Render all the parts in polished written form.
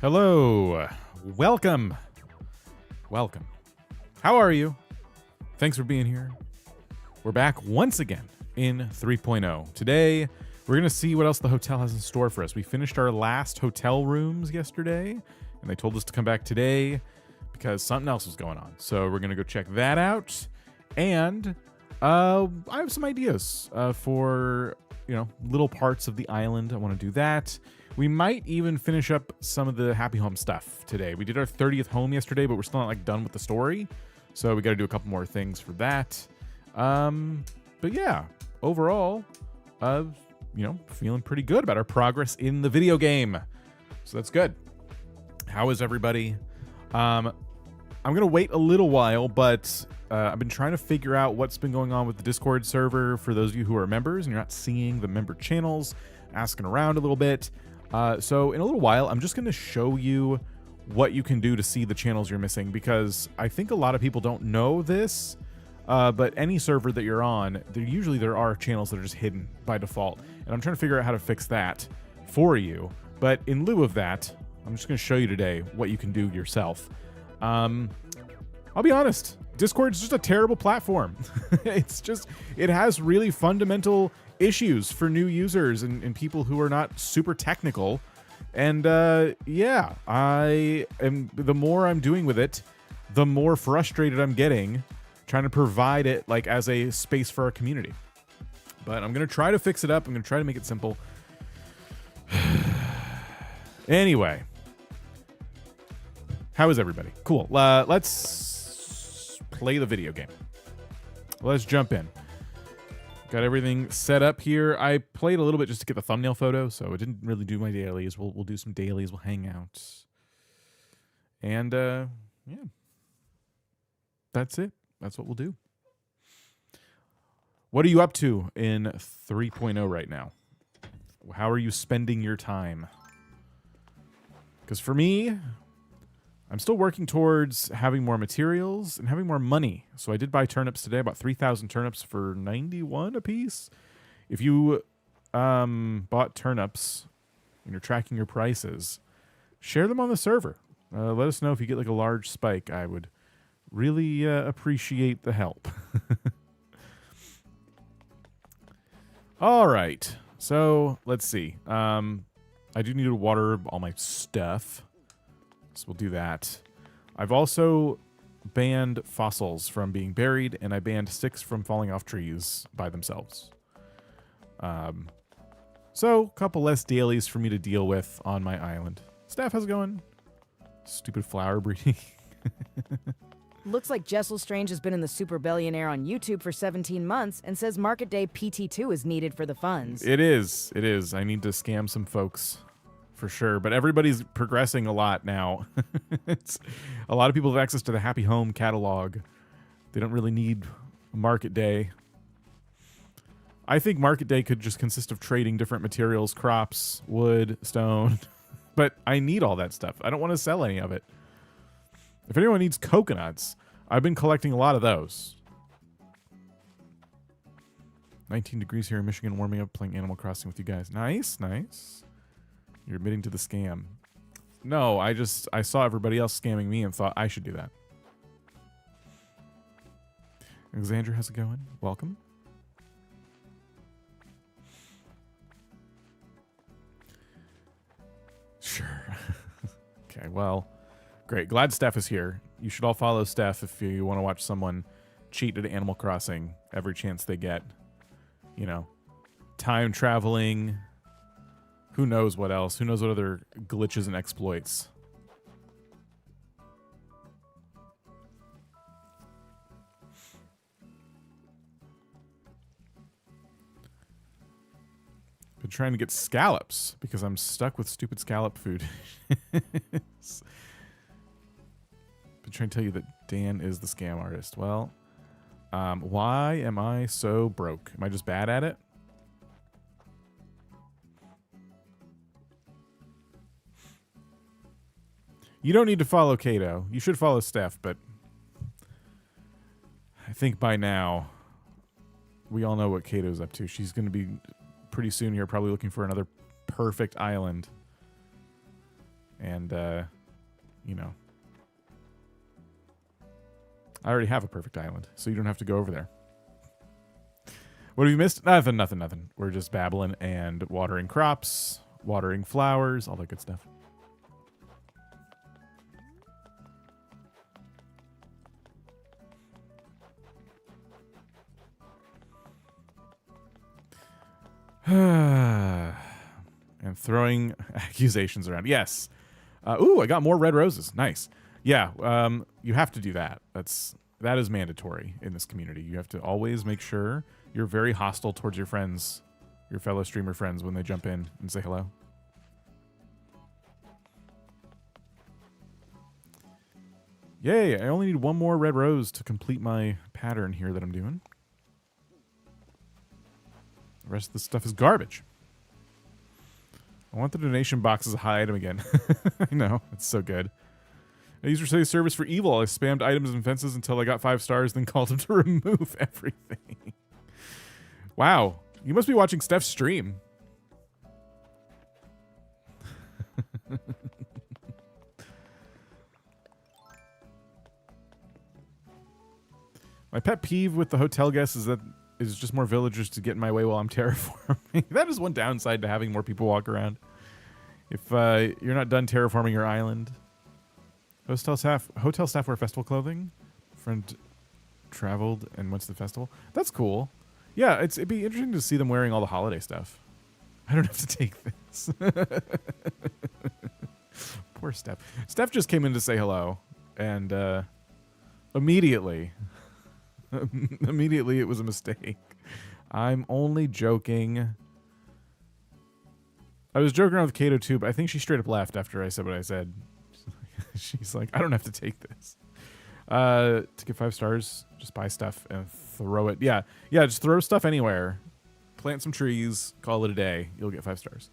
Hello. Welcome. Welcome. How are you? Thanks for being here. We're back once again in 3.0. Today, we're going to see what else the hotel has in store for us. We finished our last hotel rooms yesterday, and they told us to come back today because something else was going on. So we're going to go check that out. And I have some ideas for, little parts of the island. I want to do that. We might even finish up some of the Happy Home stuff today. We did our 30th home yesterday, but we're still not done with the story. So we got to do a couple more things for that. But yeah, overall, feeling pretty good about our progress in the video game. So that's good. How is everybody? I'm going to wait a little while, but I've been trying to figure out what's been going on with the Discord server for those of you who are members and you're not seeing the member channels, asking around a little bit. So in a little while, I'm just going to show you what you can do to see the channels you're missing, because I think a lot of people don't know this, but any server that you're on, there are channels that are just hidden by default, and I'm trying to figure out how to fix that for you. But in lieu of that, I'm just going to show you today what you can do yourself. I'll be honest, Discord's just a terrible platform. It has really fundamental issues for new users and people who are not super technical. And the more I'm doing with it, the more frustrated I'm getting trying to provide it as a space for our community. But I'm going to try to fix it up. I'm going to try to make it simple. Anyway, how is everybody? Cool. Let's play the video game. Let's jump in. Got everything set up here. I played a little bit just to get the thumbnail photo, so I didn't really do my dailies. We'll do some dailies. We'll hang out. And, that's it. That's what we'll do. What are you up to in 3.0 right now? How are you spending your time? Because for me, I'm still working towards having more materials and having more money. So I did buy turnips today, about 3,000 turnips for 91 a piece. If you bought turnips and you're tracking your prices, share them on the server. Let us know if you get a large spike. I would really appreciate the help. All right. So let's see. I do need to water all my stuff. So we'll do that. I've also banned fossils from being buried, and I banned sticks from falling off trees by themselves. So a couple less dailies for me to deal with on my island. Staff, how's it going? Stupid flower breeding. Looks like Jessel Strange has been in the Super Billionaire on YouTube for 17 months and says Market Day PT2 is needed for the funds. It is. It is. I need to scam some folks. For sure, but everybody's progressing a lot now. A lot of people have access to the Happy Home catalog. They don't really need Market Day. I think Market Day could just consist of trading different materials, crops, wood, stone. But I need all that stuff. I don't want to sell any of it. If anyone needs coconuts, I've been collecting a lot of those. 19 degrees here in Michigan, warming up, playing Animal Crossing with you guys. Nice, nice. You're admitting to the scam. No, I saw everybody else scamming me and thought I should do that. Alexandra, how's it going? Welcome. Sure. Okay, well, great. Glad Steph is here. You should all follow Steph if you want to watch someone cheat at Animal Crossing every chance they get. Time traveling. Who knows what else? Who knows what other glitches and exploits? Been trying to get scallops because I'm stuck with stupid scallop food. Been trying to tell you that Dan is the scam artist. Well, why am I so broke? Am I just bad at it? You don't need to follow Kato. You should follow Steph, but I think by now we all know what Kato's up to. She's going to be pretty soon here, probably looking for another perfect island. And, you know, I already have a perfect island, so you don't have to go over there. What have you missed? Nothing. We're just babbling and watering crops, watering flowers, all that good stuff. And throwing accusations around. Yes. Ooh, I got more red roses. Nice. Yeah, you have to do that. That is mandatory in this community. You have to always make sure you're very hostile towards your friends, your fellow streamer friends, when they jump in and say hello. Yay, I only need one more red rose to complete my pattern here that I'm doing. The rest of this stuff is garbage. I want the donation box as a high item again. I know, it's so good. I used to say service for evil. I spammed items and fences until I got 5 stars, then called him to remove everything. Wow, you must be watching Steph's stream. My pet peeve with the hotel guests is that it's just more villagers to get in my way while I'm terraforming. That is one downside to having more people walk around. If you're not done terraforming your island. Hotel staff wear festival clothing. Friend traveled and went to the festival. That's cool. Yeah, it'd be interesting to see them wearing all the holiday stuff. I don't have to take this. Poor Steph. Steph just came in to say hello, and immediately it was a mistake. I'm only joking. I was joking around with Kato too, but I think she straight up left after I said what I said. She's like, I don't have to take this. To get 5 stars, just buy stuff and throw it. Yeah, just throw stuff anywhere. Plant some trees, call it a day. You'll get 5 stars.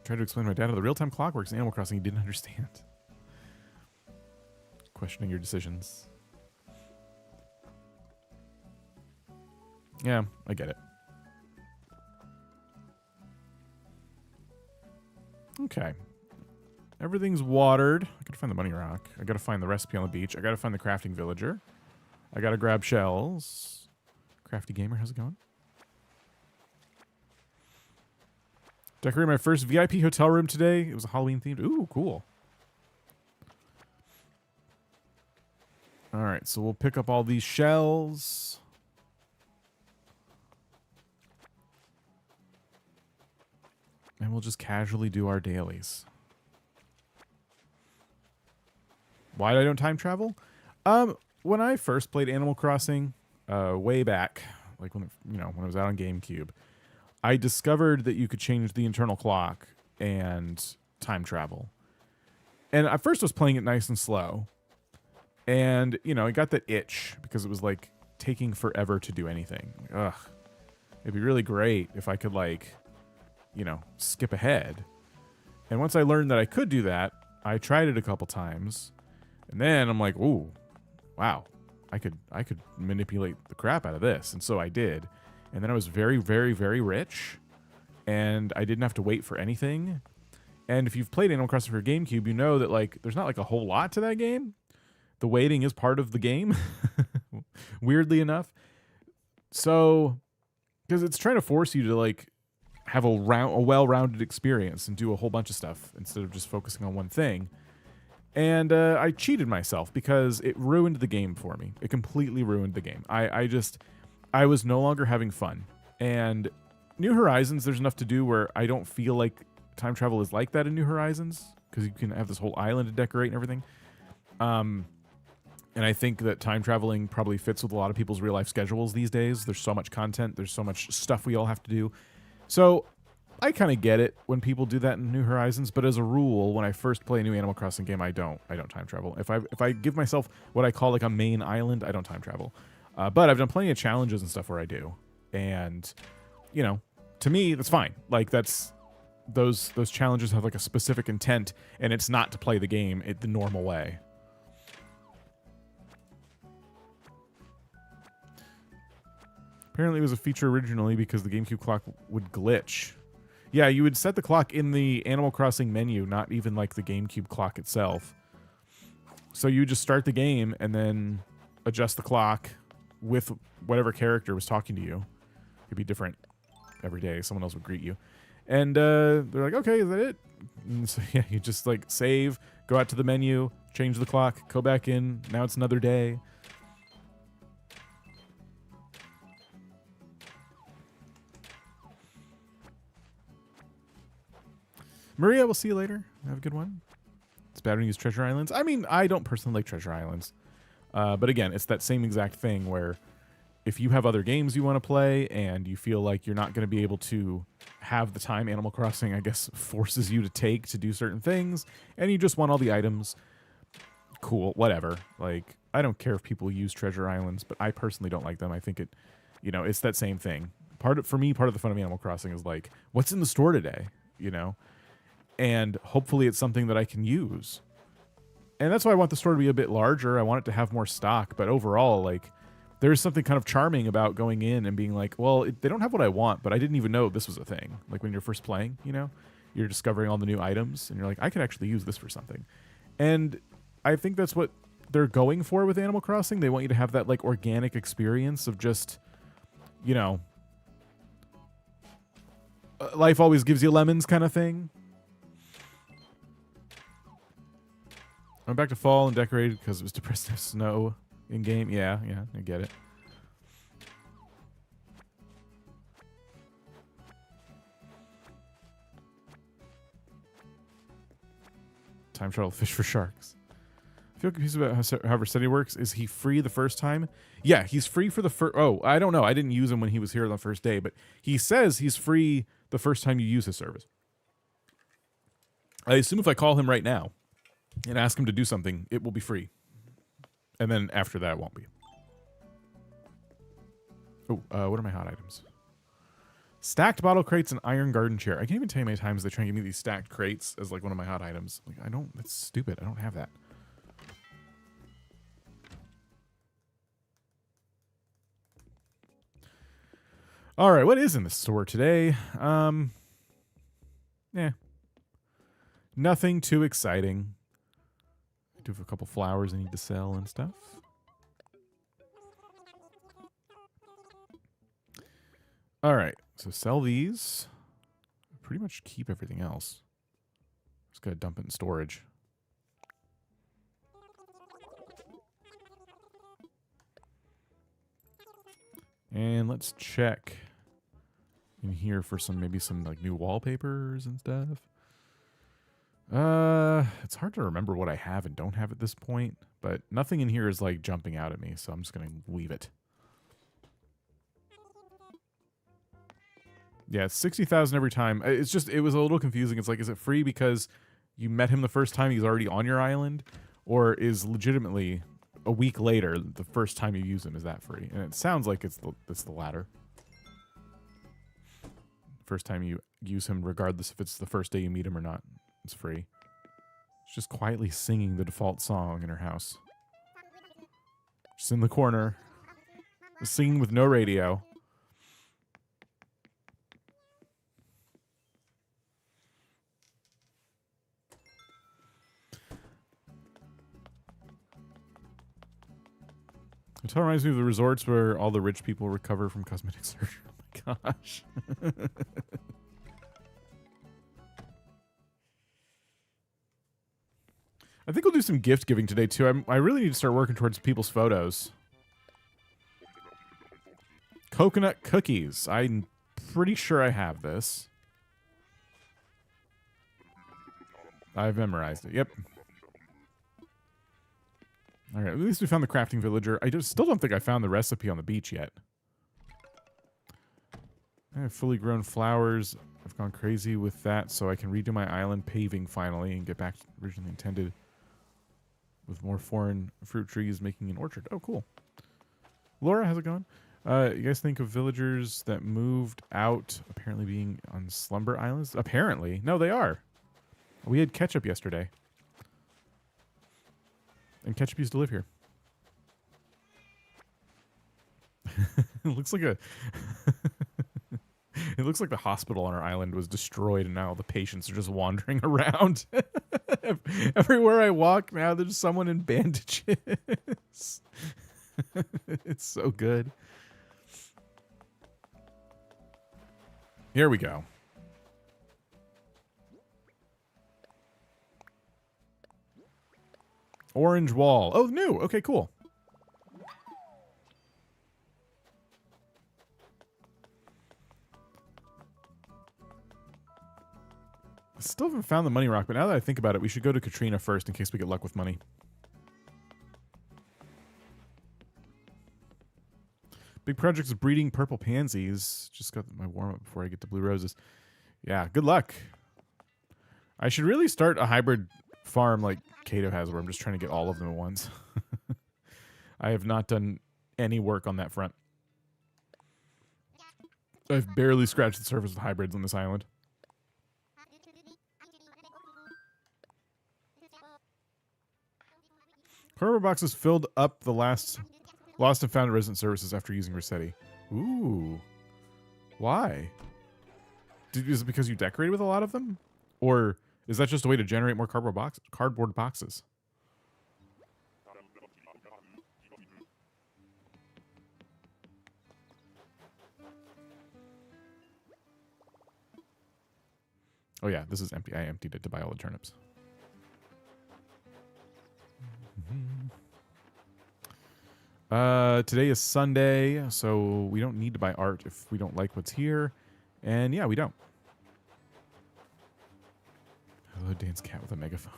Tried to explain to my dad how the real-time clock works in Animal Crossing. He didn't understand. Questioning your decisions. Yeah, I get it. Okay. Everything's watered. I gotta find the money rock. I gotta find the recipe on the beach. I gotta find the crafting villager. I gotta grab shells. Crafty Gamer, how's it going? Decorated my first VIP hotel room today. It was a Halloween themed. Ooh, cool. All right, so we'll pick up all these shells. And we'll just casually do our dailies. Why I don't time travel? When I first played Animal Crossing, way back, like when I was out on GameCube, I discovered that you could change the internal clock and time travel. And at first I was playing it nice and slow. And, I got that itch because it was like taking forever to do anything. Ugh. It'd be really great if I could skip ahead. And once I learned that I could do that, I tried it a couple times. And then I'm like, ooh, wow, I could manipulate the crap out of this. And so I did. And then I was very, very, very rich. And I didn't have to wait for anything. And if you've played Animal Crossing for GameCube, you know that there's not a whole lot to that game. The waiting is part of the game, weirdly enough. So, because it's trying to force you to have a well-rounded experience and do a whole bunch of stuff instead of just focusing on one thing. And I cheated myself because it ruined the game for me. It completely ruined the game. I was no longer having fun. And New Horizons, there's enough to do where I don't feel like time travel is like that in New Horizons because you can have this whole island to decorate and everything. And I think that time traveling probably fits with a lot of people's real life schedules these days. There's so much content. There's so much stuff we all have to do. So I kind of get it when people do that in New Horizons, but as a rule, when I first play a new Animal Crossing game, I don't time travel. If I give myself what I call a main island, I don't time travel. But I've done plenty of challenges and stuff where I do. And, to me, that's fine. Those challenges have a specific intent, and it's not to play the game the normal way. Apparently it was a feature originally because the GameCube clock would glitch. Yeah, you would set the clock in the Animal Crossing menu, not even like the GameCube clock itself. So you just start the game and then adjust the clock with whatever character was talking to you. It could be different every day. Someone else would greet you. And they're like, okay, is that it? And so yeah, you just like save, go out to the menu, change the clock, go back in. Now it's another day. Maria, we'll see you later. Have a good one. It's better to use Treasure Islands. I mean, I don't personally like Treasure Islands. But again, it's that same exact thing where if you have other games you want to play and you feel like you're not going to be able to have the time Animal Crossing, I guess, forces you to take to do certain things, and you just want all the items, cool, whatever. Like, I don't care if people use Treasure Islands, but I personally don't like them. I think it, you know, it's that same thing. For me, part of the fun of Animal Crossing is like, what's in the store today, you know? And hopefully it's something that I can use. And that's why I want the store to be a bit larger. I want it to have more stock. But overall, like, there's something kind of charming about going in and being like, well, they don't have what I want, but I didn't even know this was a thing. Like when you're first playing, you know, you're discovering all the new items and you're like, I could actually use this for something. And I think that's what they're going for with Animal Crossing. They want you to have that like organic experience of just, you know, life always gives you lemons kind of thing. I'm back to fall and decorated because it was depressed to have snow in game. Yeah, I get it. Time travel fish for sharks. I feel confused about how Vercetti works. Is he free the first time? Yeah, he's free for the first... Oh, I don't know. I didn't use him when he was here on the first day, but he says he's free the first time you use his service. I assume if I call him right now and ask him to do something, it will be free. And then after that, it won't be. Oh, what are my hot items? Stacked bottle crates and iron garden chair. I can't even tell you how many times they try and give me these stacked crates as like one of my hot items. Like, I don't... That's stupid. I don't have that. All right, what is in the store today? Nothing too exciting. I do have a couple flowers I need to sell and stuff. All right, so sell these. Pretty much keep everything else. Just gotta dump it in storage. And let's check in here for maybe some like new wallpapers and stuff. It's hard to remember what I have and don't have at this point, but nothing in here is like jumping out at me, so I'm just gonna leave it. Yeah, it's 60,000 every time. It's just, it was a little confusing. It's like, is it free because you met him the first time he's already on your island, or is legitimately a week later the first time you use him is that free? And it sounds like it's the latter. First time you use him, regardless if it's the first day you meet him or not, it's free. She's just quietly singing the default song in her house. Just in the corner, singing with no radio. It reminds me of the resorts where all the rich people recover from cosmetic surgery. Oh my gosh. I think we'll do some gift giving today, too. I really need to start working towards people's photos. Coconut cookies. I'm pretty sure I have this. I've memorized it. Yep. All right, at least we found the crafting villager. I still don't think I found the recipe on the beach yet. I have fully grown flowers. I've gone crazy with that, so I can redo my island paving finally and get back to originally intended with more foreign fruit trees making an orchard. Oh, cool. Laura, how's it going? You guys think of villagers that moved out apparently being on slumber islands? Apparently. No, they are. We had Ketchup yesterday. And Ketchup used to live here. It looks like a it looks like the hospital on our island was destroyed and now the patients are just wandering around. Everywhere I walk now there's someone in bandages. It's so good. Here we go. Orange wall. Oh, new. Okay, cool. I still haven't found the money rock, but now that I think about it, we should go to Katrina first in case we get luck with money. Big project is breeding purple pansies. Just got my warm-up before I get to blue roses. Yeah, good luck. I should really start a hybrid farm like Kato has, where I'm just trying to get all of them at once. I have not done any work on that front. I've barely scratched the surface with hybrids on this island. Cardboard boxes filled up the lost and found resident services after using Rossetti. Ooh. Why? Is it because you decorated with a lot of them? Or is that just a way to generate more cardboard boxes? Oh yeah, this is empty. I emptied it to buy all the turnips. Today is Sunday, so we don't need to buy art if we don't like what's here. And yeah, we don't. Hello, Dan's cat with a megaphone.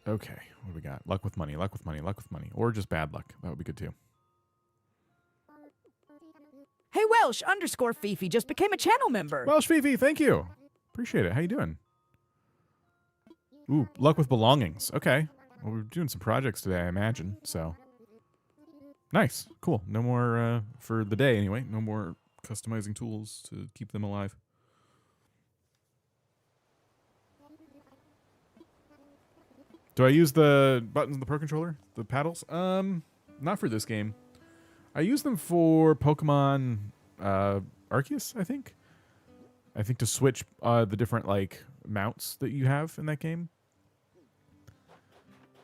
Okay, what do we got? Luck with money, luck with money, luck with money. Or just bad luck. That would be good too. Hey, Welsh _ Fifi just became a channel member. Welsh Fifi, thank you. Appreciate it. How you doing? Ooh, luck with belongings. Okay. Well, we're doing some projects today, I imagine. So, nice. Cool. No more, for the day anyway, no more customizing tools to keep them alive. Do I use the buttons on the Pro Controller? The paddles? Not for this game. I use them for Pokemon Arceus, I think. I think to switch the different, like, mounts that you have in that game.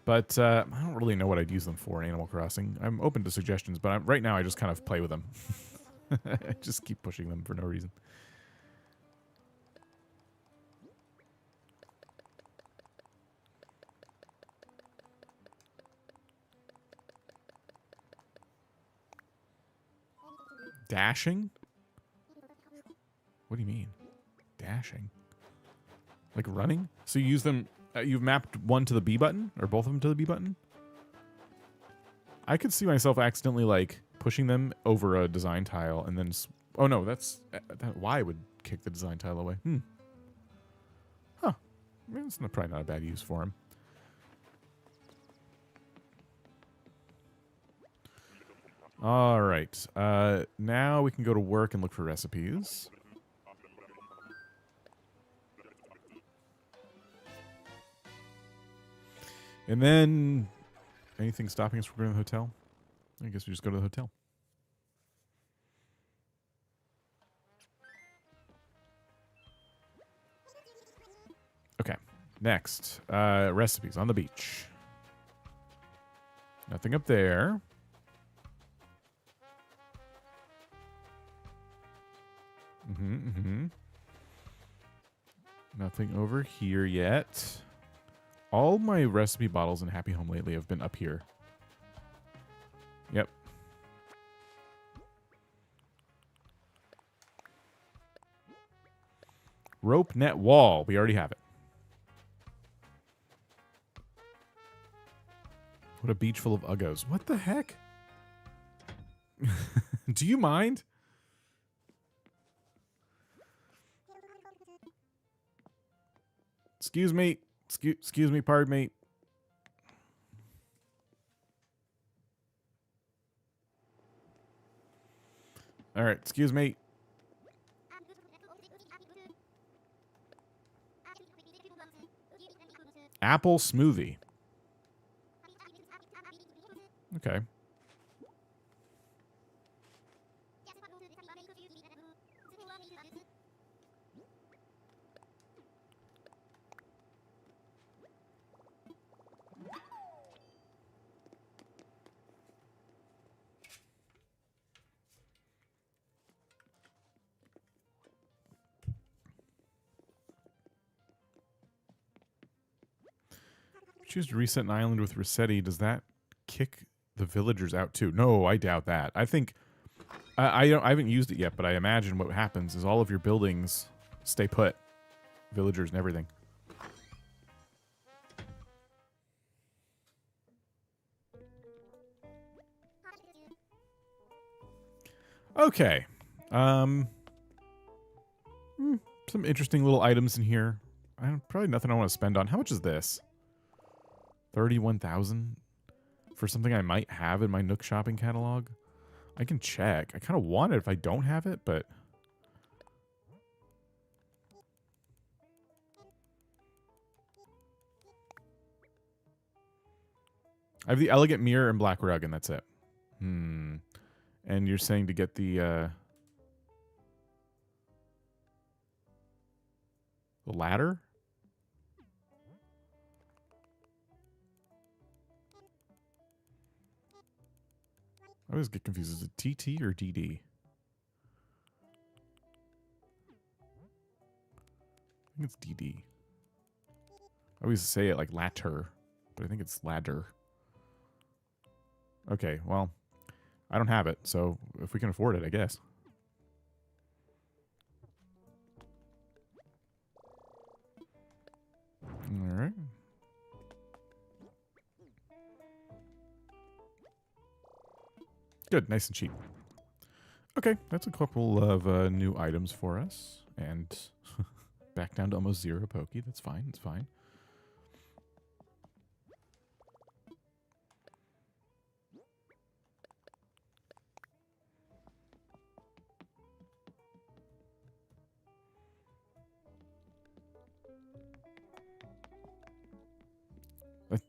But I don't really know what I'd use them for in Animal Crossing. I'm open to suggestions, but right now I just kind of play with them. I just keep pushing them for no reason. Dashing? What do you mean? Dashing? Like running? So you use them, you've mapped one to the B button? Or both of them to the B button? I could see myself accidentally, like, pushing them over a design tile and then... Oh, no, that's... that Y would kick the design tile away. Huh. I mean, it's probably not a bad use for him. All right. Now we can go to work and look for recipes. And then, anything stopping us from going to the hotel? I guess we just go to the hotel. Okay. Next, recipes on the beach. Nothing up there. Nothing over here yet. All my recipe bottles in Happy Home lately have been up here. Yep. Rope net wall. We already have it. What a beach full of uggos. What the heck? Do you mind? Excuse me. Excuse me, pardon me. All right, excuse me. Apple smoothie. Okay. Choose to reset an island with Rossetti. Does that kick the villagers out too? No, I doubt that. I think I haven't used it yet, but I imagine what happens is all of your buildings stay put, villagers and everything. Okay, some interesting little items in here. Probably nothing I want to spend on. How much is this? 31,000 for something I might have in my Nook shopping catalog. I can check. I kind of want it if I don't have it, but I have the elegant mirror and black rug, and that's it. And you're saying to get the ladder? I always get confused. Is it TT or DD? I think it's DD. I always say it like latter, but I think it's ladder. Okay, well, I don't have it, so if we can afford it, I guess. All right. Good, nice and cheap. Okay, that's a couple of new items for us. And back down to almost 0 pokey. That's fine, it's fine.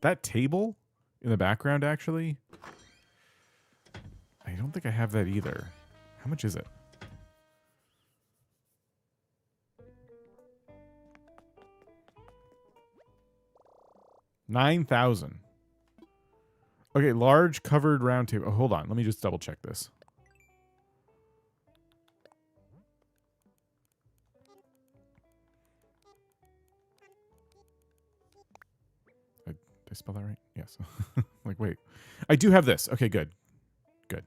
That table in the background, actually, I don't think I have that either. How much is it? $9,000. Okay, large covered round table. Oh, hold on. Let me just double check this. Did I spell that right? Yes. Like, wait. I do have this. Okay, good. Good.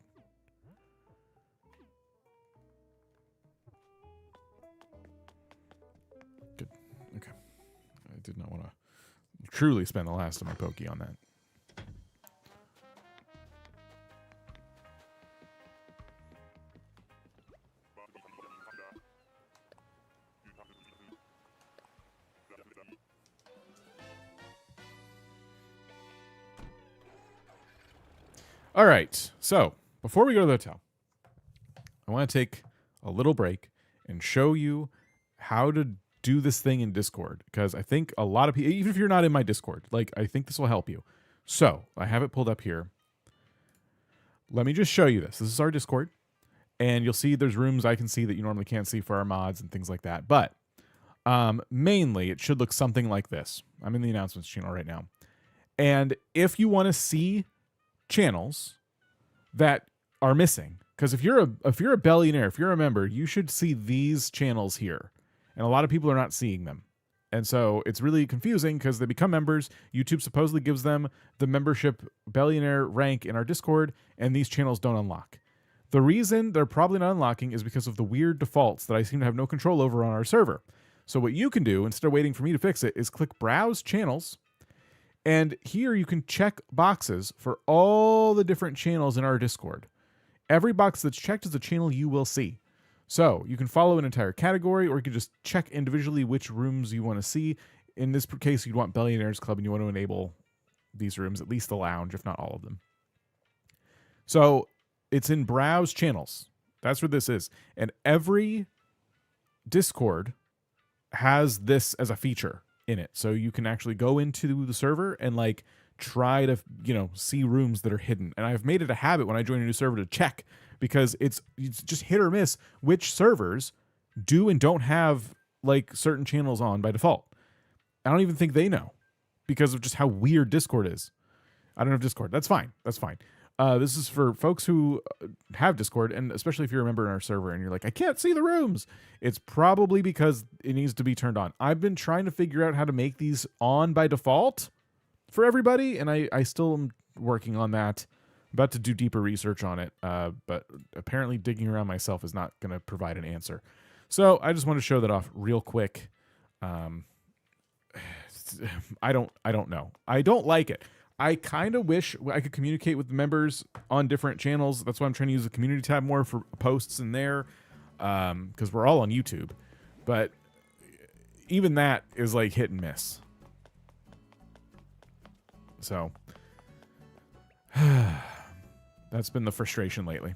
Good. Okay. I did not want to truly spend the last of my pokey on that. All right, so before we go to the hotel, I want to take a little break and show you how to do this thing in Discord, because I think a lot of people, even if you're not in my Discord, like, I think this will help you. So I have it pulled up here. Let me just show you this. This is our Discord, and you'll see there's rooms I can see that you normally can't see for our mods and things like that. But mainly, it should look something like this. I'm in the announcements channel right now. And if you want to see channels that are missing, because if you're a billionaire, if you're a member, you should see these channels here, and a lot of people are not seeing them, and so it's really confusing because they become members. YouTube supposedly gives them the membership billionaire rank in our Discord, and these channels don't unlock. The reason they're probably not unlocking is because of the weird defaults that I seem to have no control over on our server. So what you can do, instead of waiting for me to fix it, is click Browse Channels. And here you can check boxes for all the different channels in our Discord. Every box that's checked is a channel you will see. So you can follow an entire category, or you can just check individually which rooms you want to see. In this case, you'd want Billionaires Club, and you want to enable these rooms, at least the lounge, if not all of them. So it's in Browse Channels. That's what this is. And every Discord has this as a feature in it. So you can actually go into the server and like try to, see rooms that are hidden. And I've made it a habit when I join a new server to check, because it's just hit or miss which servers do and don't have like certain channels on by default. I don't even think they know, because of just how weird Discord is. I don't have Discord. That's fine. This is for folks who have Discord, and especially if you're a member in our server and you're like, I can't see the rooms. It's probably because it needs to be turned on. I've been trying to figure out how to make these on by default for everybody, and I still am working on that. I'm about to do deeper research on it, but apparently digging around myself is not going to provide an answer. So I just want to show that off real quick. I don't know. I don't like it. I kind of wish I could communicate with the members on different channels. That's why I'm trying to use the community tab more for posts in there, because we're all on YouTube. But even that is like hit and miss. So that's been the frustration lately.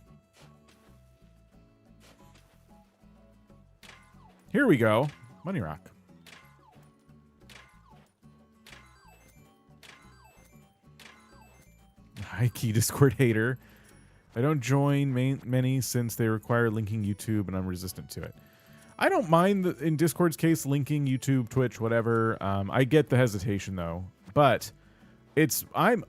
Here we go. Money Rock. High key Discord hater. I don't join many since they require linking YouTube, and I'm resistant to it. I don't mind, in Discord's case, linking YouTube, Twitch, whatever. I get the hesitation though, but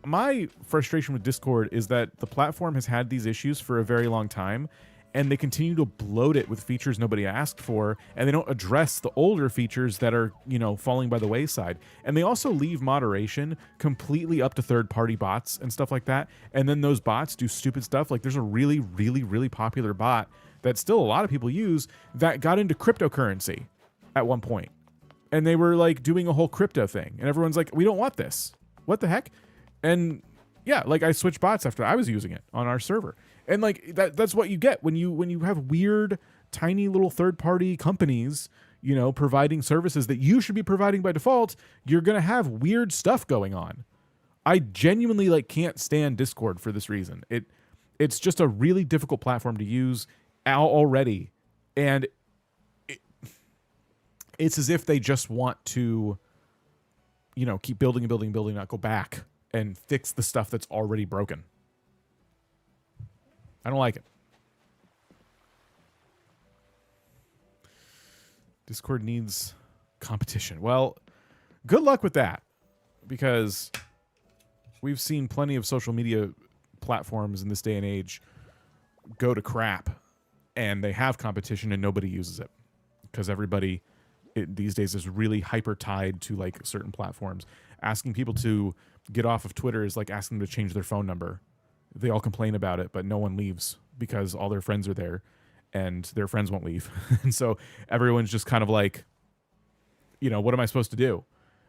my frustration with Discord is that the platform has had these issues for a very long time, and they continue to bloat it with features nobody asked for, and they don't address the older features that are, falling by the wayside. And they also leave moderation completely up to third-party bots and stuff like that, and then those bots do stupid stuff. Like, there's a really, really, really popular bot that still a lot of people use that got into cryptocurrency at one point. And they were, like, doing a whole crypto thing, and everyone's like, we don't want this. What the heck? And yeah, like, I switched bots after I was using it on our server. And like that's what you get when you have weird, tiny little third-party companies, providing services that you should be providing by default. You're gonna have weird stuff going on. I genuinely can't stand Discord for this reason. It's just a really difficult platform to use already, and it's as if they just want to, keep building and building and building, not go back and fix the stuff that's already broken. I don't like it. Discord needs competition. Well, good luck with that, because we've seen plenty of social media platforms in this day and age go to crap, and they have competition and nobody uses it, because everybody these days is really hyper tied to like certain platforms. Asking people to get off of Twitter is like asking them to change their phone number. They all complain about it, but no one leaves because all their friends are there and their friends won't leave. And so everyone's just kind of like, what am I supposed to do?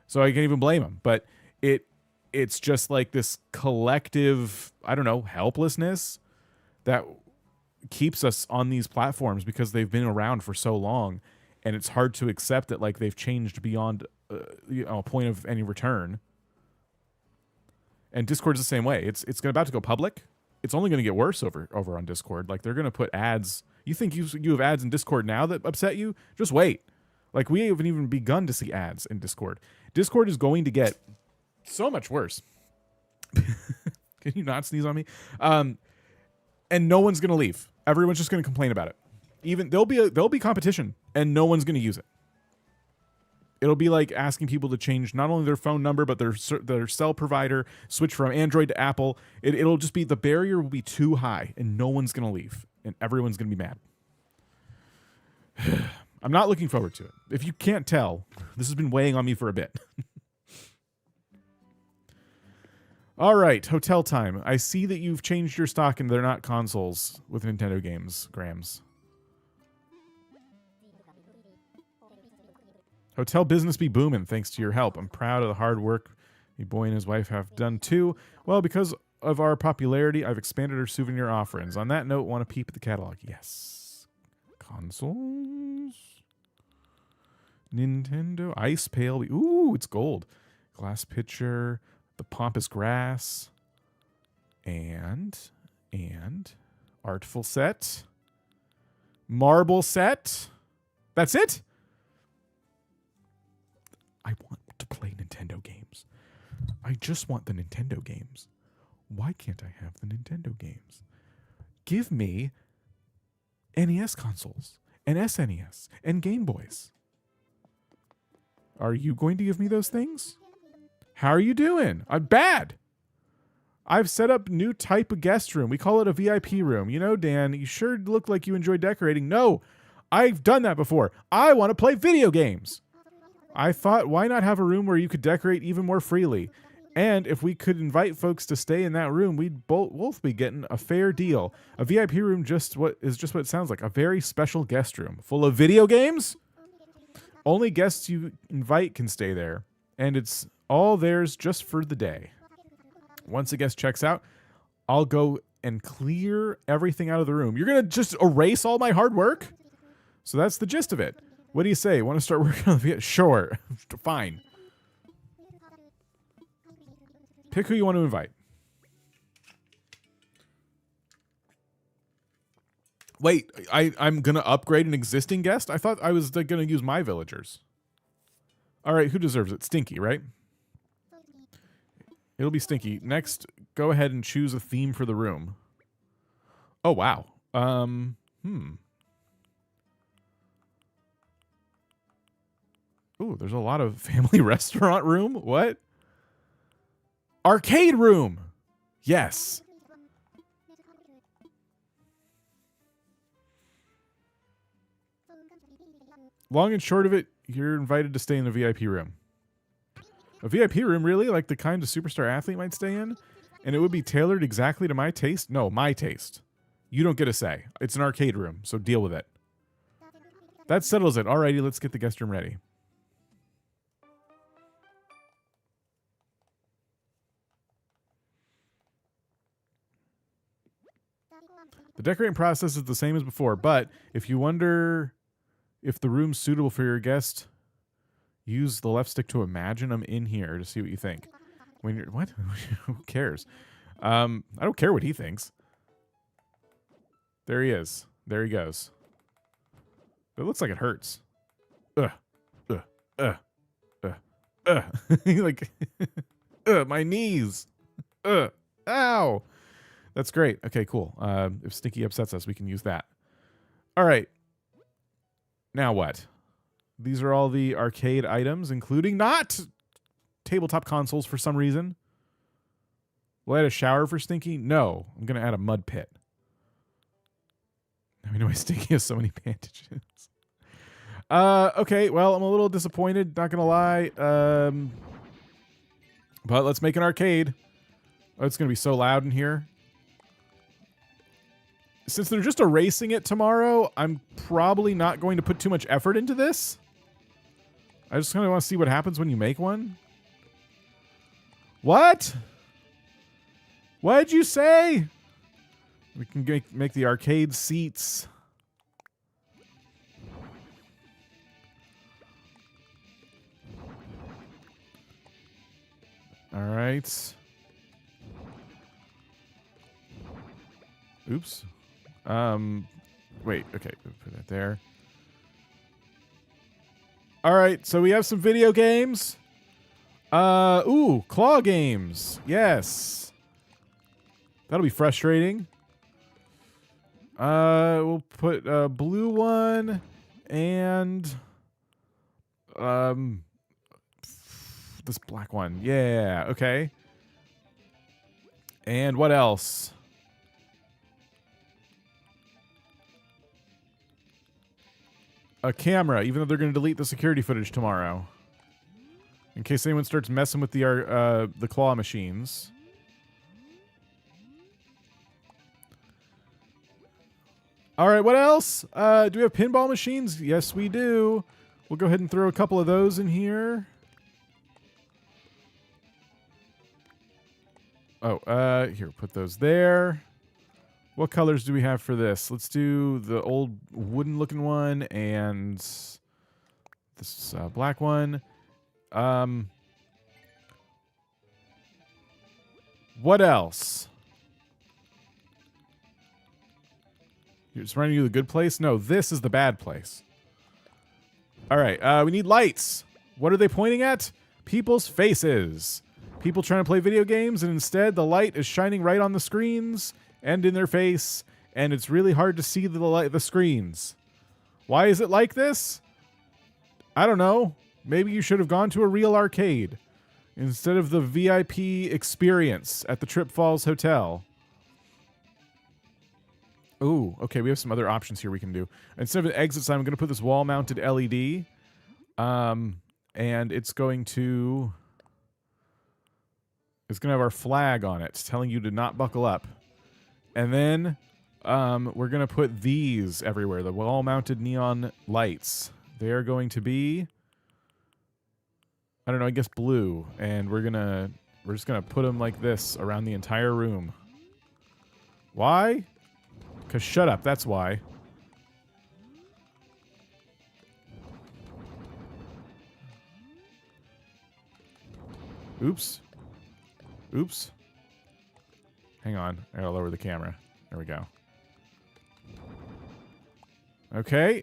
So I can't even blame them. But it's just like this collective, helplessness that keeps us on these platforms, because they've been around for so long, and it's hard to accept that like they've changed beyond a point of any return. And Discord's the same way. It's about to go public. It's only going to get worse over on Discord. Like, they're going to put ads. You think you have ads in Discord now that upset you? Just wait. Like, we haven't even begun to see ads in Discord. Discord is going to get so much worse. Can you not sneeze on me? And no one's going to leave. Everyone's just going to complain about it. Even there'll be competition, and no one's going to use it. It'll be like asking people to change not only their phone number, but their cell provider, switch from Android to Apple. It'll just be, the barrier will be too high, and no one's going to leave, and everyone's going to be mad. I'm not looking forward to it. If you can't tell, this has been weighing on me for a bit. All right, hotel time. I see that you've changed your stock and they're not consoles with Nintendo games, Grams. Hotel business be booming thanks to your help. I'm proud of the hard work my boy and his wife have done too. Well, because of our popularity, I've expanded our souvenir offerings. On that note, want to peep at the catalog? Yes. Consoles. Nintendo. Ice Pail. Ooh, it's gold. Glass pitcher. The Pompous Grass. And Artful Set. Marble Set. That's it? I want to play Nintendo games. I just want the Nintendo games. Why can't I have the Nintendo games? Give me NES consoles and SNES and Game Boys. Are you going to give me those things? How are you doing? I'm bad. I've set up new type of guest room. We call it a VIP room. You know, Dan, you sure look like you enjoy decorating. No, I've done that before. I want to play video games. I thought, why not have a room where you could decorate even more freely? And if we could invite folks to stay in that room, we'd both be getting a fair deal. A VIP room just what it sounds like. A very special guest room full of video games. Only guests you invite can stay there. And it's all theirs just for the day. Once a guest checks out, I'll go and clear everything out of the room. You're going to just erase all my hard work? So that's the gist of it. What do you say? Want to start working on the... Sure. Fine. Pick who you want to invite. Wait, I'm going to upgrade an existing guest? I thought I was going to use my villagers. All right, who deserves it? Stinky, right? It'll be Stinky. Next, go ahead and choose a theme for the room. Oh, wow. Ooh, there's a lot of family restaurant room. What? Arcade room. Yes. Long and short of it, you're invited to stay in the VIP room. A VIP room, really? Like the kind a superstar athlete might stay in? And it would be tailored exactly to my taste? No, my taste. You don't get a say. It's an arcade room, so deal with it. That settles it. Alrighty, let's get the guest room ready. The decorating process is the same as before, but if you wonder if the room's suitable for your guest, use the left stick to imagine them in here to see what you think. When you're what? Who cares? I don't care what he thinks. There he is. There he goes. It looks like it hurts. Like, my knees. Ow. That's great. Okay, cool. If Stinky upsets us, we can use that. All right. Now what? These are all the arcade items, including not tabletop consoles for some reason. Will I add a shower for Stinky? No. I'm going to add a mud pit. I know why Stinky has so many bandages. Okay, well, I'm a little disappointed, not going to lie. But let's make an arcade. Oh, it's going to be so loud in here. Since they're just erasing it tomorrow, I'm probably not going to put too much effort into this. I just kind of want to see what happens when you make one. What? What did you say? We can make the arcade seats. All right. Oops. Wait, okay, put that there. All right, so we have some video games. Ooh, claw games. Yes. That'll be frustrating. We'll put a blue one and this black one. Yeah, okay. And what else? A camera, even though they're going to delete the security footage tomorrow. In case anyone starts messing with the claw machines. All right, what else? Do we have pinball machines? Yes, we do. We'll go ahead and throw a couple of those in here. Oh, here, put those there. What colors do we have for this? Let's do the old wooden-looking one and this black one. What else? You're just running you the good place? No, this is the bad place. All right, we need lights. What are they pointing at? People's faces. People trying to play video games, and instead the light is shining right on the screens and in their face, and it's really hard to see the screens. Why is it like this? I don't know. Maybe you should have gone to a real arcade instead of the VIP experience at the Trip Falls Hotel. Ooh, okay, we have some other options here we can do. Instead of an exit sign, I'm going to put this wall-mounted LED, and it's going to have our flag on it telling you to not buckle up. And then we're going to put these everywhere, the wall-mounted neon lights. They are going to be, I don't know, I guess blue. And we're just going to put them like this around the entire room. Why? Because shut up, that's why. Oops. Oops. Hang on. I gotta lower the camera. There we go. Okay.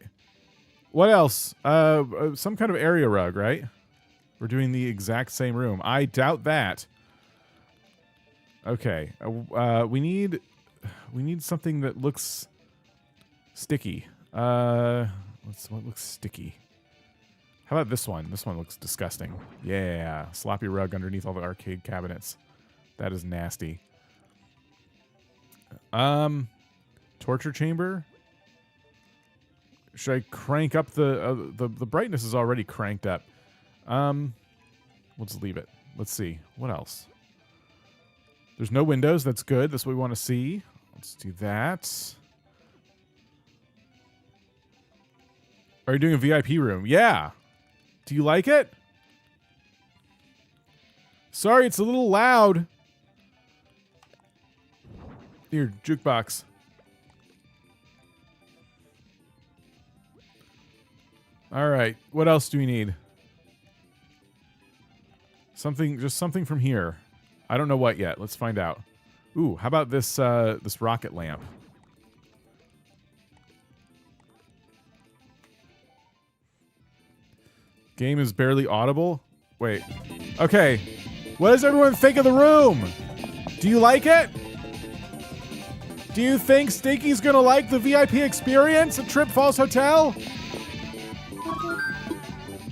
What else? Some kind of area rug, right? We're doing the exact same room. I doubt that. Okay. We need something that looks sticky. What looks sticky? How about this one? This one looks disgusting. Yeah, sloppy rug underneath all the arcade cabinets. That is nasty. Torture chamber. Should I crank up the brightness is already cranked up. We'll just leave it. Let's see. What else? There's no windows. That's good. That's what we want to see. Let's do that. Are you doing a VIP room? Yeah. Do you like it? Sorry, it's a little loud. Here, jukebox. All right. What else do we need? Just something from here. I don't know what yet. Let's find out. Ooh, how about this this rocket lamp? Game is barely audible. Wait. Okay. What does everyone think of the room? Do you like it? Do you think Stinky's gonna like the VIP experience at Trip Falls Hotel?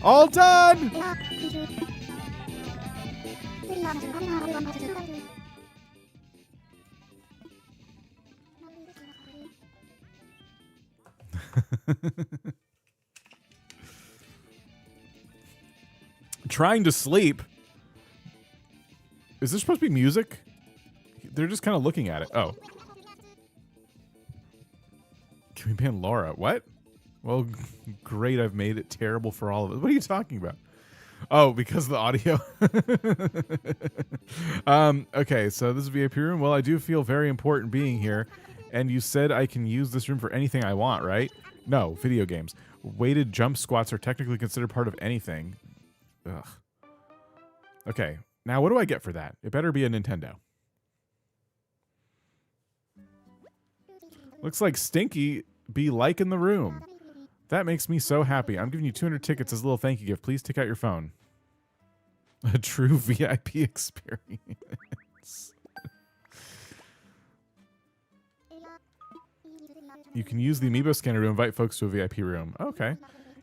All done! Trying to sleep. Is this supposed to be music? They're just kind of looking at it. Oh. Can we ban Laura? What? Well, great. I've made it terrible for all of us. What are you talking about? Oh, because of the audio. Okay, so this is VIP room. Well, I do feel very important being here. And you said I can use this room for anything I want, right? No, video games. Weighted jump squats are technically considered part of anything. Ugh. Okay, now what do I get for that? It better be a Nintendo. Looks like Stinky be liking the room. That makes me so happy. I'm giving you 200 tickets as a little thank you gift. Please take out your phone. A true VIP experience. You can use the amiibo scanner to invite folks to a VIP room. Okay.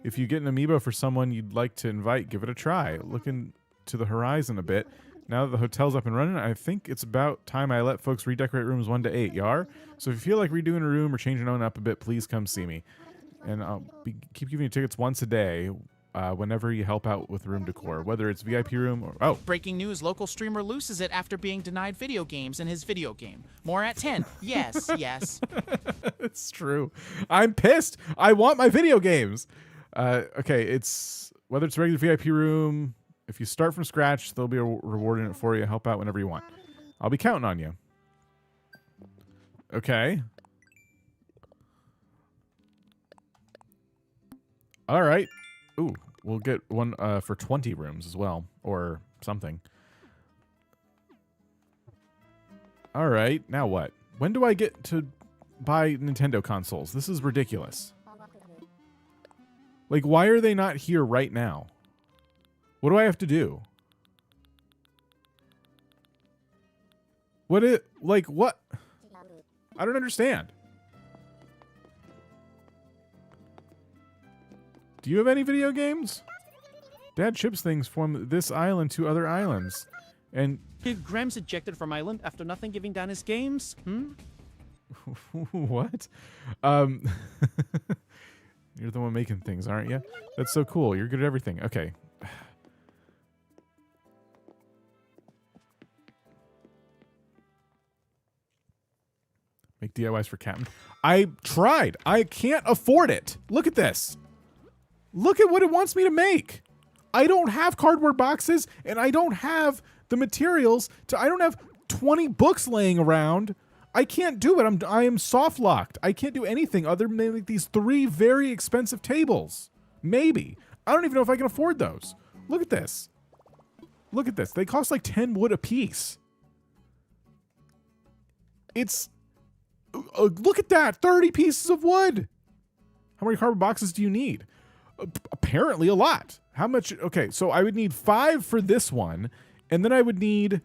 If you get an amiibo for someone you'd like to invite, give it a try. Look into the horizon a bit. Now that the hotel's up and running, I think it's about time I let folks redecorate rooms 1 to 8, yar? So if you feel like redoing a room or changing it up a bit, please come see me. And I'll keep giving you tickets once a day whenever you help out with room decor, whether it's VIP room or... Oh. Breaking news, local streamer loses it after being denied video games in his video game. More at 10. Yes, yes. It's true. I'm pissed. I want my video games. Okay, it's... Whether it's a regular VIP room... If you start from scratch, there'll be a reward in it for you. Help out whenever you want. I'll be counting on you. Okay. All right. Ooh, we'll get one for 20 rooms as well, or something. All right. Now what? When do I get to buy Nintendo consoles? This is ridiculous. Like, why are they not here right now? What do I have to do? What? I don't understand. Do you have any video games? Dad ships things from this island to other islands. And Kid Grams ejected from island after nothing giving down his games? what? You're the one making things, aren't you? That's so cool. You're good at everything. Okay. Make DIYs for Captain. I tried. I can't afford it. Look at this. Look at what it wants me to make. I don't have cardboard boxes, and I don't have the materials to. I don't have 20 books laying around. I can't do it. I am soft locked. I can't do anything other than make these 3 very expensive tables. Maybe. I don't even know if I can afford those. Look at this. Look at this. They cost like 10 wood a piece. It's look at that. 30 pieces of wood. How many cardboard boxes do you need? Apparently a lot. How much? Okay, so I would need 5 for this one, and then I would need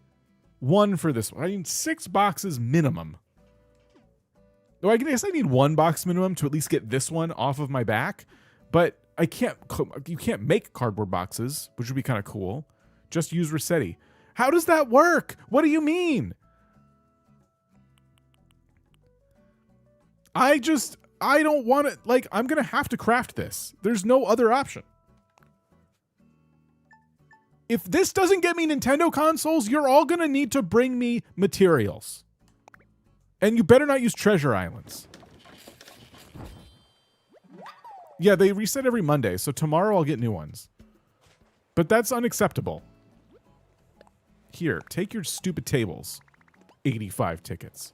1 for this one. I need 6 boxes minimum. Though I guess I need 1 box minimum to at least get this one off of my back, but I can't. You can't make cardboard boxes, which would be kind of cool. Just use Rossetti. How does that work? What do you mean? I don't want it. Like, I'm going to have to craft this. There's no other option. If this doesn't get me Nintendo consoles, you're all going to need to bring me materials. And you better not use treasure islands. Yeah, they reset every Monday, so tomorrow I'll get new ones. But that's unacceptable. Here, take your stupid tables. 85 tickets.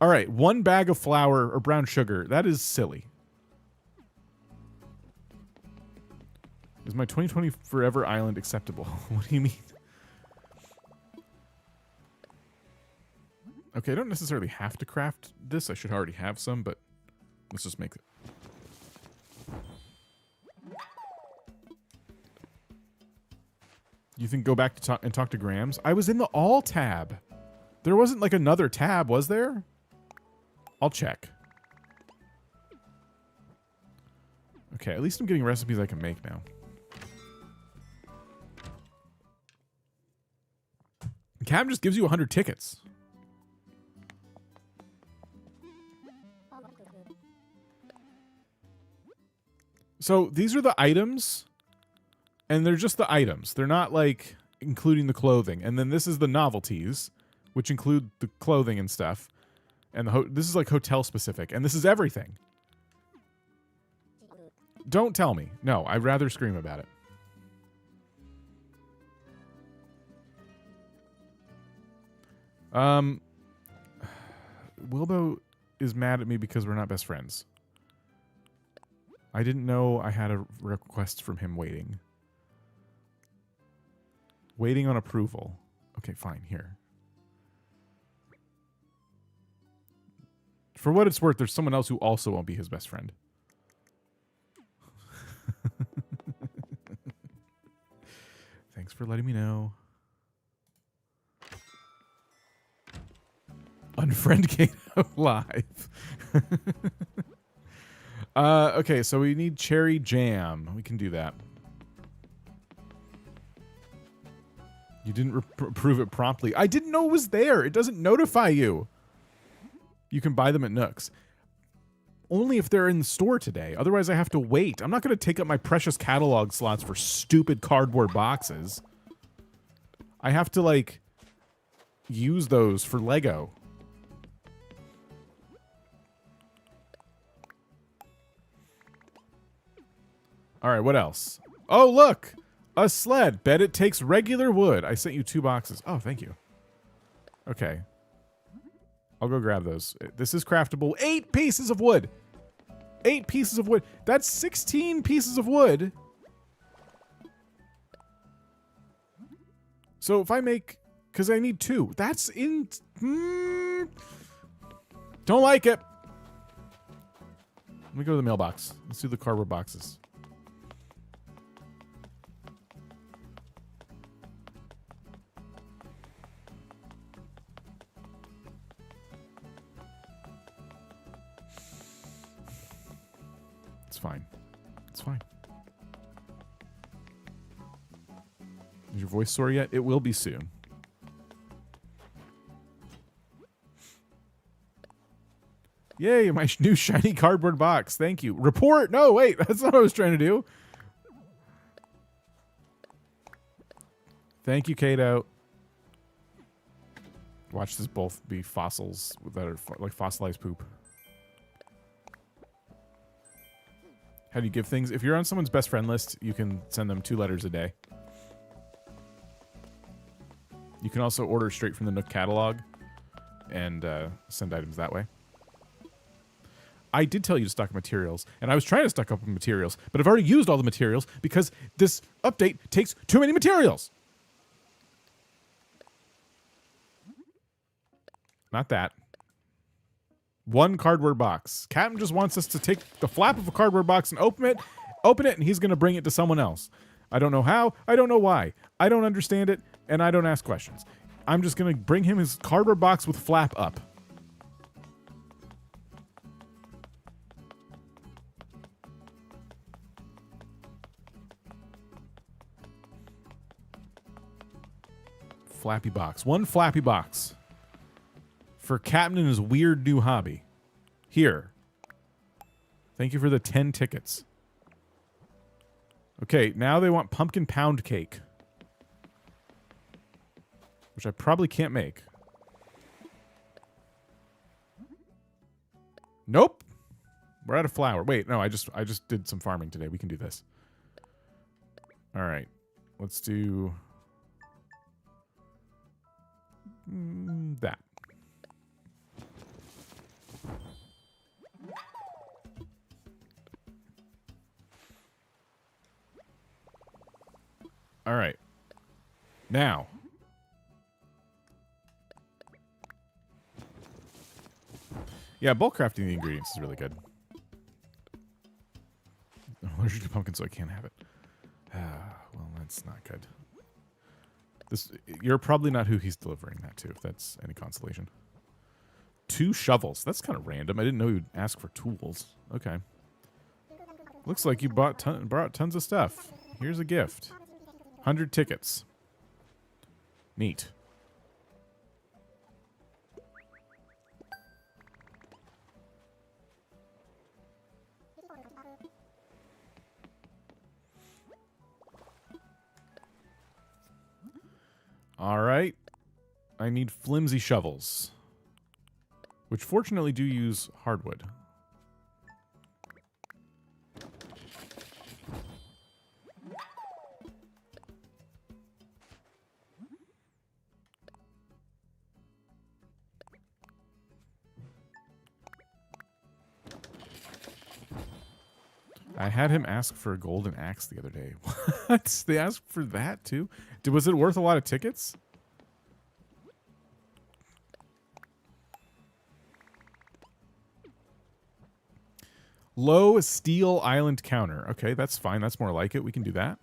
All right, 1 bag of flour or brown sugar. That is silly. Is my 2020 Forever Island acceptable? What do you mean? Okay, I don't necessarily have to craft this. I should already have some, but let's just make it. You think go back to talk to Grams? I was in the all tab. There wasn't like another tab, was there? I'll check. Okay, at least I'm getting recipes I can make now. Cam just gives you 100 tickets. So these are the items, and they're just the items. They're not like including the clothing. And then this is the novelties, which include the clothing and stuff. And this is like hotel specific, and this is everything. Don't tell me. No, I'd rather scream about it. Wilbo is mad at me because we're not best friends. I didn't know I had a request from him waiting. Waiting on approval. Okay, fine, here. For what it's worth, there's someone else who also won't be his best friend. Thanks for letting me know. Unfriend Kato live. Okay, so we need cherry jam. We can do that. You didn't approve it promptly. I didn't know it was there. It doesn't notify you. You can buy them at Nook's. Only if they're in the store today. Otherwise, I have to wait. I'm not going to take up my precious catalog slots for stupid cardboard boxes. I have to, like, use those for Lego. All right, what else? Oh, look! A sled. Bet it takes regular wood. I sent you 2 boxes. Oh, thank you. Okay. I'll go grab those. This is craftable. 8 pieces of wood. 8 pieces of wood. That's 16 pieces of wood. So if I make... Because I need 2. That's in... Don't like it. Let me go to the mailbox. Let's do the cardboard boxes. It's fine. It's fine. Is your voice sore yet? It will be soon. Yay, my new shiny cardboard box. Thank you. Report! No, wait. That's not what I was trying to do. Thank you, Kato. Watch this both be fossils that are like fossilized poop. How do you give things? If you're on someone's best friend list, you can send them 2 letters a day. You can also order straight from the Nook catalog and send items that way. I did tell you to stock up materials, and I was trying to stock up materials, but I've already used all the materials because this update takes too many materials. Not that. 1 cardboard box. Captain just wants us to take the flap of a cardboard box and open it, and he's going to bring it to someone else. I don't know how. I don't know why. I don't understand it, and I don't ask questions. I'm just going to bring him his cardboard box with flap up. Flappy box. 1 flappy box. For Captain and his weird new hobby. Here. Thank you for the 10 tickets. Okay, now they want pumpkin pound cake. Which I probably can't make. Nope. We're out of flour. Wait, no, I just did some farming today. We can do this. All right. Let's do that. All right. Now. Yeah, bulk crafting the ingredients is really good. I'm allergic to pumpkin, so I can't have it. Well, that's not good. You're probably not who he's delivering that to, if that's any consolation. 2 shovels. That's kind of random. I didn't know you'd ask for tools. Okay. Looks like you brought tons of stuff. Here's a gift. 100 tickets. Neat. All right. I need flimsy shovels, which fortunately do use hardwood. I had him ask for a golden axe the other day. What? They asked for that too? Was it worth a lot of tickets? Low steel island counter. Okay, that's fine. That's more like it. We can do that.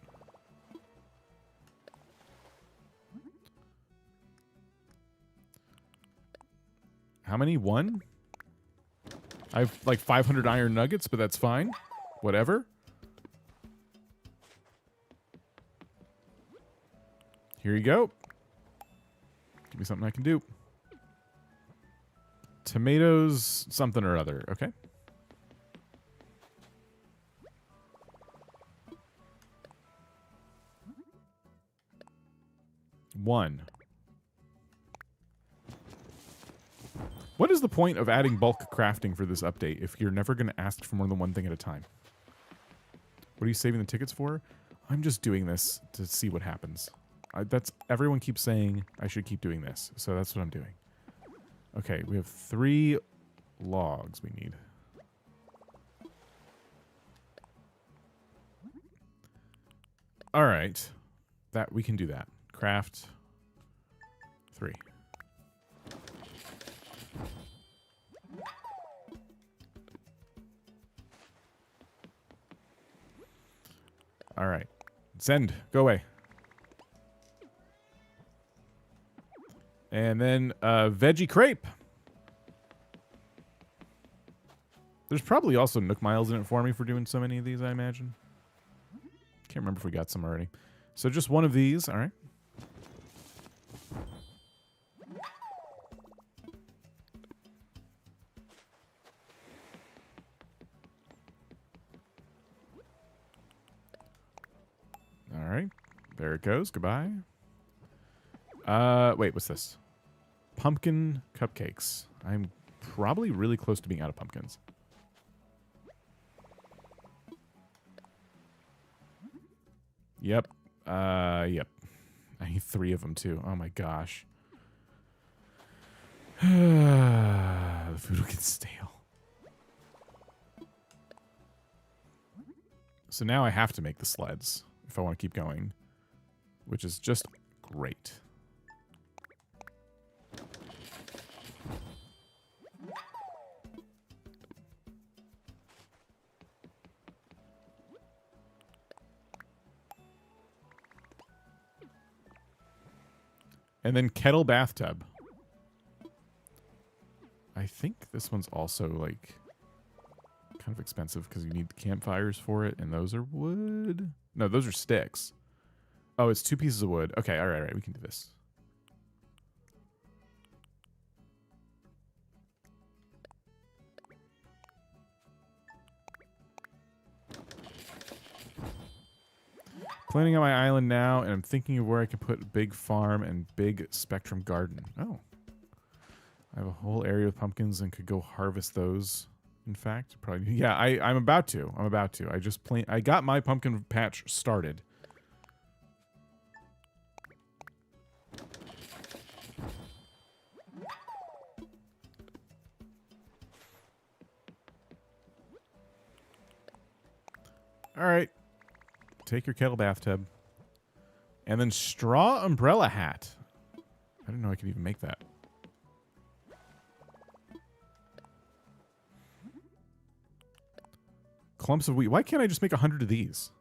How many? 1? I have like 500 iron nuggets, but that's fine. Whatever. Here you go. Give me something I can do. Tomatoes, something or other. Okay. One. What is the point of adding bulk crafting for this update if you're never going to ask for more than one thing at a time? What are you saving the tickets for? I'm just doing this to see what happens. That's everyone keeps saying I should keep doing this, so that's what I'm doing. Okay, we have 3 logs we need. All right, that we can do that. Craft 3. All right, send. Go away. And then veggie crepe. There's probably also Nook miles in it for me for doing so many of these, I imagine. Can't remember if we got some already. So just one of these. All right. All right. There it goes. Goodbye. Wait, what's this? Pumpkin cupcakes. I'm probably really close to being out of pumpkins. Yep. Yep. I need 3 of them too. Oh my gosh. The food will get stale. So now I have to make the sleds if I want to keep going, which is just great. And then kettle bathtub. I think this one's also like kind of expensive because you need campfires for it, and those are wood. No, those are sticks. Oh, it's 2 pieces of wood. Okay, all right, we can do this. Planning on my island now, and I'm thinking of where I can put big farm and big spectrum garden. Oh. I have a whole area of pumpkins and could go harvest those. In fact, probably. Yeah, I'm about to. I got my pumpkin patch started. All right. Take your kettle bathtub. And then straw umbrella hat. I didn't know I could even make that. Clumps of wheat. Why can't I just make 100 of these?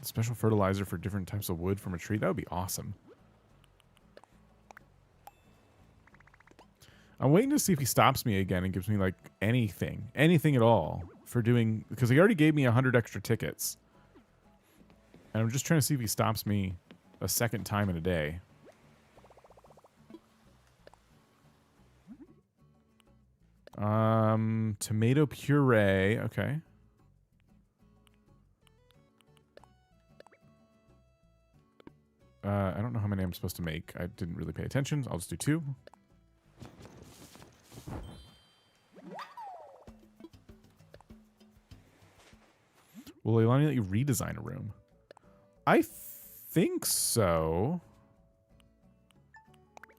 Special fertilizer for different types of wood from a tree. That would be awesome. I'm waiting to see if he stops me again and gives me, like, anything at all for doing... Because he already gave me 100 extra tickets. And I'm just trying to see if he stops me a second time in a day. Tomato puree. Okay. I don't know how many I'm supposed to make. I didn't really pay attention. I'll just do 2. Will it allow me to let you redesign a room? I think so.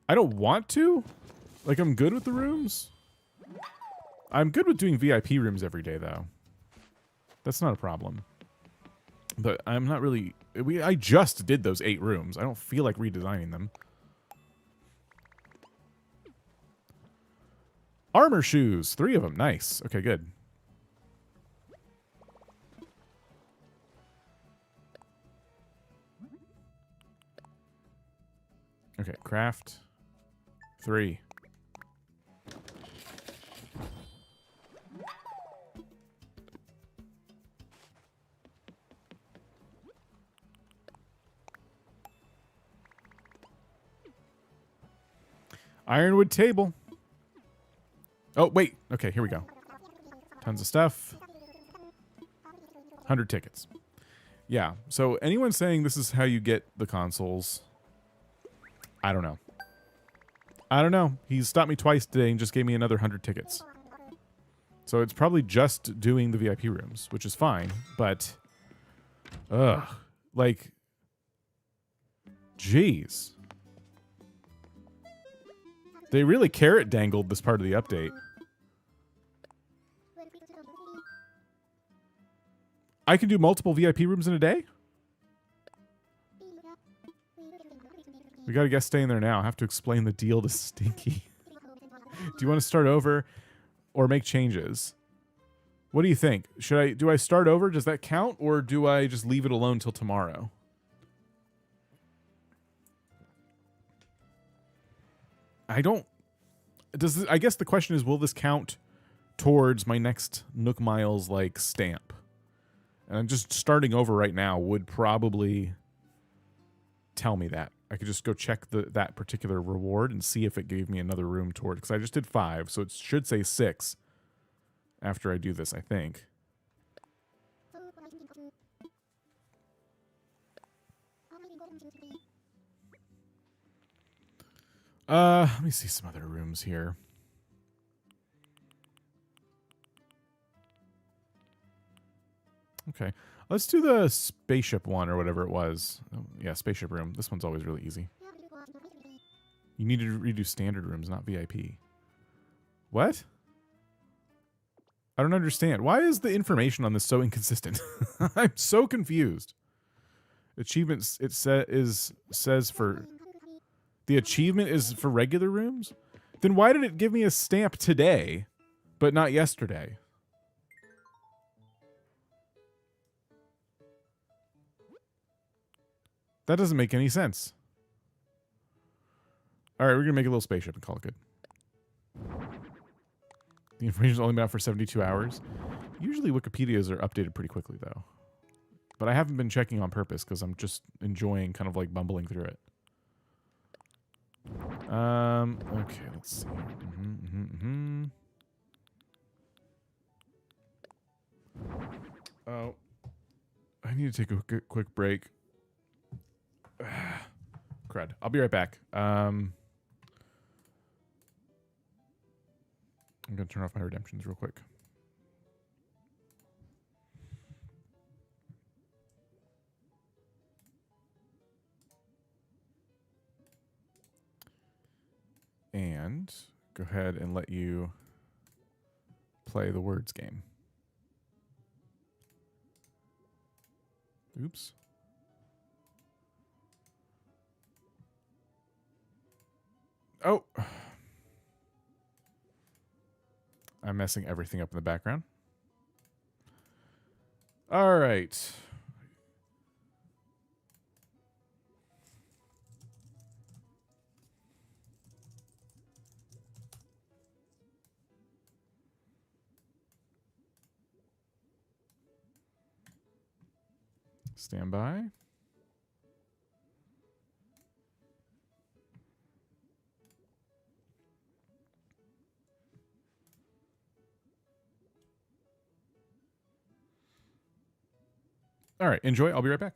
I don't want to. Like, I'm good with the rooms. I'm good with doing VIP rooms every day, though. That's not a problem. But I'm not really... I just did those 8 rooms. I don't feel like redesigning them. Armor shoes. 3 of them. Nice. Okay, good. Okay, craft 3. Ironwood table. Oh, wait. Okay, here we go. Tons of stuff. 100 tickets. Yeah, so anyone saying this is how you get the consoles... I don't know. I don't know. He's stopped me twice today and just gave me another 100 tickets. So it's probably just doing the VIP rooms, which is fine, but like, jeez. They really carrot dangled this part of the update. I can do multiple VIP rooms in a day? We got a guest staying there now. I have to explain the deal to Stinky. Do you want to start over or make changes? What do you think? Do I start over? Does that count? Or do I just leave it alone till tomorrow? I guess the question is, will this count towards my next Nook Miles like stamp? And just starting over right now would probably tell me that. I could just go check that particular reward and see if it gave me another room toward, because I just did 5, so it should say 6 after I do this, I think. Let me see some other rooms here. Okay. Let's do the spaceship one or whatever it was. Oh, yeah, spaceship room. This one's always really easy. You need to redo standard rooms, not VIP. What? I don't understand. Why is the information on this so inconsistent? I'm so confused. Achievements, says for... The achievement is for regular rooms? Then why did it give me a stamp today, but not yesterday? That doesn't make any sense. All right, we're going to make a little spaceship and call it good. The information's only been out for 72 hours. Usually Wikipedias are updated pretty quickly, though. But I haven't been checking on purpose because I'm just enjoying kind of like bumbling through it. Okay, let's see. Oh, I need to take a quick break. Crud. I'll be right back. I'm going to turn off my redemptions real quick. And go ahead and let you play the words game. Oops. Oh. I'm messing everything up in the background. All right. Stand by. All right, enjoy. I'll be right back.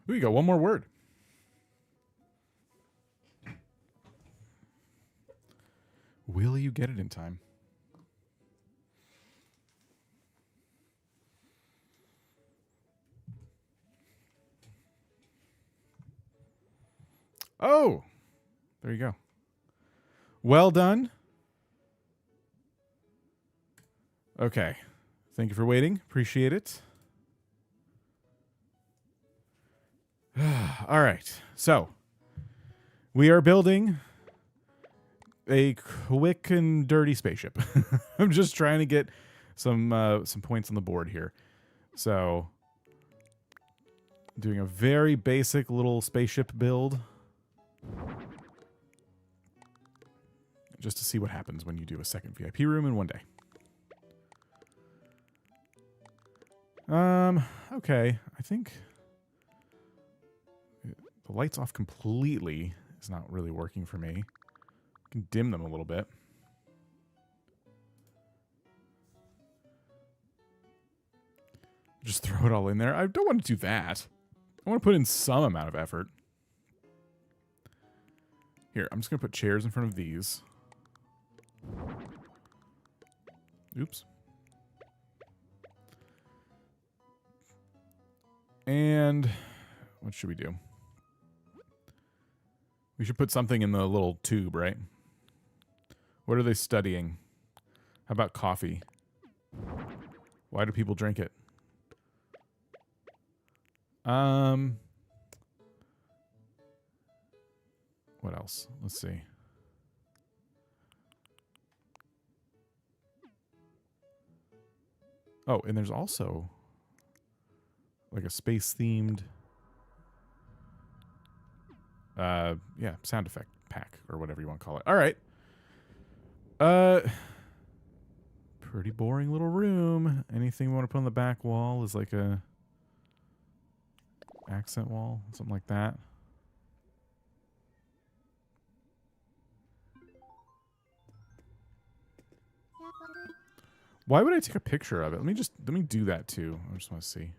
We got one more word. Will you get it in time? Oh, there you go. Well done. Okay. Thank you for waiting. Appreciate it. All right. So, we are building a quick and dirty spaceship. I'm just trying to get some points on the board here. So, doing a very basic little spaceship build. Just to see what happens when you do a second VIP room in one day. Okay. I think the lights off completely is not really working for me. I can dim them a little bit. Just throw it all in there. I don't want to do that. I want to put in some amount of effort. Here, I'm just going to put chairs in front of these. Oops. And what should we do? We should put something in the little tube, right? What are they studying? How about coffee? Why do people drink it? What else? Let's see. Oh, and there's also like a space-themed yeah, sound effect pack or whatever you want to call it. All right. Pretty boring little room. Anything we want to put on the back wall is like a accent wall, something like that. Why would I take a picture of it? Let me do that too. I just want to see.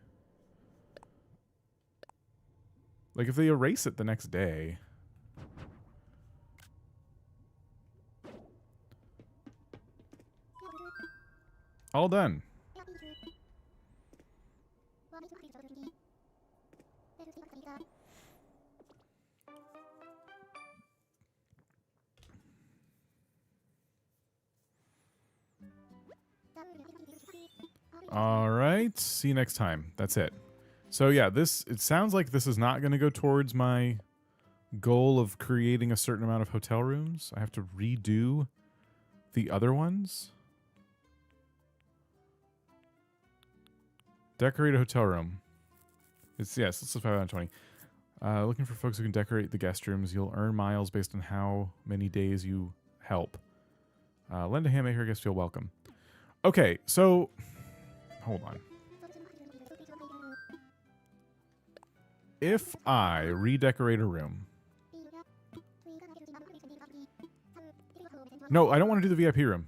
Like if they erase it the next day. All done. All right. See you next time. That's it. So yeah, it sounds like this is not going to go towards my goal of creating a certain amount of hotel rooms. I have to redo the other ones. Decorate a hotel room. Yes, it's 5 out of 20. Looking for folks who can decorate the guest rooms. You'll earn miles based on how many days you help. Lend a hand, make your guests feel welcome. Okay, so hold on. If I redecorate a room. No, I don't want to do the VIP room.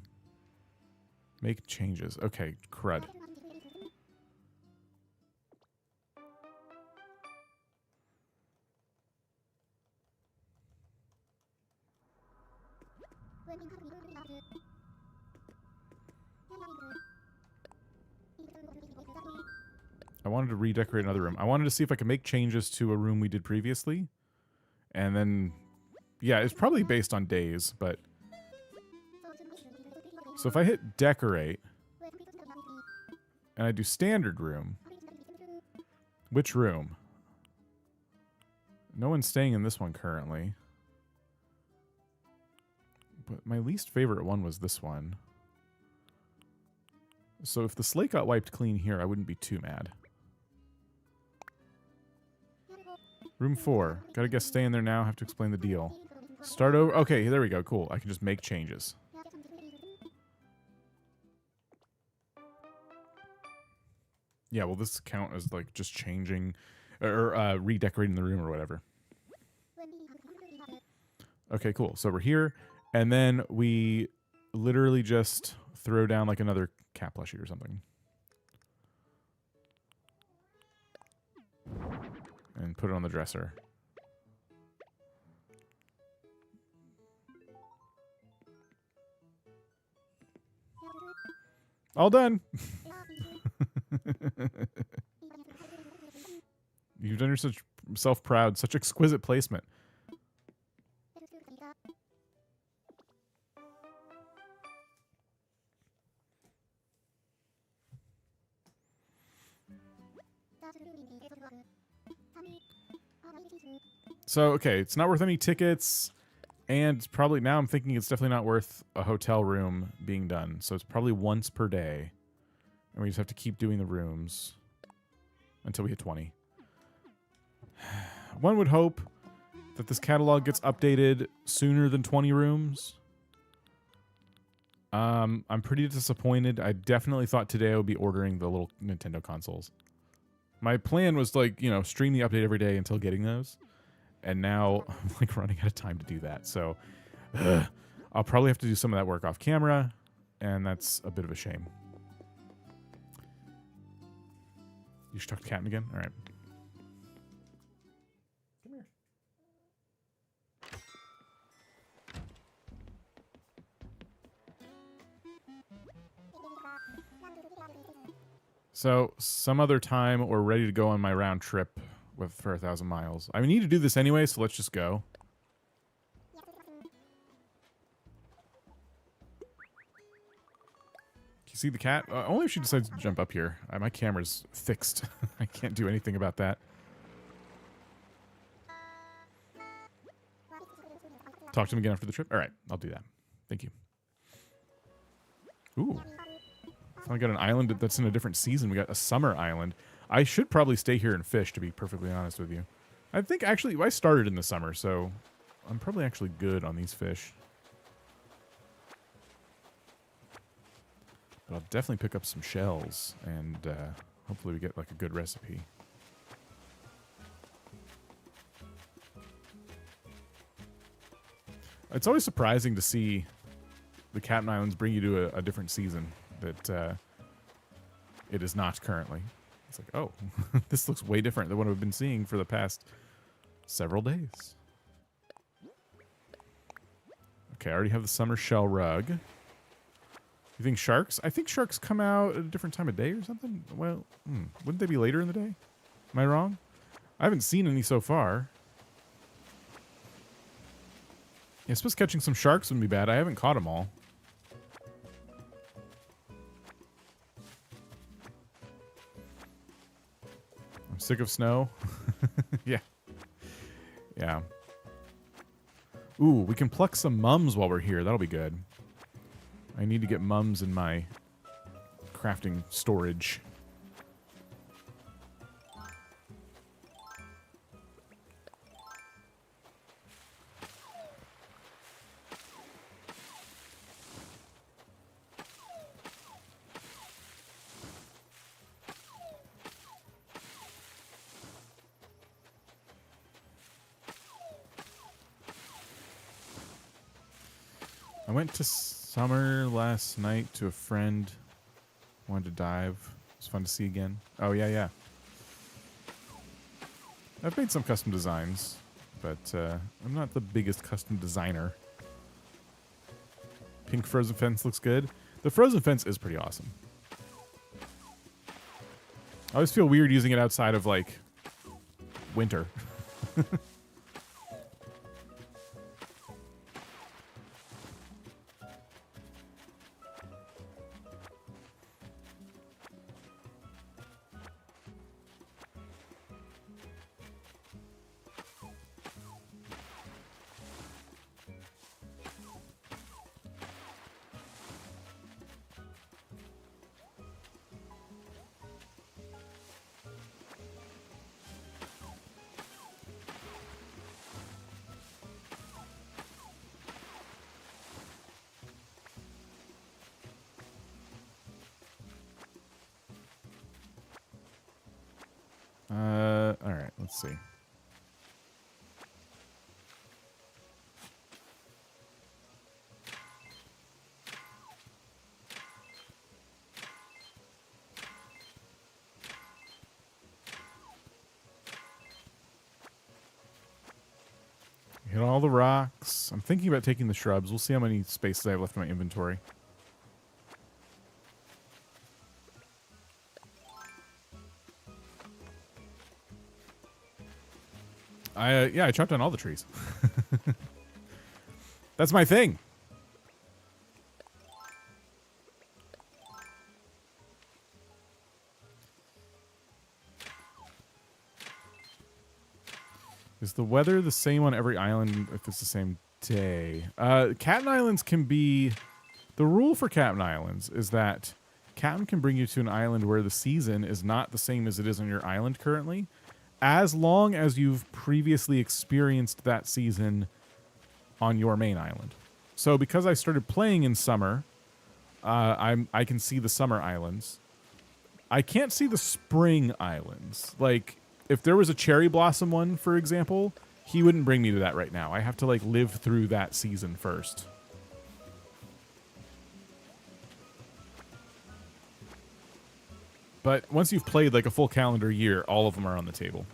Make changes. Okay, crud. I wanted to redecorate another room. I wanted to see if I could make changes to a room we did previously. And then, yeah, it's probably based on days, but... So if I hit decorate, and I do standard room, which room? No one's staying in this one currently. But my least favorite one was this one. So if the slate got wiped clean here, I wouldn't be too mad. Room 4. Got a guest staying there now. Have to explain the deal. Start over. Okay, there we go. Cool. I can just make changes. Yeah, will this count as like just changing or redecorating the room or whatever? Okay, cool. So we're here, and then we literally just throw down like another cat plushie or something. and put it on the dresser. All done. You've done yourself proud. Such exquisite placement. So, okay, it's not worth any tickets, and probably now I'm thinking it's definitely not worth a hotel room being done. So it's probably once per day, and we just have to keep doing the rooms until we hit 20. One would hope that this catalog gets updated sooner than 20 rooms. I'm pretty disappointed. I definitely thought today I would be ordering the little Nintendo consoles. My plan was like, you know, stream the update every day until getting those. And now I'm like running out of time to do that. So I'll probably have to do some of that work off camera, and that's a bit of a shame. You should talk to Captain again? All right. Come here. So some other time we're ready to go on my round trip for 1,000 miles. I need to do this anyway, so let's just go. You see the cat? Only if she decides to jump up here. My camera's fixed. I can't do anything about that. Talk to him again after the trip? All right, I'll do that. Thank you. Ooh. I got an island that's in a different season. We got a summer island. I should probably stay here and fish, to be perfectly honest with you. I think, actually, I started in the summer, so I'm probably actually good on these fish. But I'll definitely pick up some shells, and hopefully we get, like, a good recipe. It's always surprising to see the Captain Islands bring you to a different season that it is not currently. It's like, oh, this looks way different than what I've been seeing for the past several days. Okay, I already have the summer shell rug. You think sharks? I think sharks come out at a different time of day or something. Well, wouldn't they be later in the day? Am I wrong? I haven't seen any so far. Yeah, I suppose catching some sharks wouldn't be bad. I haven't caught them all. Sick of snow. Yeah. Yeah. Ooh, we can pluck some mums while we're here. That'll be good. I need to get mums in my crafting storage. I went to summer last night to a friend. Wanted to dive. It was fun to see again. Oh, yeah, yeah. I've made some custom designs, but I'm not the biggest custom designer. Pink frozen fence looks good. The frozen fence is pretty awesome. I always feel weird using it outside of, like, winter. All right, let's see. Hit all the rocks. I'm thinking about taking the shrubs. We'll see how many spaces I have left in my inventory. Yeah, I chopped down all the trees. That's my thing. Is the weather the same on every island if it's the same day? Captain Islands can be... The rule for Captain Islands is that Captain can bring you to an island where the season is not the same as it is on your island currently, as long as you've previously experienced that season on your main island. So because I started playing in summer, I can see the summer islands. I can't see the spring islands. Like, if there was a cherry blossom one, for example, he wouldn't bring me to that right now. I have to, like, live through that season first. But once you've played, like, a full calendar year, all of them are on the table.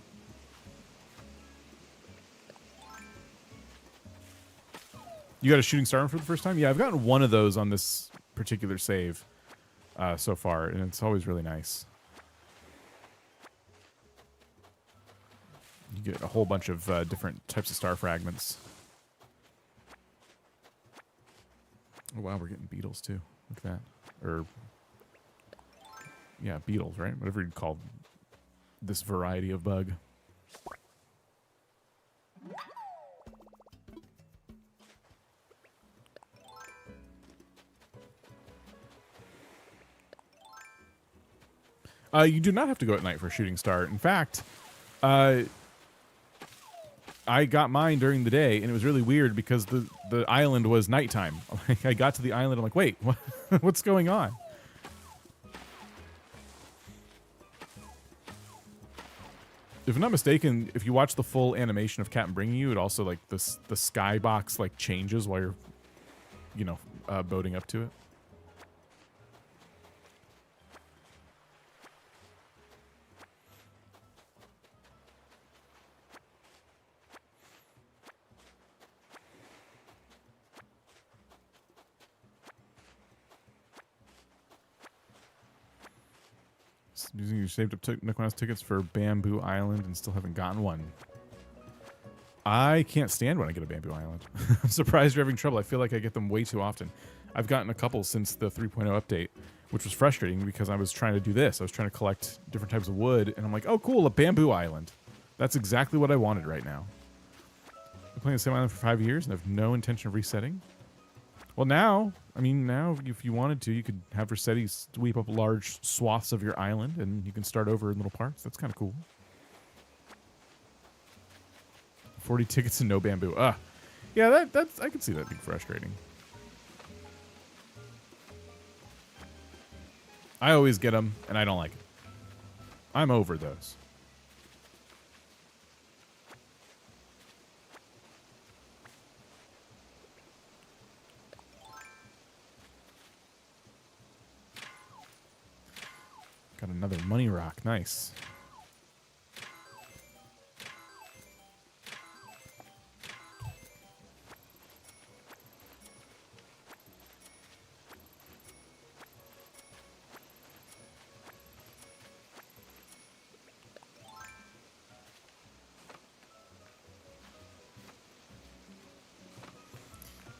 You got a shooting star for the first time? Yeah, I've gotten one of those on this particular save so far, and it's always really nice. You get a whole bunch of different types of star fragments. Oh, wow, we're getting beetles, too. Look at that. Or, yeah, beetles, right? Whatever you'd call this variety of bug. You do not have to go at night for a shooting star. In fact, I got mine during the day, and it was really weird because the island was nighttime. I got to the island, I'm like, wait, what's going on? If I'm not mistaken, if you watch the full animation of Captain bringing you, it also, like, the skybox, like, changes while you're, boating up to it. Using your saved up Nook tickets for Bamboo Island and still haven't gotten one. I can't stand when I get a Bamboo Island. I'm surprised you're having trouble. I feel like I get them way too often. I've gotten a couple since the 3.0 update, which was frustrating because I was trying to do this. I was trying to collect different types of wood, and I'm like, oh, cool, a Bamboo Island. That's exactly what I wanted right now. I've been playing the same island for 5 years and have no intention of resetting. Well, now, if you wanted to, you could have Rossetti sweep up large swaths of your island, and you can start over in little parts. That's kind of cool. 40 tickets and no bamboo. Yeah, that's I can see that being frustrating. I always get them, and I don't like it. I'm over those. Got another money rock. Nice.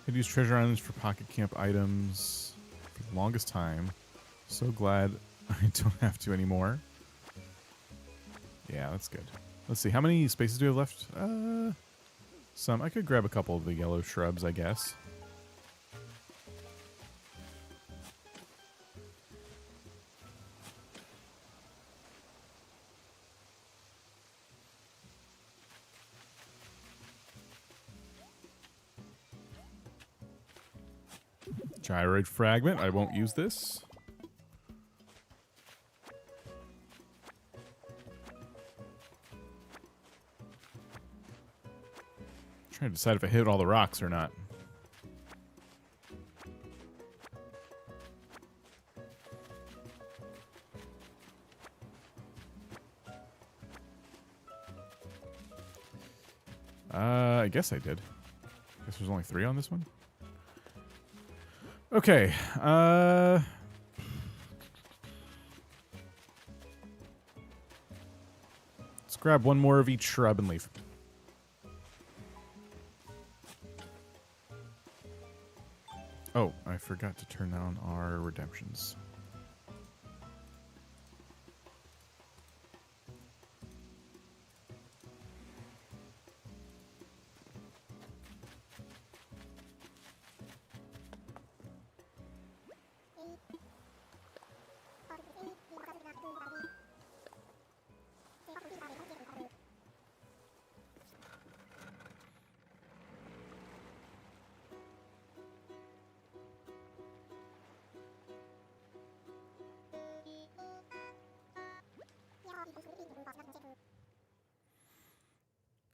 I'd use treasure islands for pocket camp items for the longest time. So glad I don't have to anymore. Yeah, that's good. Let's see. How many spaces do we have left? Some. I could grab a couple of the yellow shrubs, I guess. Gyroid fragment. I won't use this. Trying to decide if I hit all the rocks or not. I guess I did. Guess there's only 3 on this one. Okay. Let's grab one more of each shrub and leaf. Oh, I forgot to turn on our redemptions.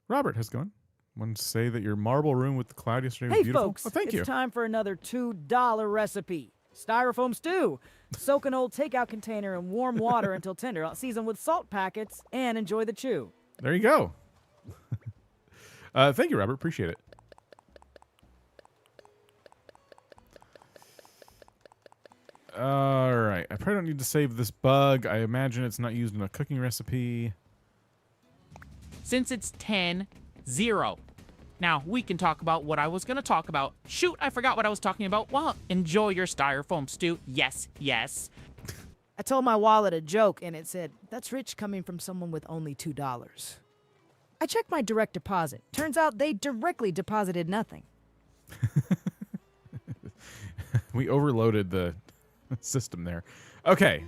Robert, how's it going? Want to say that your marble room with the cloud yesterday was Hey, beautiful? folks. Oh, thank you. It's time for another $2 recipe. Styrofoam stew. Soak an old takeout container in warm water until tender. Season with salt packets and enjoy the chew. There you go. Thank you, Robert. Appreciate it. All right. I probably don't need to save this bug. I imagine it's not used in a cooking recipe. Since it's 10-0. Now, we can talk about what I was going to talk about. Shoot, I forgot what I was talking about. Well, enjoy your styrofoam stew. Yes, yes. I told my wallet a joke, and it said, "That's rich coming from someone with only $2." I checked my direct deposit. Turns out they directly deposited nothing. We overloaded the system there. Okay.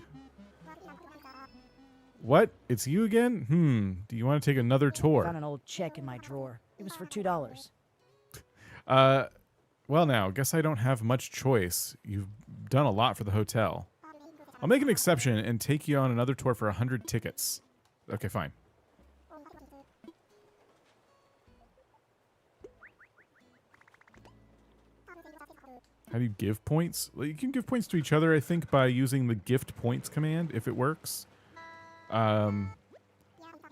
What? It's you again? Do you want to take another tour? Found an old check in my drawer. It was for $2. Well now, guess I don't have much choice. You've done a lot for the hotel. I'll make an exception and take you on another tour for 100 tickets. Okay, fine. How do you give points? Well, you can give points to each other, I think, by using the gift points command, if it works.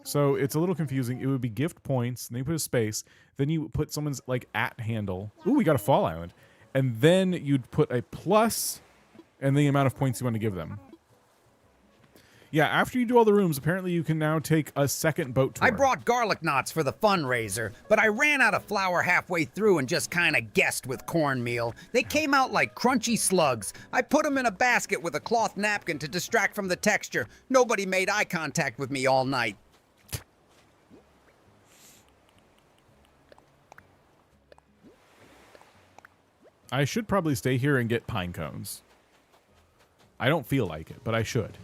So it's a little confusing. It would be gift points, and then you put a space, then you put someone's like @ handle. Ooh, we got a fall island. And then you'd put a plus and the amount of points you want to give them. Yeah, after you do all the rooms, apparently you can now take a second boat tour. I brought garlic knots for the fundraiser, but I ran out of flour halfway through and just kinda guessed with cornmeal. They came out like crunchy slugs. I put them in a basket with a cloth napkin to distract from the texture. Nobody made eye contact with me all night. I should probably stay here and get pine cones. I don't feel like it, but I should.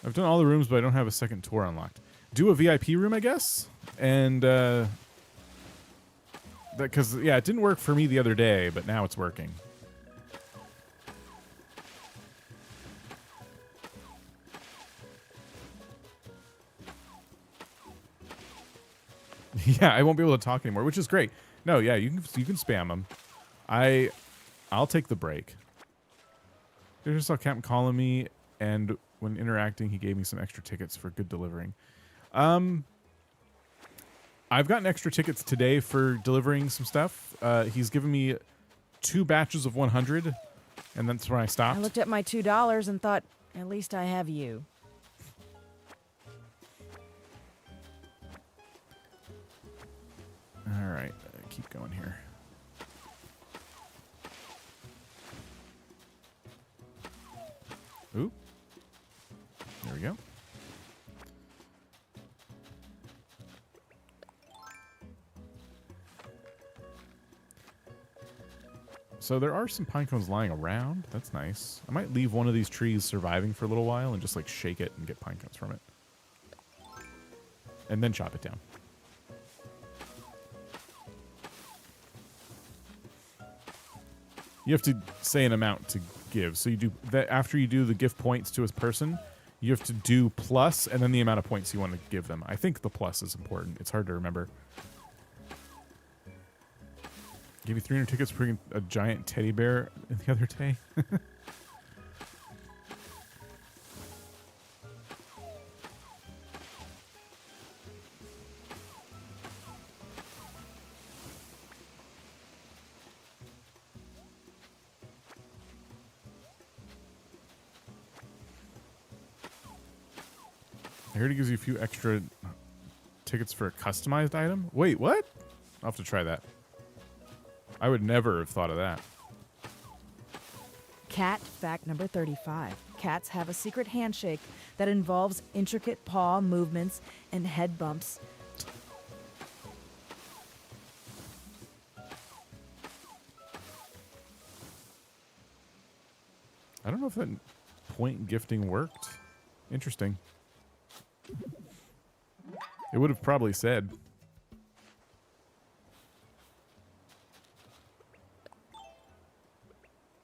I've done all the rooms, but I don't have a second tour unlocked. Do a VIP room, I guess? And, because, yeah, it didn't work for me the other day, but now it's working. Yeah, I won't be able to talk anymore, which is great. No, yeah, you can spam them. I'll take the break. I just saw Captain calling me, and when interacting, he gave me some extra tickets for good delivering. I've gotten extra tickets today for delivering some stuff. He's given me 2 batches of 100, and that's where I stopped. I looked at my $2 and thought, at least I have you. All right, keep going here. Ooh. There we go. So there are some pine cones lying around. That's nice. I might leave one of these trees surviving for a little while and just like shake it and get pine cones from it. And then chop it down. You have to say an amount to give. So you do that after you do the gift points to a person, you have to do plus and then the amount of points you want to give them. I think the plus is important. It's hard to remember. Gave you 300 tickets for bringing a giant teddy bear the other day. I heard it gives you a few extra tickets for a customized item. Wait, what? I'll have to try that. I would never have thought of that. Cat fact number 35. Cats have a secret handshake that involves intricate paw movements and head bumps. I don't know if that point gifting worked. Interesting. It would have probably said.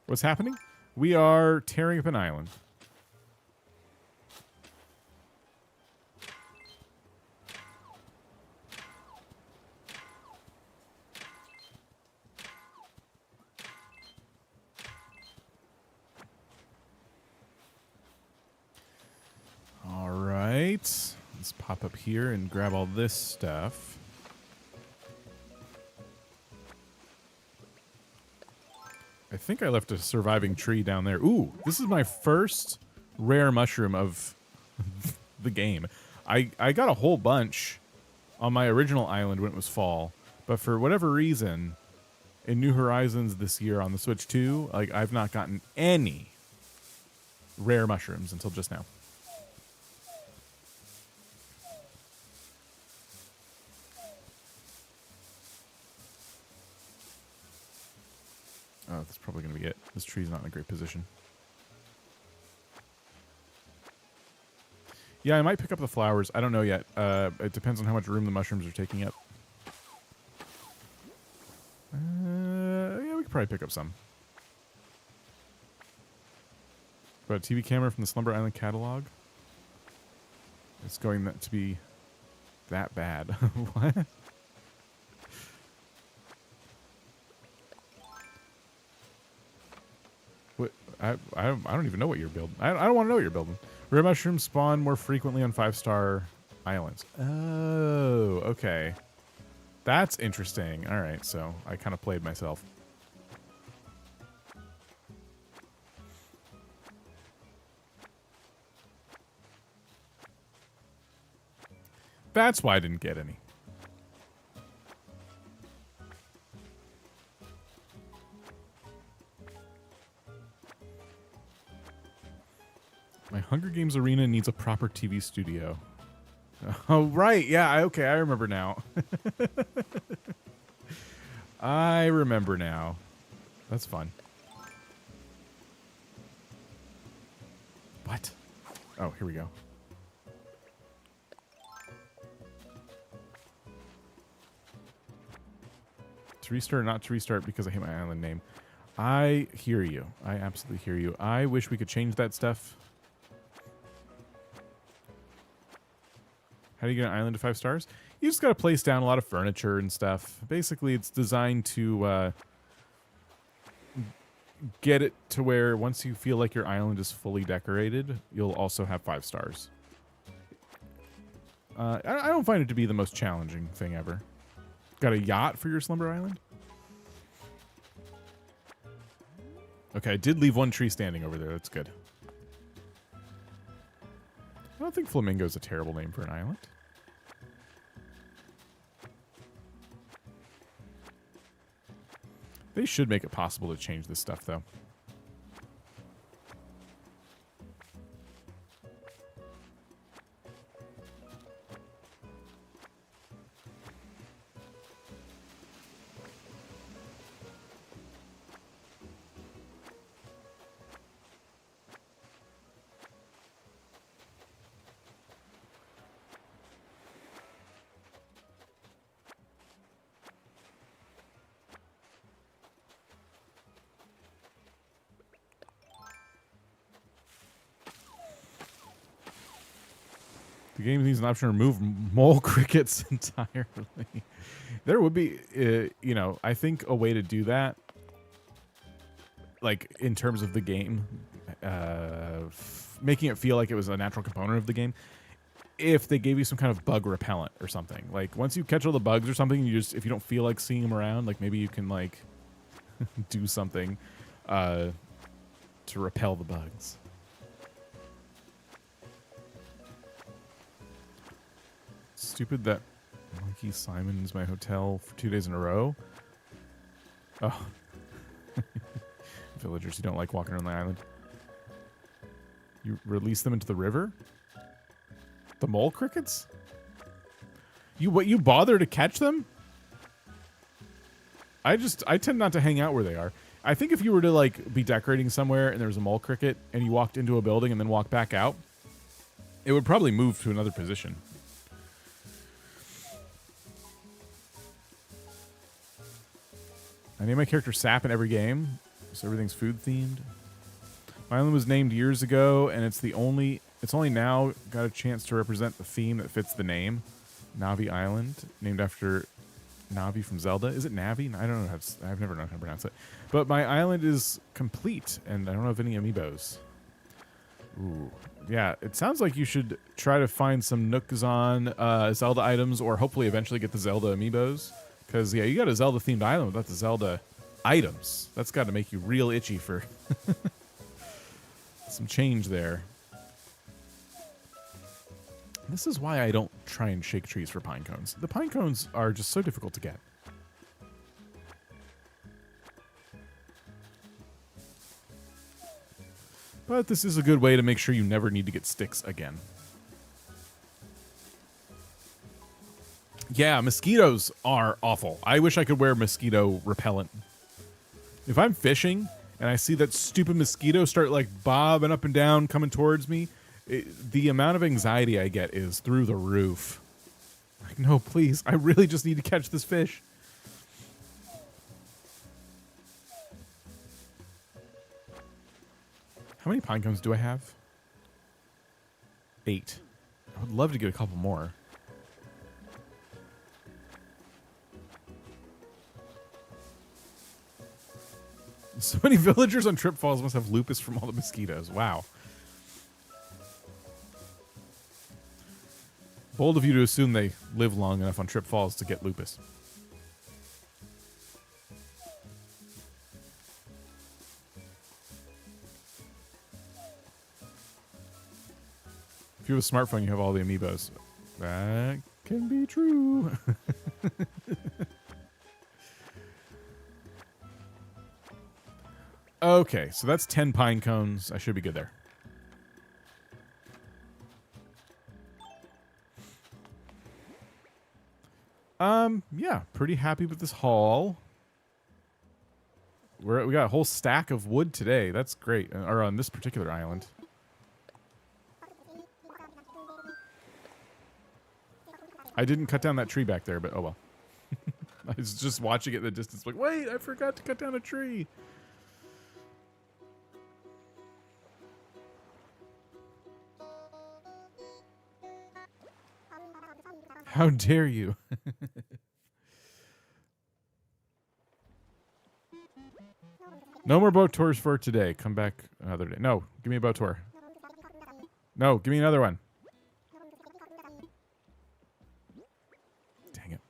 What's happening? We are tearing up an island. All right. Let's pop up here and grab all this stuff. I think I left a surviving tree down there. Ooh, this is my first rare mushroom of the game. I got a whole bunch on my original island when it was fall, but for whatever reason, in New Horizons this year on the Switch 2, like I've not gotten any rare mushrooms until just now. Oh, that's probably going to be it. This tree's not in a great position. Yeah, I might pick up the flowers. I don't know yet. It depends on how much room the mushrooms are taking up. Yeah, we could probably pick up some. But a TV camera from the Slumber Island catalog. It's going to be that bad. What? I don't even know what you're building. I don't want to know what you're building. Rare mushrooms spawn more frequently on 5-star islands. Oh, okay. That's interesting. All right, so I kind of played myself. That's why I didn't get any. My Hunger Games arena needs a proper TV studio. Oh, right. Yeah, okay, I remember now. I remember now. That's fun. What? Oh, here we go. To restart, not to restart because I hate my island name. I hear you. I absolutely hear you. I wish we could change that stuff. How do you get an island to 5 stars? You just got to place down a lot of furniture and stuff. Basically, it's designed to get it to where once you feel like your island is fully decorated, you'll also have 5 stars. I don't find it to be the most challenging thing ever. Got a yacht for your Slumber Island? Okay, I did leave one tree standing over there. That's good. I don't think Flamingo is a terrible name for an island. They should make it possible to change this stuff, though. The game needs an option to remove mole crickets entirely. There would be, you know, I think a way to do that, like in terms of the game, making it feel like it was a natural component of the game, if they gave you some kind of bug repellent or something. Like once you catch all the bugs or something, you just, if you don't feel like seeing them around, like maybe you can like do something to repel the bugs. Stupid that Monkey Simon is my hotel for 2 days in a row. Oh. Villagers who don't like walking around the island. You release them into the river? The mole crickets? You bother to catch them? I tend not to hang out where they are. I think if you were to like be decorating somewhere and there was a mole cricket and you walked into a building and then walked back out, it would probably move to another position. I name my character Sap in every game, so everything's food themed. My island was named years ago, and it's only now got a chance to represent the theme that fits the name. Navi Island, named after Navi from Zelda. Is it Navi? I don't know. I've never known how to pronounce it. But my island is complete, and I don't have any amiibos. Ooh. Yeah, it sounds like you should try to find some Nookazon Zelda items, or hopefully eventually get the Zelda amiibos. Because, yeah, you got a Zelda-themed island without the Zelda items. That's got to make you real itchy for some change there. This is why I don't try and shake trees for pine cones. The pine cones are just so difficult to get. But this is a good way to make sure you never need to get sticks again. Yeah, mosquitoes are awful. I wish I could wear mosquito repellent. If I'm fishing and I see that stupid mosquito start like bobbing up and down coming towards me, the amount of anxiety I get is through the roof. Like, no, please. I really just need to catch this fish. How many pine cones do I have? 8. I would love to get a couple more. So many villagers on Trip Falls must have lupus from all the mosquitoes. Wow. Bold of you to assume they live long enough on Trip Falls to get lupus. If you have a smartphone, you have all the amiibos. That can be true. Okay, so that's 10 pine cones. I should be good there. Yeah, pretty happy with this haul. We got a whole stack of wood today. That's great. Or on this particular island. I didn't cut down that tree back there, but oh well. I was just watching it in the distance like, wait, I forgot to cut down a tree. How dare you? No more boat tours for today. Come back another day. No, give me a boat tour. No, give me another one. Dang it.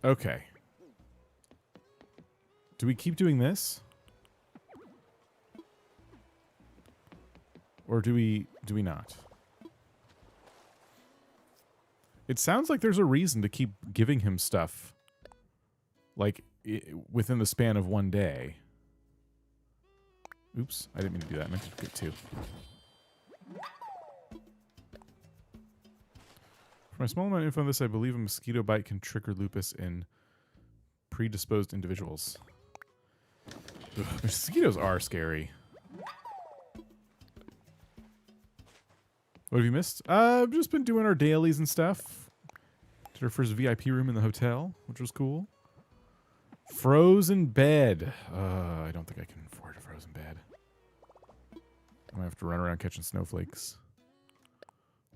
Okay. Do we keep doing this? Or do we not? It sounds like there's a reason to keep giving him stuff. Like, within the span of one day. Oops, I didn't mean to do that. I meant to get 2. For my small amount of info on this, I believe a mosquito bite can trigger lupus in predisposed individuals. Ugh, mosquitoes are scary. What have you missed? I've just been doing our dailies and stuff. Did our first VIP room in the hotel, which was cool. Frozen bed. I don't think I can afford a frozen bed. I'm gonna have to run around catching snowflakes.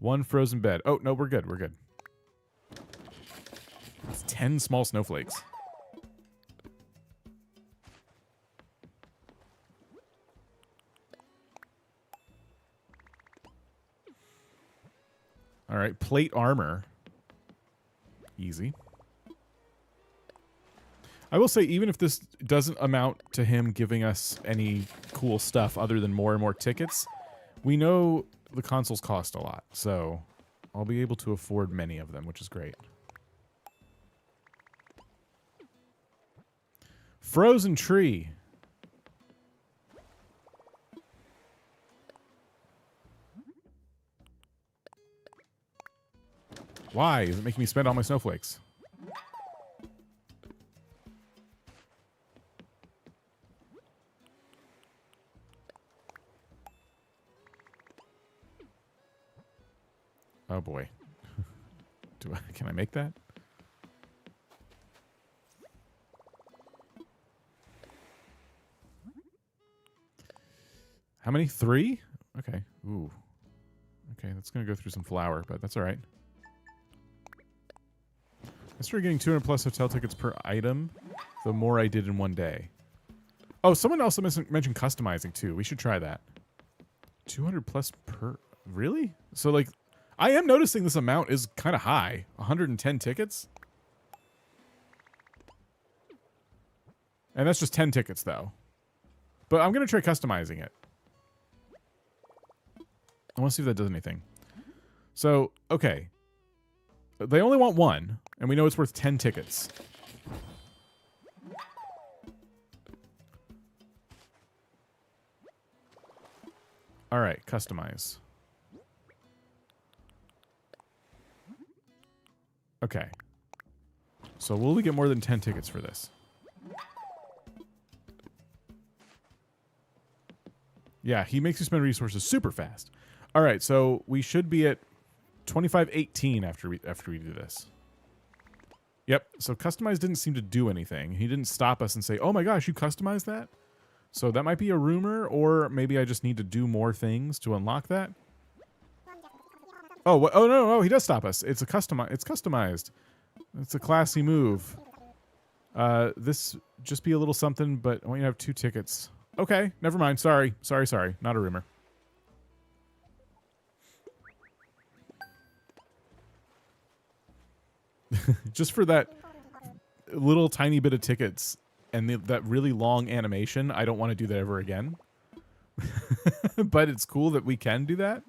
One frozen bed. Oh, no, we're good. We're good. It's 10 small snowflakes. All right, plate armor. Easy. I will say, even if this doesn't amount to him giving us any cool stuff other than more and more tickets, we know the consoles cost a lot, so I'll be able to afford many of them, which is great. Frozen tree. Why? Is it making me spend all my snowflakes? Oh boy. Can I make that? How many? 3? Okay. Ooh. Okay, that's gonna go through some flour, but that's alright. I started getting 200 plus hotel tickets per item, the more I did in one day. Oh, someone also mentioned customizing too. We should try that. 200 plus per... Really? So, like, I am noticing this amount is kind of high. 110 tickets? And that's just 10 tickets, though. But I'm going to try customizing it. I want to see if that does anything. So, okay. They only want 1, and we know it's worth 10 tickets. All right, customize. Okay. So will we get more than 10 tickets for this? Yeah, he makes you spend resources super fast. All right, so we should be at 2518 after we do this. Yep. So customize didn't seem to do anything. He didn't stop us and say, "Oh my gosh, you customized that?" So that might be a rumor, or maybe I just need to do more things to unlock that. Oh, oh no, he does stop us. It's customized. It's a classy move. This just be a little something, but I want you to have 2 tickets. Okay, never mind. Sorry. Not a rumor. Just for that little tiny bit of tickets and that really long animation, I don't want to do that ever again. But it's cool that we can do that.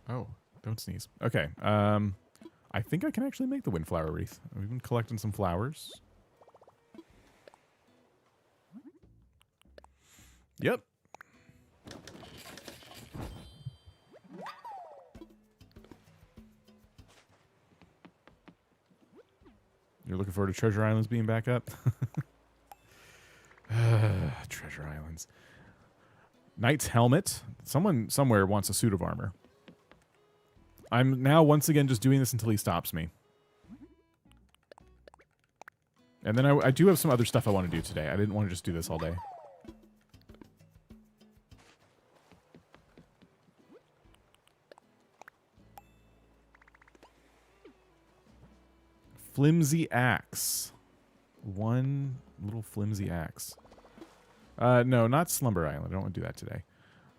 Oh, don't sneeze. Okay. I think I can actually make the windflower wreath. We've been collecting some flowers. Yep. You're looking forward to Treasure Islands being back up? Treasure Islands. Knight's helmet. Someone somewhere wants a suit of armor. I'm now once again just doing this until he stops me. And then I do have some other stuff I want to do today. I didn't want to just do this all day. Flimsy axe. One little flimsy axe. No, not Slumber Island. I don't want to do that today.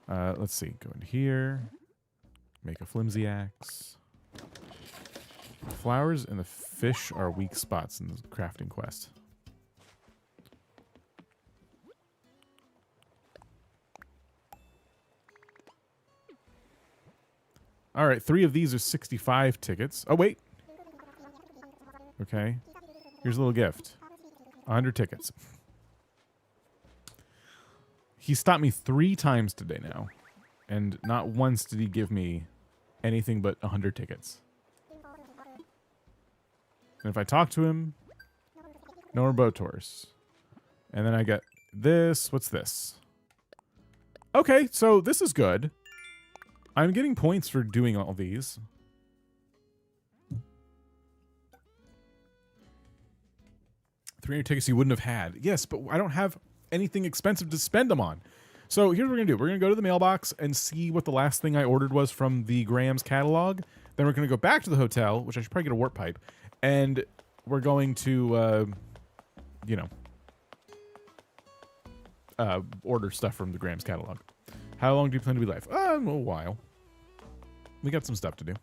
Let's see. Go in here. Make a flimsy axe. Flowers and the fish are weak spots in the crafting quest. All right, 3 of these are 65 tickets. Oh, wait. Okay. Here's a little gift. 100 tickets. He stopped me 3 times today now. And not once did he give me anything but 100 tickets. And if I talk to him, no more boat tours. And then I get this. What's this? Okay, so this is good. I'm getting points for doing all these. $300 tickets you wouldn't have had. Yes, but I don't have anything expensive to spend them on. So here's what we're going to do. We're going to go to the mailbox and see what the last thing I ordered was from the Graham's catalog. Then we're going to go back to the hotel, which I should probably get a warp pipe. And we're going to, order stuff from the Graham's catalog. How long do you plan to be live? A little while. We got some stuff to do.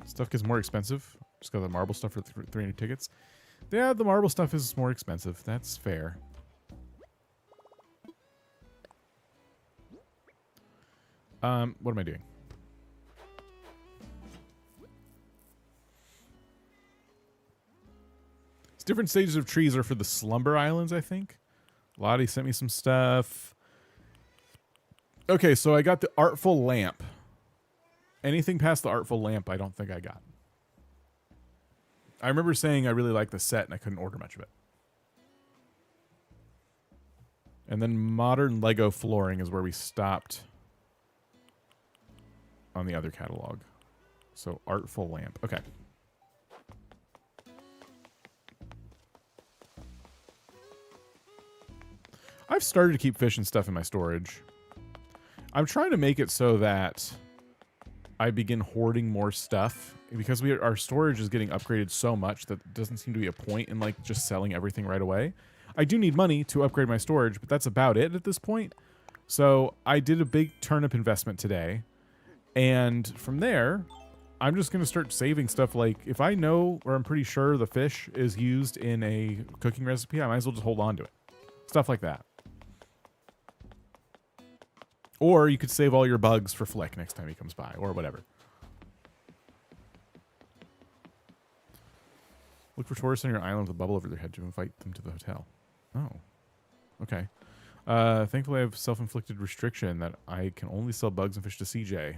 Stuff gets more expensive. Just got the marble stuff for 300 tickets. Yeah, the marble stuff is more expensive. That's fair. What am I doing? It's different stages of trees are for the Slumber Islands, I think. Lottie sent me some stuff. Okay, so I got the Artful Lamp. Anything past the Artful Lamp, I don't think I got. I remember saying I really liked the set and I couldn't order much of it. And then Modern Lego Flooring is where we stopped on the other catalog. So Artful Lamp. Okay. I've started to keep fish and stuff in my storage. I'm trying to make it so that I begin hoarding more stuff because our storage is getting upgraded so much that there doesn't seem to be a point in like just selling everything right away. I do need money to upgrade my storage, but that's about it at this point. So I did a big turnip investment today. And from there, I'm just going to start saving stuff. Like if I know or I'm pretty sure the fish is used in a cooking recipe, I might as well just hold on to it. Stuff like that. Or you could save all your bugs for Flick next time he comes by, or whatever. Look for tourists on your island with a bubble over their head to invite them to the hotel. Oh. Okay. Thankfully, I have self-inflicted restriction that I can only sell bugs and fish to CJ.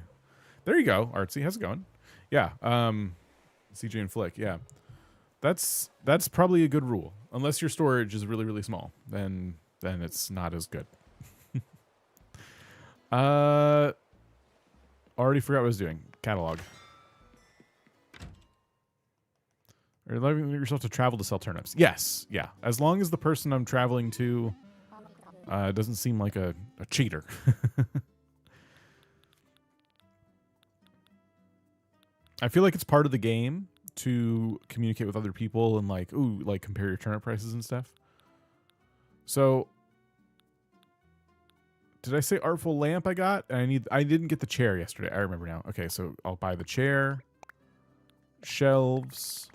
There you go, Artsy. How's it going? Yeah. CJ and Flick. Yeah. That's probably a good rule. Unless your storage is really, really small, then it's not as good. Already forgot what I was doing. Catalog. Are you allowing yourself to travel to sell turnips? Yes. Yeah. As long as the person I'm traveling to doesn't seem like a cheater. I feel like it's part of the game to communicate with other people and like, ooh, like compare your turnip prices and stuff. So did I say Artful Lamp I got? And I didn't get the chair yesterday. I remember now. Okay, so I'll buy the chair, shelves,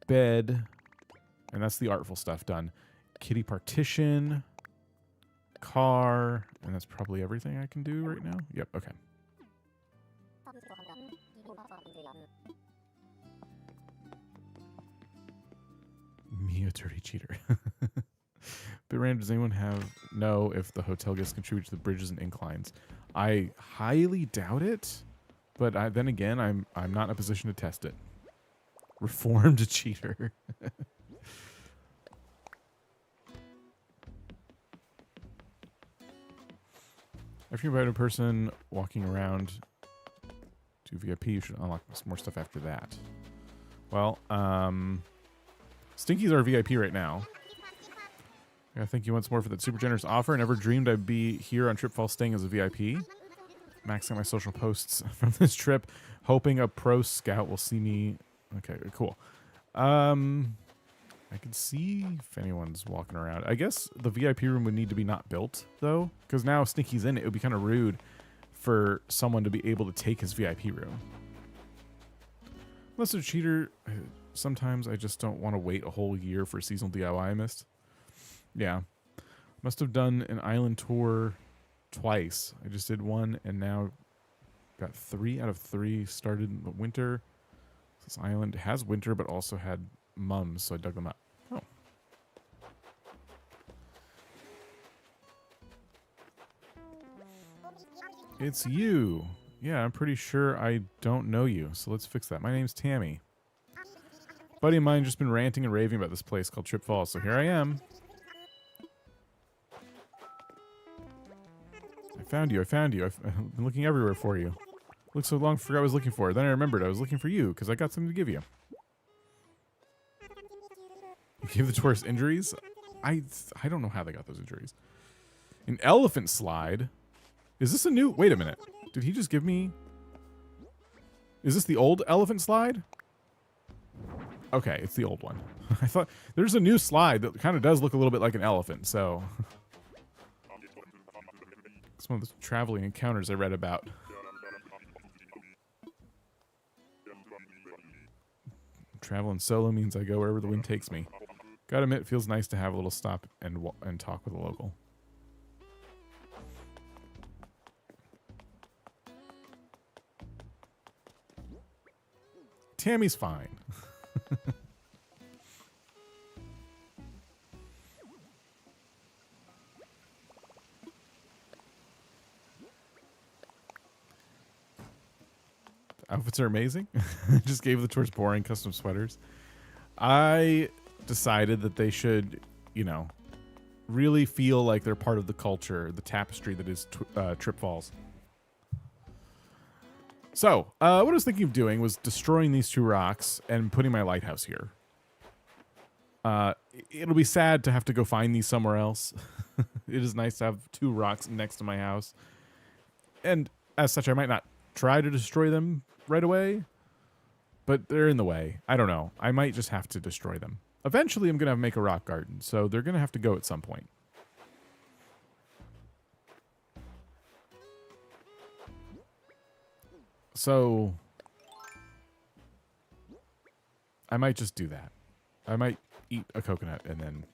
bed, and that's the artful stuff done. Kitty partition, car, and that's probably everything I can do right now. Yep, okay. Me a dirty cheater. Bit random, does anyone know if the hotel guests contribute to the bridges and inclines? I highly doubt it, but then again, I'm not in a position to test it. Reformed cheater. After you invite a person walking around to VIP, you should unlock more stuff after that. Well, Stinky's our VIP right now. I think you once more for that super generous offer. Never dreamed I'd be here on Trip Fall staying as a VIP. Maxing my social posts from this trip, hoping a pro scout will see me. Okay, cool. I can see if anyone's walking around. I guess the VIP room would need to be not built, though, because now Stinky's in it. It would be kind of rude for someone to be able to take his VIP room. Unless a cheater, sometimes I just don't want to wait a whole year for a seasonal DIY I missed. Yeah. Must have done an island tour twice. I just did one and now got 3 out of 3 started in the winter. This island has winter but also had mums, so I dug them up. Oh, It's you. Yeah, I'm pretty sure I don't know you, so let's fix that. My name's Tammy. Buddy of mine just been ranting and raving about this place called Trip Falls, so here I am. I found you. I've been looking everywhere for you. Looked so long, forgot what I was looking for. Then I remembered I was looking for you, because I got something to give you. You gave the tourists injuries? I don't know how they got those injuries. An elephant slide? Is this a new... Wait a minute. Did he just give me... Is this the old elephant slide? Okay, it's the old one. I thought... There's a new slide that kind of does look a little bit like an elephant, so... It's one of the traveling encounters I read about. Traveling solo means I go wherever the wind takes me. Gotta admit, it feels nice to have a little stop and talk with a local. Tammy's fine. Outfits are amazing. Just gave the tourists boring custom sweaters. I decided that they should, you know, really feel like they're part of the culture, the tapestry that is Trip Falls. So, what I was thinking of doing was destroying these two rocks and putting my lighthouse here. It'll be sad to have to go find these somewhere else. It is nice to have two rocks next to my house. And as such, I might not try to destroy them right away, but they're in the way. I don't know. I might just have to destroy them. Eventually, I'm going to make a rock garden, so they're going to have to go at some point. So, I might just do that. I might eat a coconut and then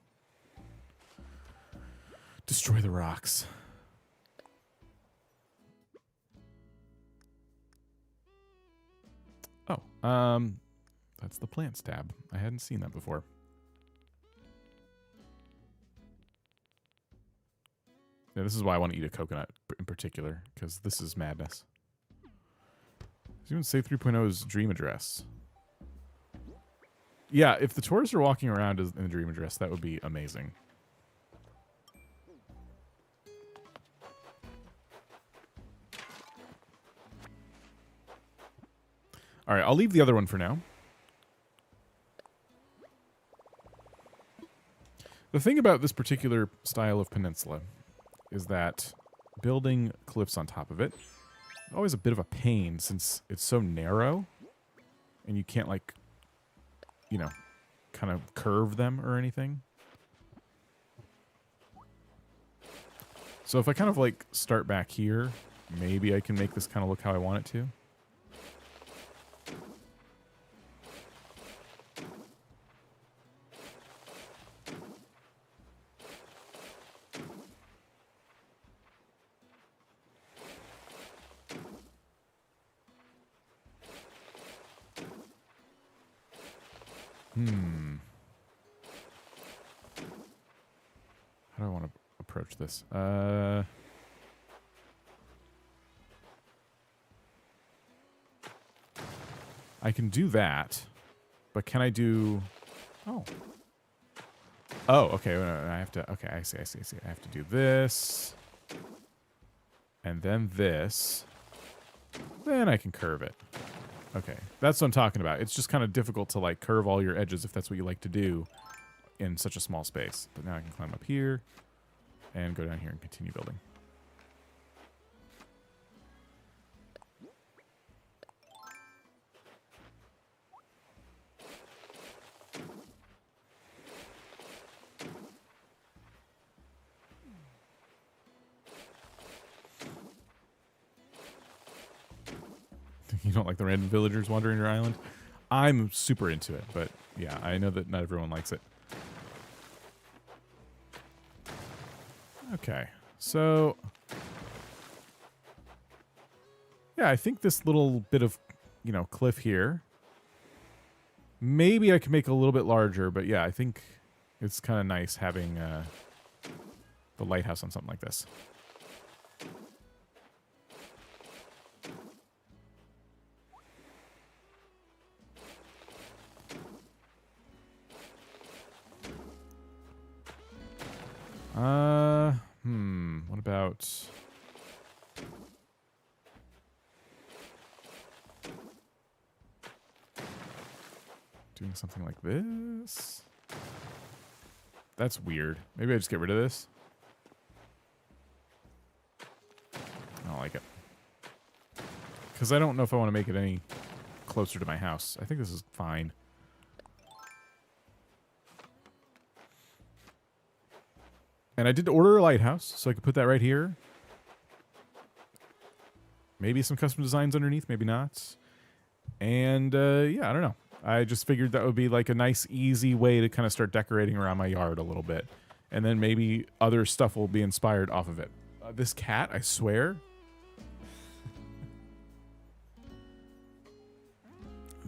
destroy the rocks. Oh, that's the plants tab. I hadn't seen that before. Yeah, this is why I want to eat a coconut in particular, because this is madness. Does even say 3.0's dream address? Yeah, if the tourists are walking around in the dream address, that would be amazing. All right, I'll leave the other one for now. The thing about this particular style of peninsula is that building cliffs on top of it is always a bit of a pain since it's so narrow and you can't, like, you know, kind of curve them or anything. So if I kind of, like, start back here, maybe I can make this kind of look how I want it to. How do I want to approach this? I can do that, but can I do... Oh. Oh, okay. I have to... Okay, I see. I have to do this. And then this. Then I can curve it. Okay, that's what I'm talking about. It's just kind of difficult to, like, curve all your edges if that's what you like to do in such a small space. But now I can climb up here and go down here and continue building. You don't like the random villagers wandering your island? I'm super into it, but yeah, I know that not everyone likes it. Okay, so... yeah, I think this little bit of, you know, cliff here, maybe I can make it a little bit larger, but yeah, I think it's kind of nice having the lighthouse on something like this. What about... doing something like this? That's weird. Maybe I just get rid of this. I don't like it. Because I don't know if I want to make it any closer to my house. I think this is fine. And I did order a lighthouse, so I could put that right here. Maybe some custom designs underneath, maybe not. And, yeah, I don't know. I just figured that would be like a nice, easy way to kind of start decorating around my yard a little bit. And then maybe other stuff will be inspired off of it. This cat, I swear.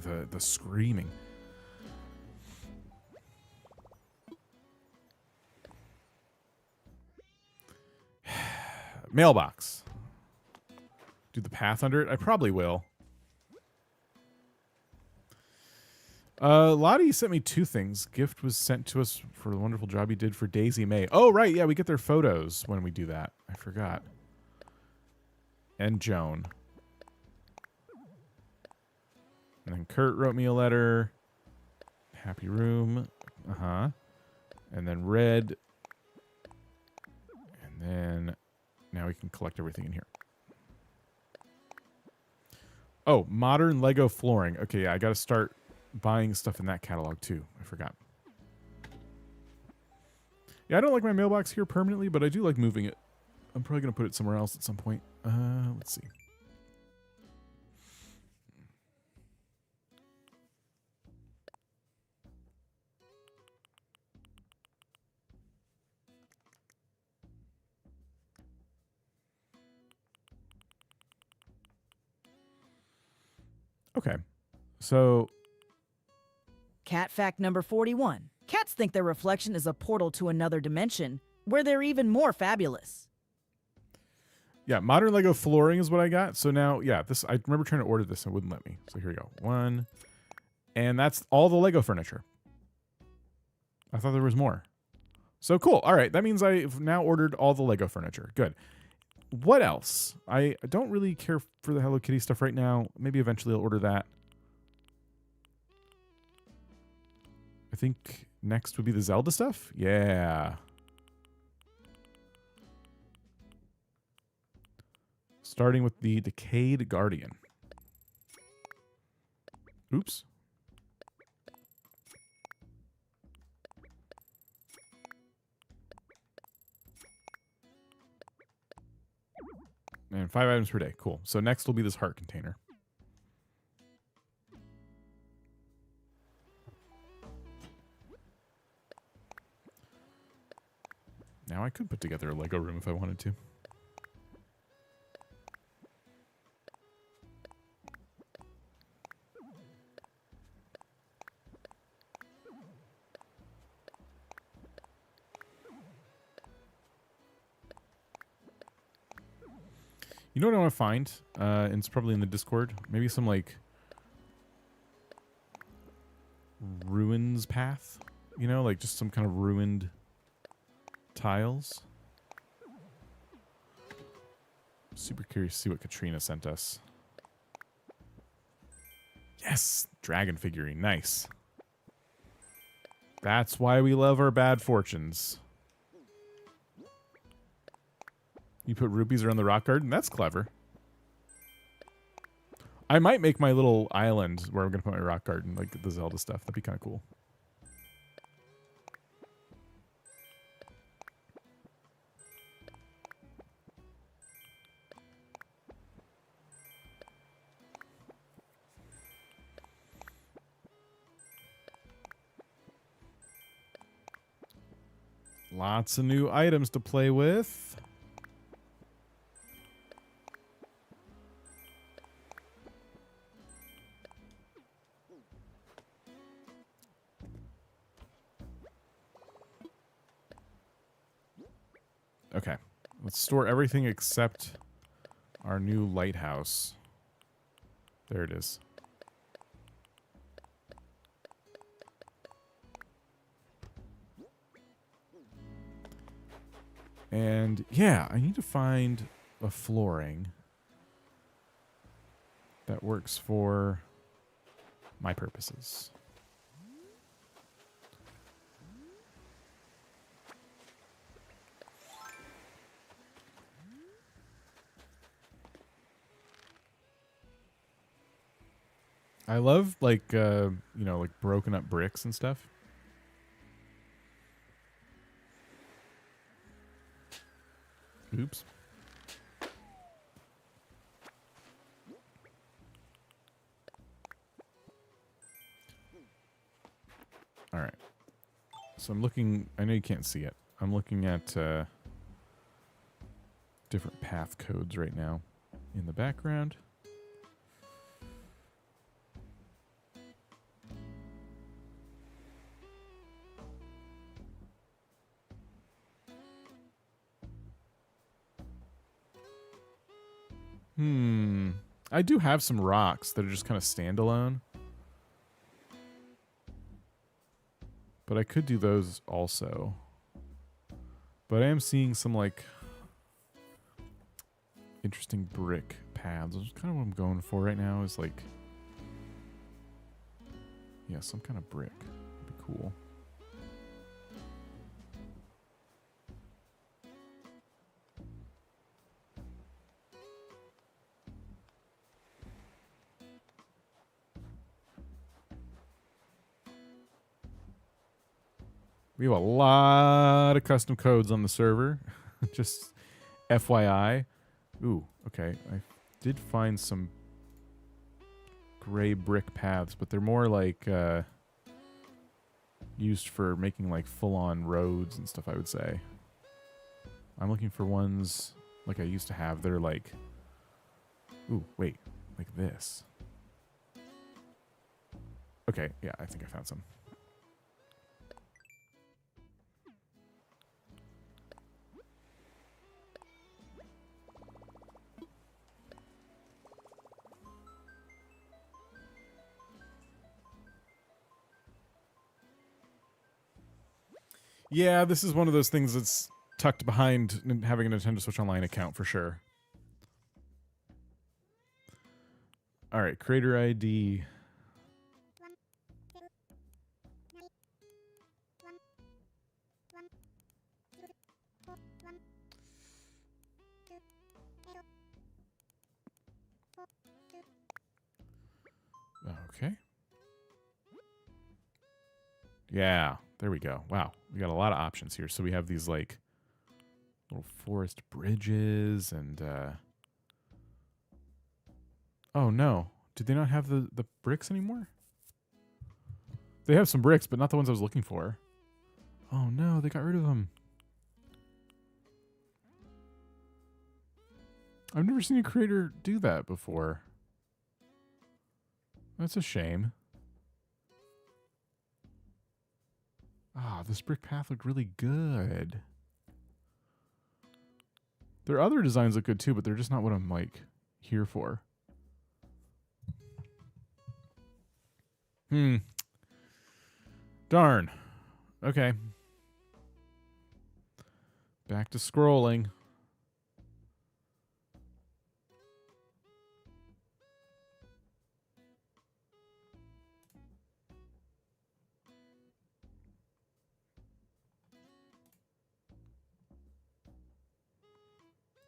The screaming. Mailbox. Do the path under it? I probably will. Lottie sent me 2 things. Gift was sent to us for the wonderful job he did for Daisy May. Oh, right. Yeah, we get their photos when we do that. I forgot. And Joan. And then Kurt wrote me a letter. Happy room. Uh-huh. And then red. And then now we can collect everything in here. Oh, modern Lego flooring. Okay, yeah, I got to start buying stuff in that catalog too. I forgot. Yeah, I don't like my mailbox here permanently, but I do like moving it. I'm probably going to put it somewhere else at some point. Let's see. Okay. So Cat fact number 41. Cats think their reflection is a portal to another dimension, where they're even more fabulous. yeah, modern Lego flooring is what I got. So now, yeah, this I remember trying to order this and it wouldn't let me. So here we go. 1. And that's all the Lego furniture. I thought there was more. So cool. All right. That means I've now ordered all the Lego furniture. Good. What else? I don't really care for the Hello Kitty stuff right now. Maybe eventually I'll order that. I think next would be the Zelda stuff. Yeah. Starting with the Decayed Guardian. Oops. And 5 items per day. Cool. So next will be this heart container. Now I could put together a Lego room if I wanted to. You know what I want to find? And it's probably in the Discord. Maybe some, like, ruins path? You know, like just some kind of ruined tiles. Super curious to see what Katrina sent us. Yes! Dragon figurine. Nice. That's why we love our bad fortunes. You put rupees around the rock garden? That's clever. I might make my little island where I'm going to put my rock garden, like the Zelda stuff. That'd be kind of cool. Lots of new items to play with. Okay, let's store everything except our new lighthouse. There it is. And yeah, I need to find a flooring that works for my purposes. I love like you know, like broken up bricks and stuff. Oops. All right. So I'm looking, I know you can't see it. I'm looking at different path codes right now in the background. I do have some rocks that are just kind of standalone. But I could do those also. But I am seeing some like interesting brick paths. That's kind of what I'm going for right now is like, yeah, some kind of brick. That'd be cool. We have a lot of custom codes on the server. Just FYI. Ooh, okay. I did find some gray brick paths, but they're more like used for making like full-on roads and stuff, I would say. I'm looking for ones like I used to have. They're like, ooh, wait, like this. Okay, yeah, I think I found some. Yeah, this is one of those things that's tucked behind having a Nintendo Switch Online account for sure. All right, creator ID. Okay. Yeah, there we go. Wow, we got a lot of options here. So we have these like little forest bridges and oh no, did they not have the bricks anymore? They have some bricks, but not the ones I was looking for. Oh no, they got rid of them. I've never seen a creator do that before. That's a shame. Ah, this brick path looked really good. Their other designs look good too, but they're just not what I'm like here for. Darn. Okay. Back to scrolling.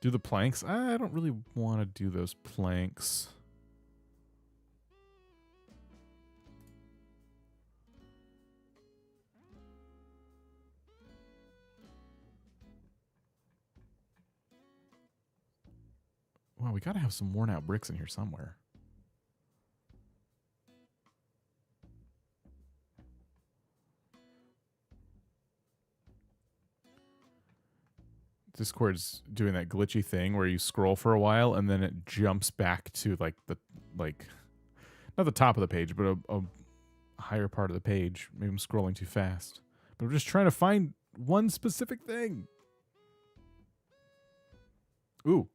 Do the planks? I don't really want to do those planks. Wow, we got to have some worn out bricks in here somewhere. Discord's doing that glitchy thing where you scroll for a while and then it jumps back to like the not the top of the page, but a higher part of the page. Maybe I'm scrolling too fast. But I'm just trying to find one specific thing. Ooh.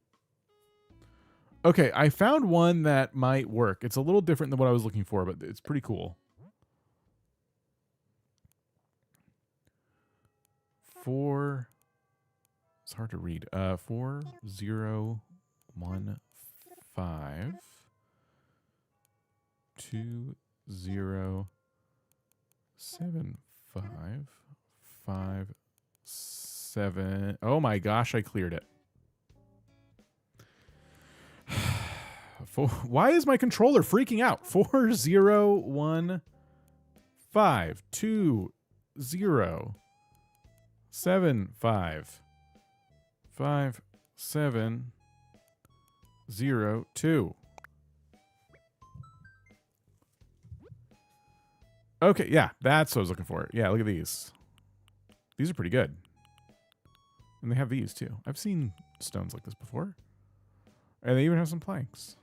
Okay, I found one that might work. It's a little different than what I was looking for, but it's pretty cool. It's hard to read. 4015 207557. Oh my gosh, I cleared it. Why is my controller freaking out? 401520755702. Okay, yeah, that's what I was looking for. Yeah, look at these. These are pretty good. And they have these too. I've seen stones like this before. And they even have some planks.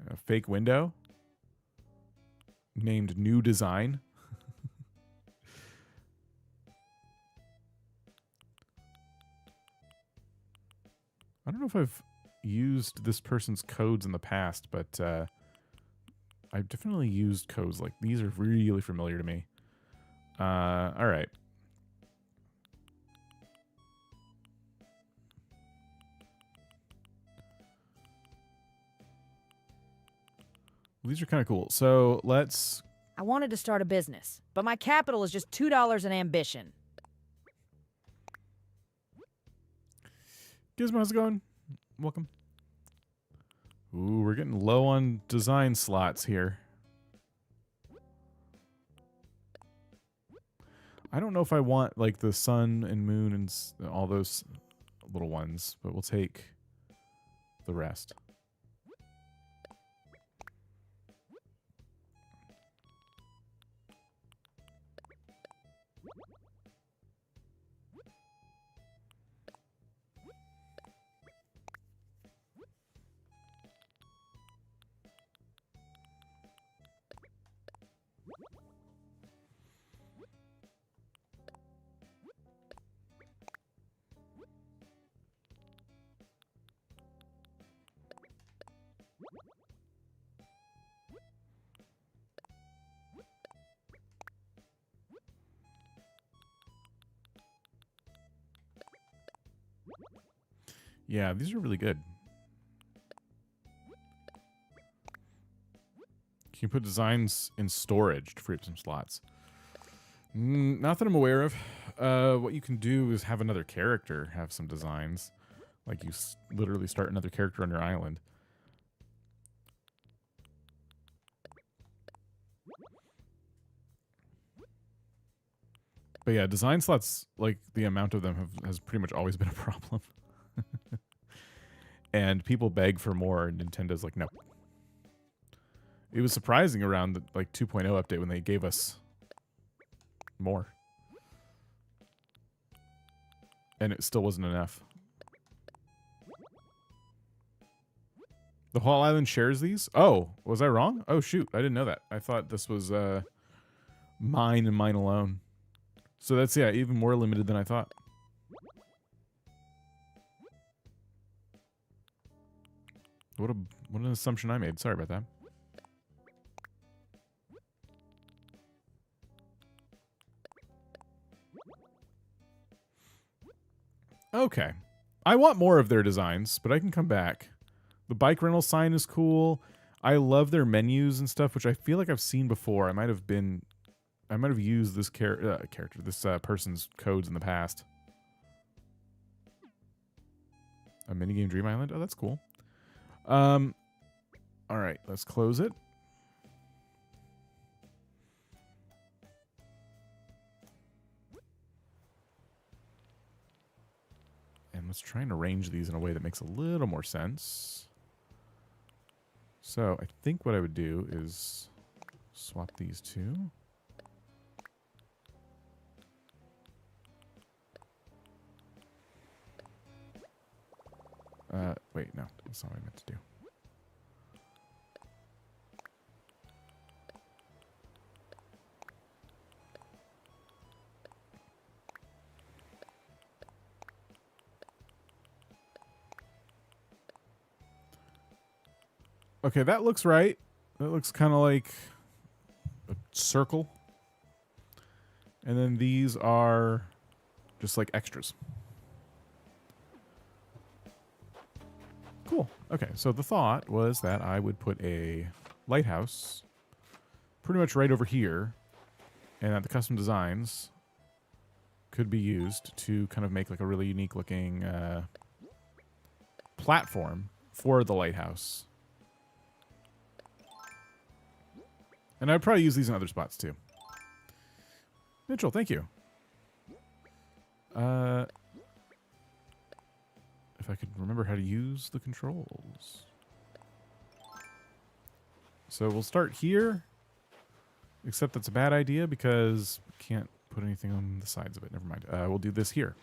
A fake window named New Design. I don't know if I've used this person's codes in the past, but I've definitely used codes like these are really familiar to me. All right. These are kind of cool. So let's... I wanted to start a business, but my capital is just $2 in ambition. Gizmo, how's it going? Welcome. Ooh, we're getting low on design slots here. I don't know if I want like the sun and moon and all those little ones, but we'll take the rest. Yeah, these are really good. Can you put designs in storage to free up some slots? Not that I'm aware of. What you can do is have another character have some designs. Like you literally start another character on your island. But yeah, design slots, like the amount of them has pretty much always been a problem. And people beg for more, and Nintendo's like, no. It was surprising around the like 2.0 update when they gave us more. And it still wasn't enough. The whole island shares these? Oh, was I wrong? Oh, shoot. I didn't know that. I thought this was mine and mine alone. So that's, yeah, even more limited than I thought. What an assumption I made. Sorry about that. Okay. I want more of their designs, but I can come back. The bike rental sign is cool. I love their menus and stuff, which I feel like I've seen before. I might have used this this person's codes in the past. A minigame Dream Island? Oh, that's cool. All right, let's close it. And let's try and arrange these in a way that makes a little more sense. So I think what I would do is swap these two. Wait, no, that's not what I meant to do. Okay, that looks right. That looks kind of like a circle. And then these are just like extras. Cool. Okay, so the thought was that I would put a lighthouse pretty much right over here, and that the custom designs could be used to kind of make like a really unique looking platform for the lighthouse. And I'd probably use these in other spots too. Mitchell, thank you. If I could remember how to use the controls. So we'll start here. Except that's a bad idea because we can't put anything on the sides of it. Never mind. We'll do this here.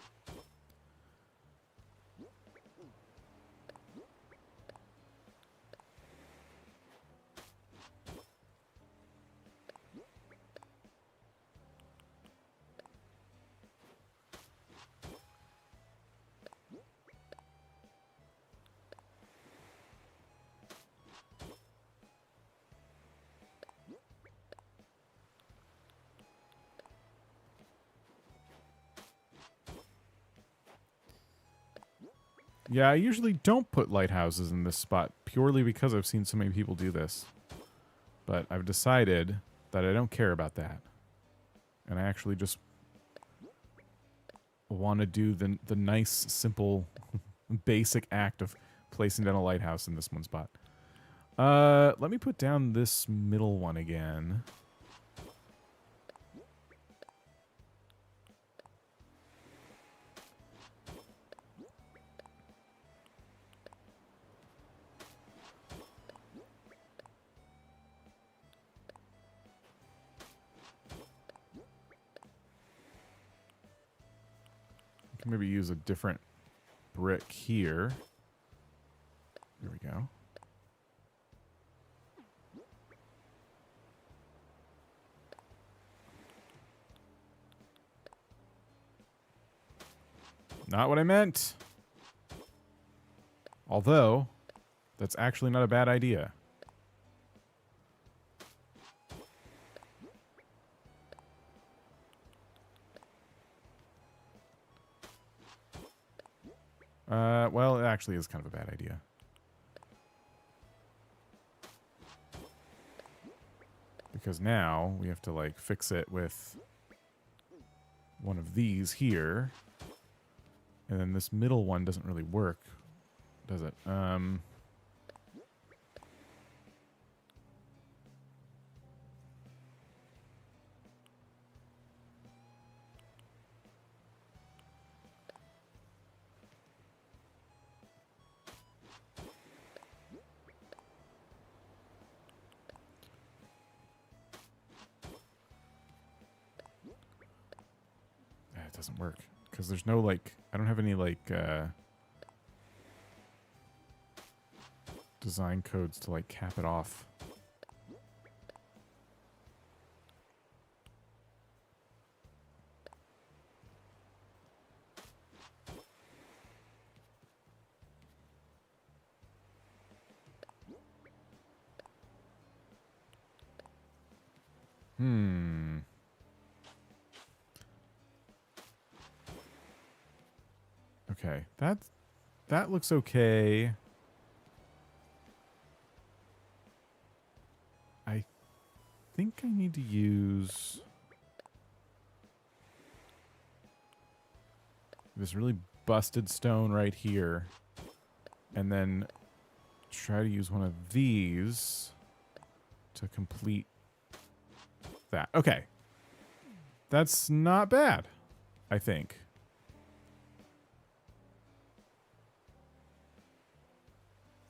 Yeah, I usually don't put lighthouses in this spot purely because I've seen so many people do this. But I've decided that I don't care about that. And I actually just want to do the nice, simple, basic act of placing down a lighthouse in this one spot. Let me put down this middle one again. Maybe use a different brick here. There we go. Not what I meant. Although, that's actually not a bad idea. Well, it actually is kind of a bad idea. Because now we have to, like, fix it with one of these here. And then this middle one doesn't really work, does it? It doesn't work because there's no, like, I don't have any, like, design codes to, like, cap it off. Okay, that looks okay. I think I need to use this really busted stone right here, and then try to use one of these to complete that. Okay, that's not bad, I think.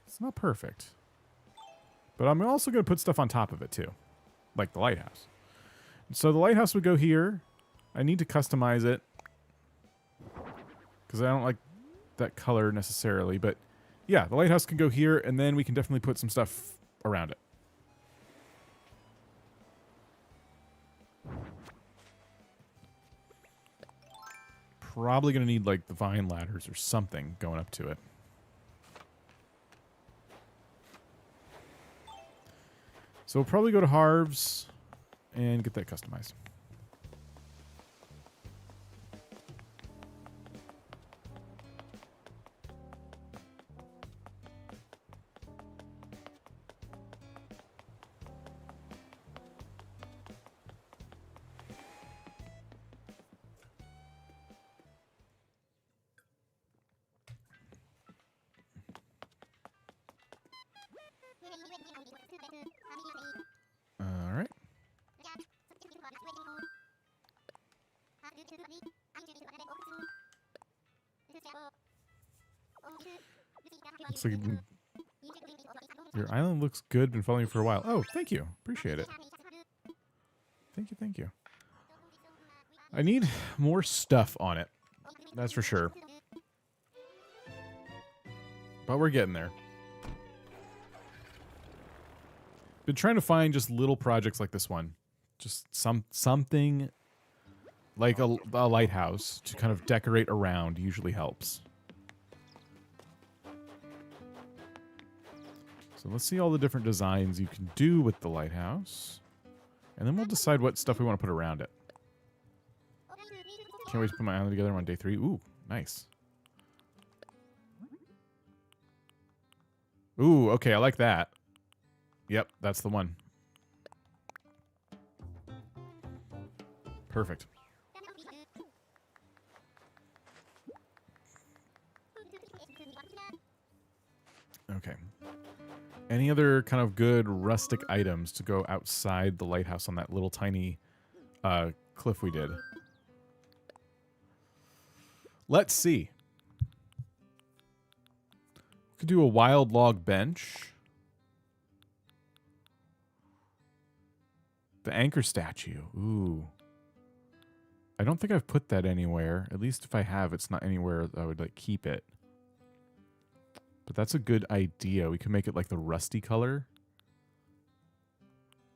It's not perfect. But I'm also going to put stuff on top of it, too. Like the lighthouse. So the lighthouse would go here. I need to customize it. Because I don't like that color necessarily. But yeah, the lighthouse can go here. And then we can definitely put some stuff around it. Probably going to need like the vine ladders or something going up to it. So we'll probably go to Harv's and get that customized. Looks like your island looks good. Been following you for a while. Oh, thank you. Appreciate it. Thank you, thank you. I need more stuff on it. That's for sure. But we're getting there. Been trying to find just little projects like this one. Just something like a lighthouse to kind of decorate around usually helps. So let's see all the different designs you can do with the lighthouse. And then we'll decide what stuff we want to put around it. Can't wait to put my island together on day 3. Ooh, nice. Ooh, okay, I like that. Yep, that's the one. Perfect. Okay. Any other kind of good rustic items to go outside the lighthouse on that little tiny cliff we did? Let's see. We could do a wild log bench. The anchor statue. Ooh. I don't think I've put that anywhere. At least if I have, it's not anywhere that I would like keep it. But that's a good idea. We can make it like the rusty color.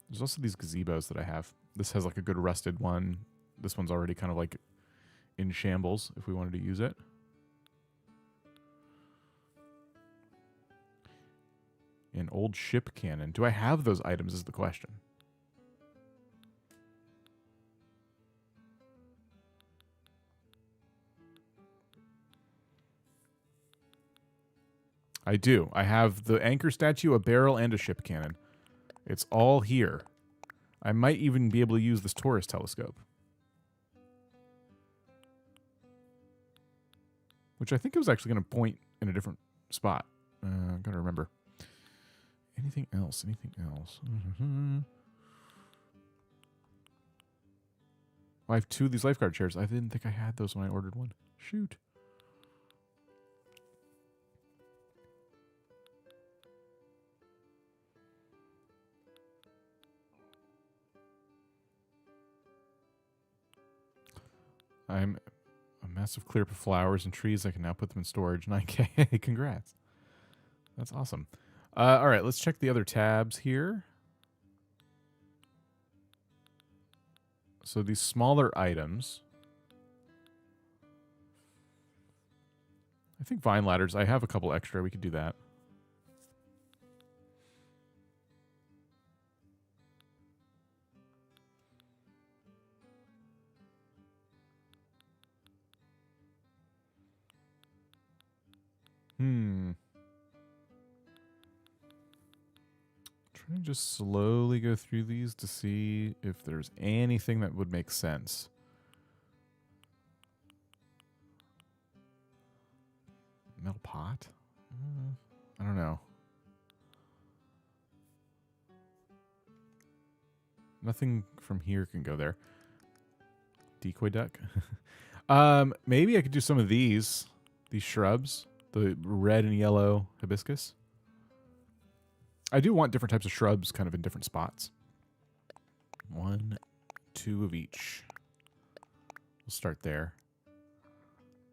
There's also these gazebos that I have. This has like a good rusted one. This one's already kind of like in shambles if we wanted to use it. An old ship cannon. Do I have those items is the question. I do. I have the anchor statue, a barrel, and a ship cannon. It's all here. I might even be able to use this Taurus telescope. Which I think it was actually going to point in a different spot. I've got to remember. Anything else? Anything else? I have 2 of these lifeguard chairs. I didn't think I had those when I ordered one. Shoot. I'm a massive clear of flowers and trees. I can now put them in storage. 9K. Congrats. That's awesome. All right, let's check the other tabs here. So these smaller items. I think vine ladders. I have a couple extra. We could do that. Trying to just slowly go through these to see if there's anything that would make sense. Metal pot? I don't know. Nothing from here can go there. Decoy duck? Maybe I could do some of these shrubs. The red and yellow hibiscus. I do want different types of shrubs kind of in different spots. 1, 2 of each. We'll start there.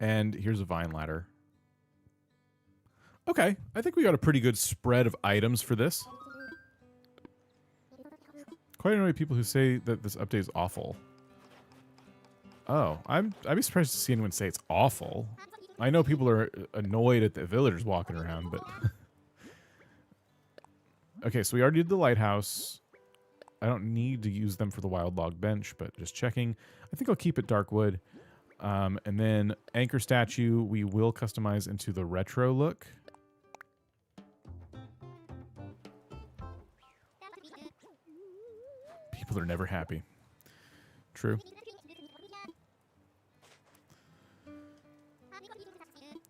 And here's a vine ladder. Okay, I think we got a pretty good spread of items for this. Quite annoying people who say that this update is awful. Oh, I'd be surprised to see anyone say it's awful. I know people are annoyed at the villagers walking around, but... Okay, so we already did the lighthouse. I don't need to use them for the wild log bench, but just checking. I think I'll keep it dark wood. And then anchor statue, we will customize into the retro look. People are never happy. True.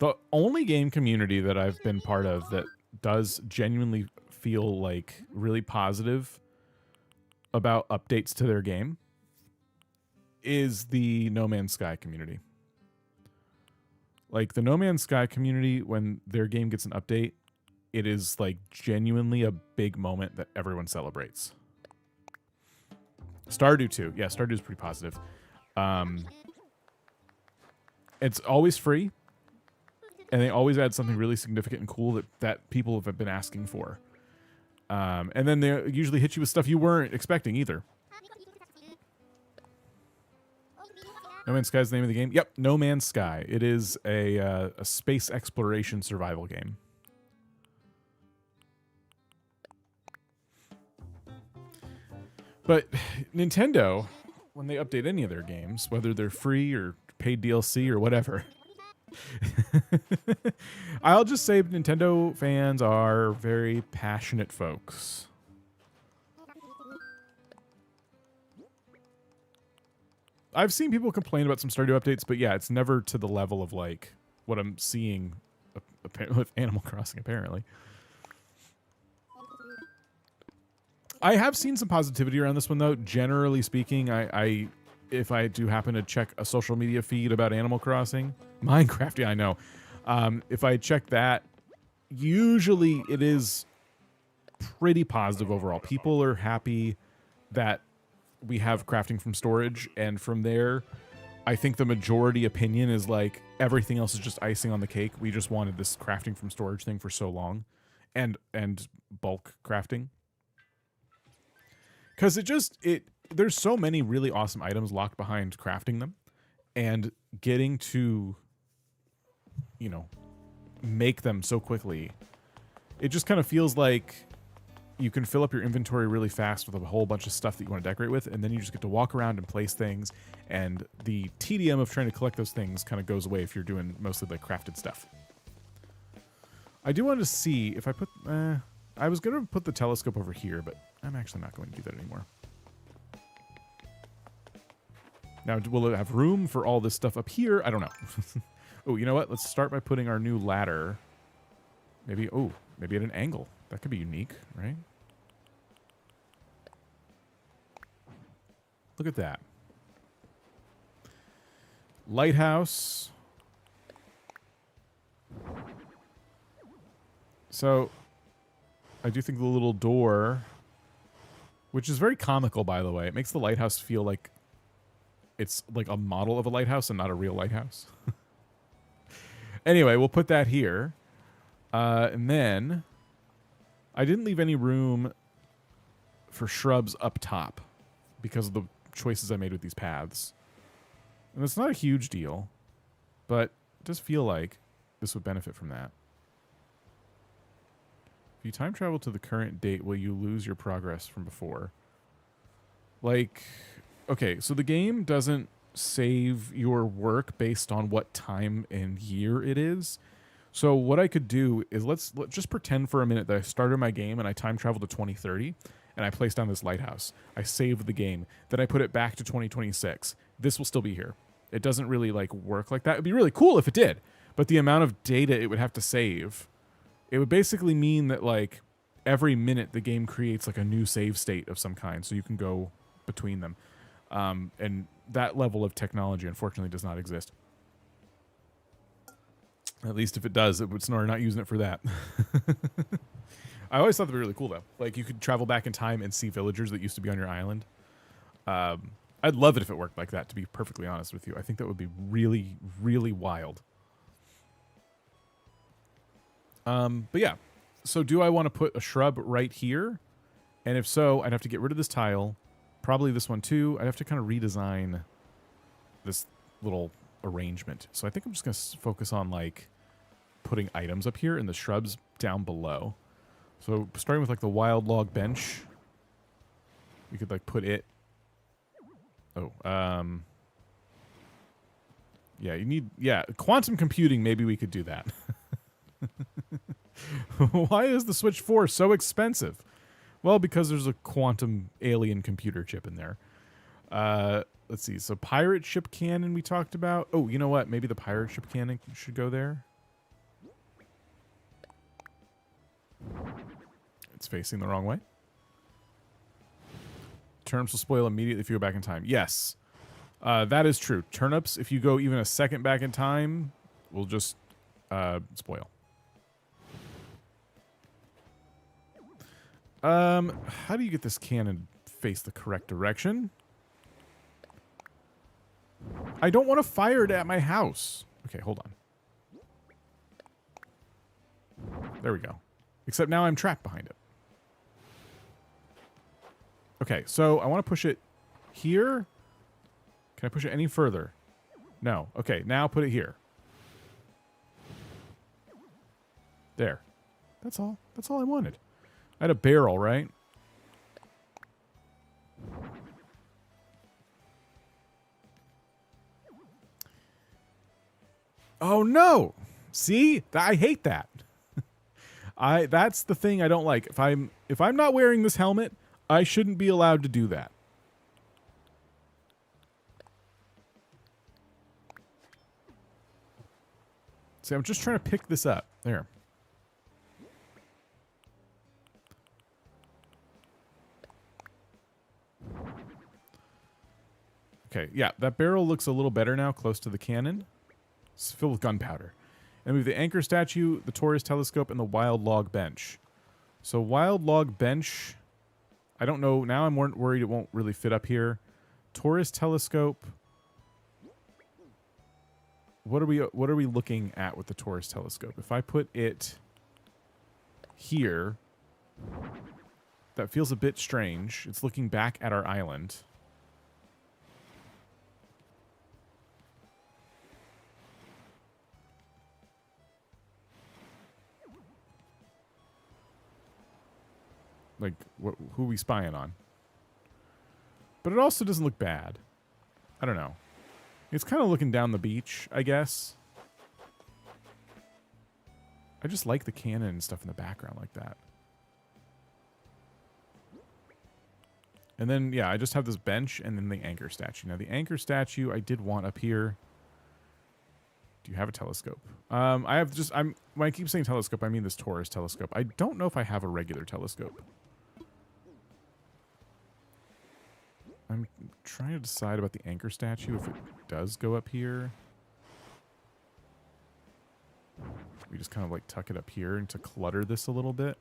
The only game community that I've been part of that does genuinely feel like really positive about updates to their game is the No Man's Sky community. Like the No Man's Sky community, when their game gets an update, it is like genuinely a big moment that everyone celebrates. Stardew too. Yeah, Stardew is pretty positive. It's always free, and they always add something really significant and cool that people have been asking for. And then they usually hit you with stuff you weren't expecting either. No Man's Sky is the name of the game. Yep, No Man's Sky. It is a space exploration survival game. But Nintendo, when they update any of their games, whether they're free or paid DLC or whatever, I'll just say Nintendo fans are very passionate folks. I've seen people complain about some Stardew updates, but yeah, it's never to the level of like what I'm seeing with Animal Crossing, apparently. I have seen some positivity around this one, though. Generally speaking, if I do happen to check a social media feed about Animal Crossing, Minecraft, yeah, I know. If I check that, usually it is pretty positive overall. People are happy that we have crafting from storage, and from there, I think the majority opinion is like everything else is just icing on the cake. We just wanted this crafting from storage thing for so long, and bulk crafting. Because there's so many really awesome items locked behind crafting them, and getting to, make them so quickly. It just kind of feels like you can fill up your inventory really fast with a whole bunch of stuff that you want to decorate with, and then you just get to walk around and place things, and the tedium of trying to collect those things kind of goes away if you're doing mostly the crafted stuff. I do want to see if I put... I was going to put the telescope over here, but I'm actually not going to do that anymore. Now, will it have room for all this stuff up here? I don't know. Oh, you know what? Let's start by putting our new ladder. Maybe at an angle. That could be unique, right? Look at that. Lighthouse. So, I do think the little door, which is very comical, by the way, it makes the lighthouse feel like it's like a model of a lighthouse and not a real lighthouse. Anyway, we'll put that here. And then I didn't leave any room for shrubs up top because of the choices I made with these paths. And it's not a huge deal, but it does feel like this would benefit from that. If you time travel to the current date, will you lose your progress from before? Like, okay, so the game doesn't save your work based on what time and year it is. So what I could do is let's just pretend for a minute that I started my game and I time traveled to 2030 and I placed down this lighthouse. I saved the game. Then I put it back to 2026. This will still be here. It doesn't really like work like that. It'd be really cool if it did, but the amount of data it would have to save, it would basically mean that like every minute the game creates like a new save state of some kind, so you can go between them. And that level of technology, unfortunately, does not exist. At least if it does, we're not using it for that. I always thought that'd be really cool, though. Like, you could travel back in time and see villagers that used to be on your island. I'd love it if it worked like that, to be perfectly honest with you. I think that would be really, really wild. But yeah, so do I want to put a shrub right here? And if so, I'd have to get rid of this tile. Probably this one too. I'd have to kind of redesign this little arrangement. So I think I'm just going to focus on like putting items up here and the shrubs down below. So starting with like the wild log bench, we could like put it. Oh, yeah, quantum computing. Maybe we could do that. Why is the Switch 4 so expensive? Well, because there's a quantum alien computer chip in there. Let's see. So pirate ship cannon we talked about. Oh, you know what? Maybe the pirate ship cannon should go there. It's facing the wrong way. Turnips will spoil immediately if you go back in time. Yes, that is true. Turnips, if you go even a second back in time, will just spoil. How do you get this cannon to face the correct direction? I don't want to fire it at my house. Okay, hold on. There we go. Except now I'm trapped behind it. Okay, so I want to push it here. Can I push it any further? No. Okay, now put it here. There. That's all. That's all I wanted. I had a barrel, right? Oh no! See? I hate that. That's the thing I don't like. If I'm not wearing this helmet, I shouldn't be allowed to do that. See, I'm just trying to pick this up. There. Okay, yeah, that barrel looks a little better now, close to the cannon. It's filled with gunpowder. And we have the anchor statue, the Taurus telescope, and the wild log bench. So wild log bench, I don't know. Now I'm worried it won't really fit up here. Taurus telescope. What are we looking at with the Taurus telescope? If I put it here, that feels a bit strange. It's looking back at our island. Like, who are we spying on? But it also doesn't look bad. I don't know. It's kind of looking down the beach, I guess. I just like the cannon and stuff in the background like that. And then, yeah, I just have this bench and then the anchor statue. Now, the anchor statue I did want up here. Do you have a telescope? When I keep saying telescope, I mean this Taurus telescope. I don't know if I have a regular telescope. I'm trying to decide about the anchor statue, if it does go up here. We just kind of like tuck it up here and to clutter this a little bit.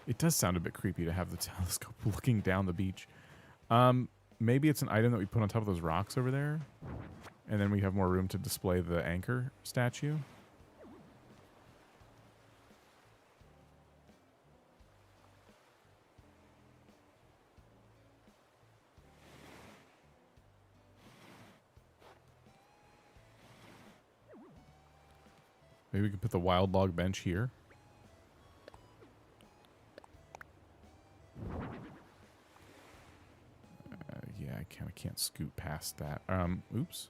It does sound a bit creepy to have the telescope looking down the beach. Maybe it's an item that we put on top of those rocks over there. And then we have more room to display the anchor statue. Maybe we could put the wild log bench here. Yeah, I kind of can't scoot past that. Oops.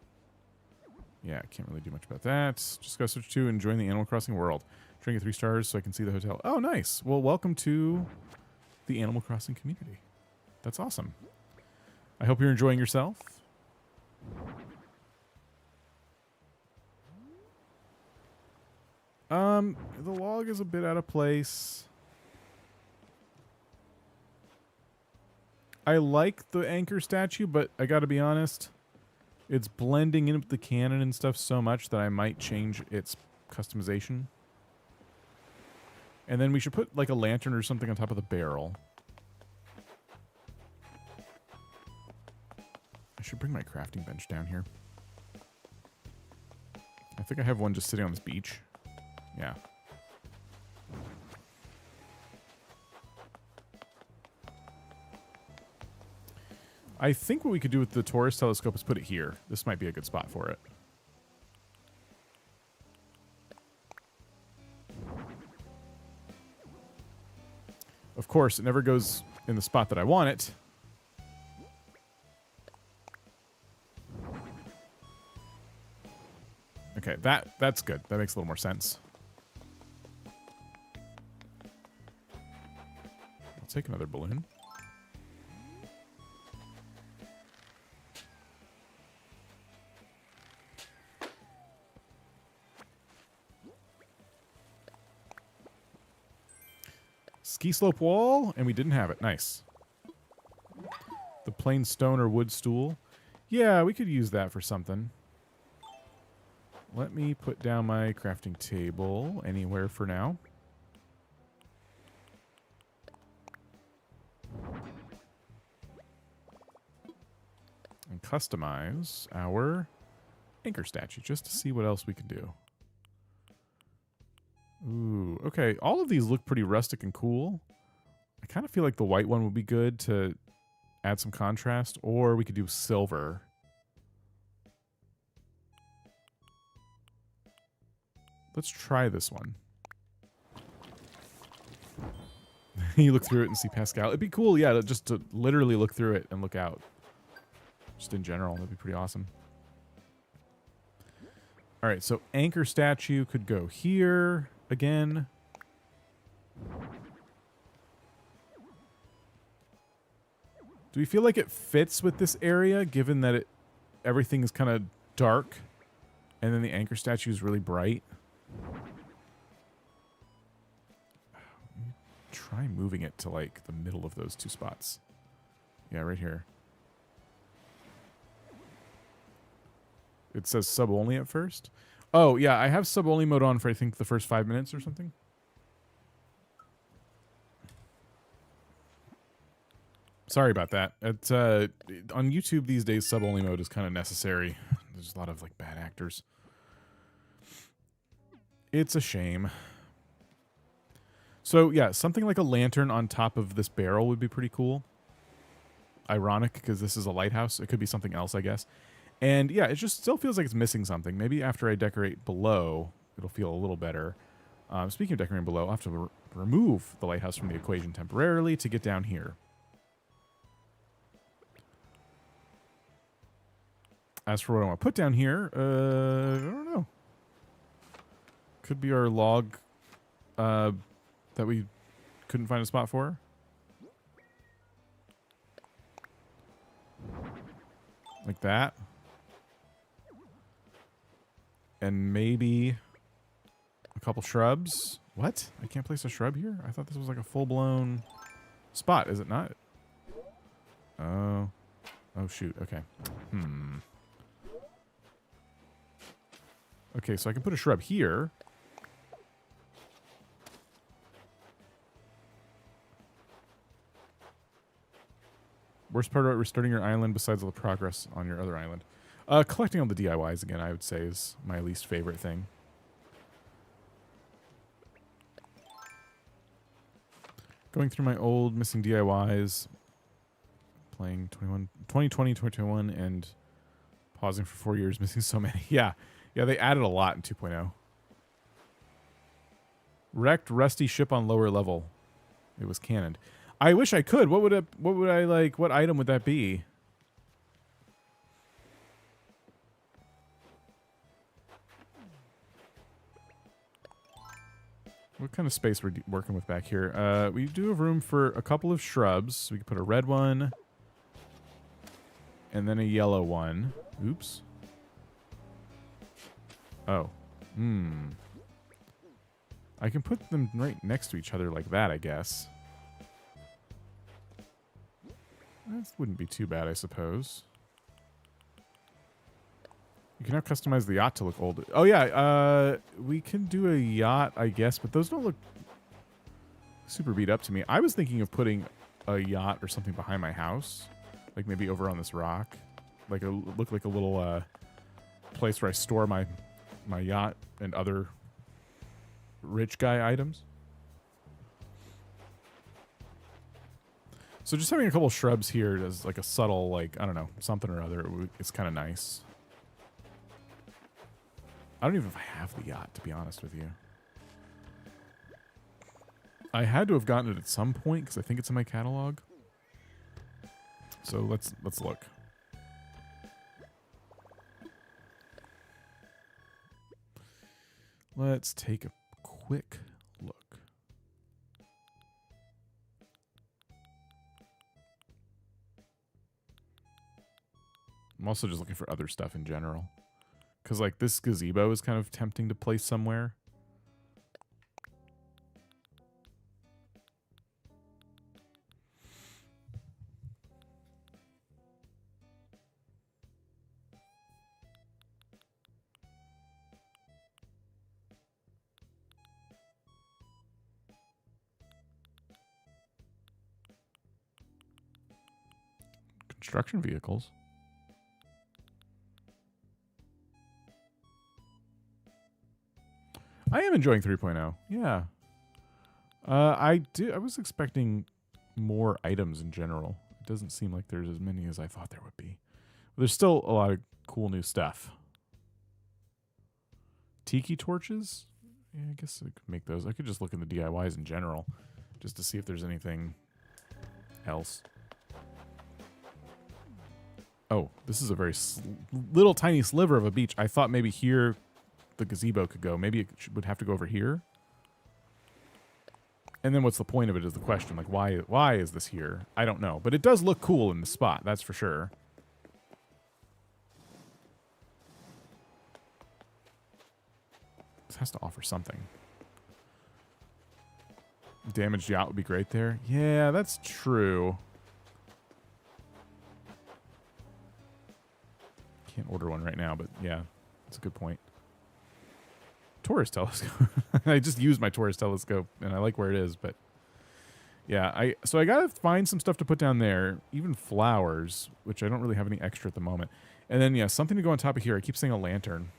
Yeah, I can't really do much about that. Just gotta switch to enjoying the Animal Crossing world. Trying to get 3 stars so I can see the hotel. Oh, nice. Well, welcome to the Animal Crossing community. That's awesome. I hope you're enjoying yourself. The log is a bit out of place. I like the anchor statue, but I gotta be honest, it's blending in with the cannon and stuff so much that I might change its customization. And then we should put like a lantern or something on top of the barrel. I should bring my crafting bench down here. I think I have one just sitting on this beach. Yeah. I think what we could do with the Taurus telescope is put it here. This might be a good spot for it. Of course, it never goes in the spot that I want it. Okay, that's good. That makes a little more sense. I'll take another balloon. Ski slope wall, and we didn't have it. Nice. The plain stone or wood stool. Yeah, we could use that for something. Let me put down my crafting table anywhere for now. And customize our anchor statue just to see what else we can do. Ooh, okay. All of these look pretty rustic and cool. I kind of feel like the white one would be good to add some contrast, or we could do silver. Let's try this one. You look through it and see Pascal. It'd be cool, yeah, just to literally look through it and look out. Just in general, that'd be pretty awesome. All right, so anchor statue could go here again. Do we feel like it fits with this area, given that everything is kind of dark, and then the anchor statue is really bright? Try moving it to like the middle of those two spots. Yeah, right here. It says sub only at first. Oh, yeah, I have sub only mode on for I think the first 5 minutes or something. Sorry about that. It's on YouTube these days sub only mode is kind of necessary. There's a lot of like bad actors. It's a shame. So, yeah, something like a lantern on top of this barrel would be pretty cool. Ironic, because this is a lighthouse. It could be something else, I guess. And, yeah, it just still feels like it's missing something. Maybe after I decorate below, it'll feel a little better. Speaking of decorating below, I'll have to remove the lighthouse from the equation temporarily to get down here. As for what I want to put down here, I don't know. Could be our log that we couldn't find a spot for. Like that. And maybe a couple shrubs. What? I can't place a shrub here? I thought this was like a full-blown spot, is it not? Oh. Oh, shoot. Okay. Okay, so I can put a shrub here. Worst part about restarting your island besides all the progress on your other island. Collecting all the DIYs again, I would say, is my least favorite thing. Going through my old missing DIYs. Playing 2020, 2021, and pausing for 4 years, missing so many. Yeah, they added a lot in 2.0. Wrecked rusty ship on lower level. It was cannoned. I wish I could. What item would that be? What kind of space we're working with back here? We do have room for a couple of shrubs. We could put a red one. And then a yellow one. Oops. Oh. I can put them right next to each other like that, I guess. That wouldn't be too bad, I suppose. You can now customize the yacht to look old. Oh, yeah. We can do a yacht, I guess, but those don't look super beat up to me. I was thinking of putting a yacht or something behind my house. Like maybe over on this rock. Like look like a little place where I store my yacht and other rich guy items. So just having a couple shrubs here as like a subtle, like, I don't know, something or other, it's kind of nice. I don't even know if I have the yacht, to be honest with you. I had to have gotten it at some point because I think it's in my catalog. So let's look. Let's take a quick look. I'm also just looking for other stuff in general. Because, like, this gazebo is kind of tempting to place somewhere. Construction vehicles. I am enjoying 3.0. Yeah. I was expecting more items in general. It doesn't seem like there's as many as I thought there would be. There's still a lot of cool new stuff. Tiki torches? Yeah, I guess I could make those. I could just look in the DIYs in general just to see if there's anything else. Oh, this is a very little tiny sliver of a beach. I thought maybe here the gazebo could go. Maybe it would have to go over here. And then what's the point of it is the question. Like, why is this here? I don't know. But it does look cool in the spot, that's for sure. This has to offer something. Damaged yacht would be great there. Yeah, that's true. Can't order one right now, but yeah, that's a good point. Taurus telescope. I just used my Taurus telescope, and I like where it is, but yeah, so I gotta find some stuff to put down there, even flowers, which I don't really have any extra at the moment. And then, yeah, something to go on top of here. I keep saying a lantern.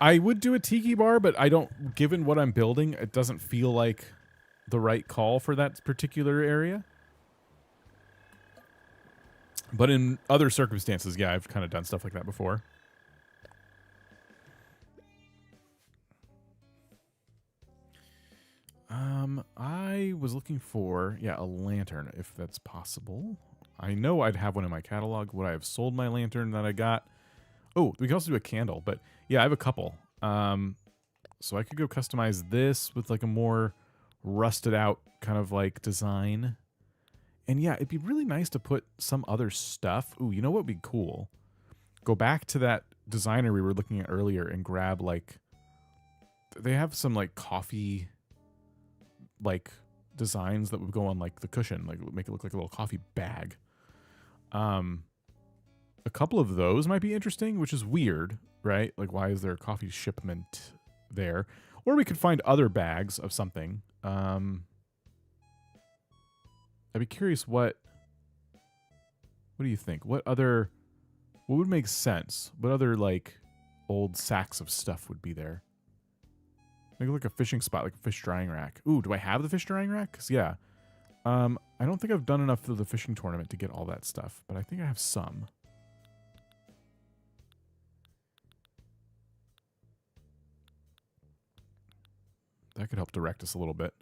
I would do a tiki bar, but I don't, given what I'm building, it doesn't feel like the right call for that particular area. But in other circumstances, yeah, I've kind of done stuff like that before. I was looking for, yeah, a lantern, if that's possible. I know I'd have one in my catalog. Would I have sold my lantern that I got? Oh, we can also do a candle, but yeah, I have a couple. So I could go customize this with like a more rusted out kind of like design. And yeah, it'd be really nice to put some other stuff. Ooh, you know what would be cool? Go back to that designer we were looking at earlier and grab like, they have some like coffee like designs that would go on like the cushion, like make it look like a little coffee bag. A couple of those might be interesting, which is weird, right? Like, why is there a coffee shipment there? Or we could find other bags of something. I'd be curious what do you think? What would make sense? What other, like, old sacks of stuff would be there? Make it like a fishing spot, like a fish drying rack. Ooh, do I have the fish drying rack? 'Cause, yeah. I don't think I've done enough for the fishing tournament to get all that stuff, but I think I have some. That could help direct us a little bit.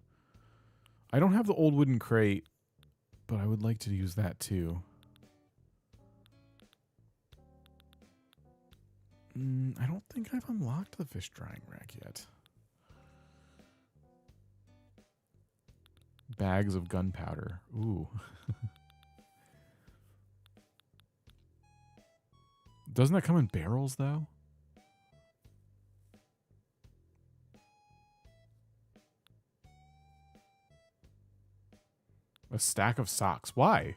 I don't have the old wooden crate, but I would like to use that too. I don't think I've unlocked the fish drying rack yet. Bags of gunpowder. Ooh. Doesn't that come in barrels though? A stack of socks. Why?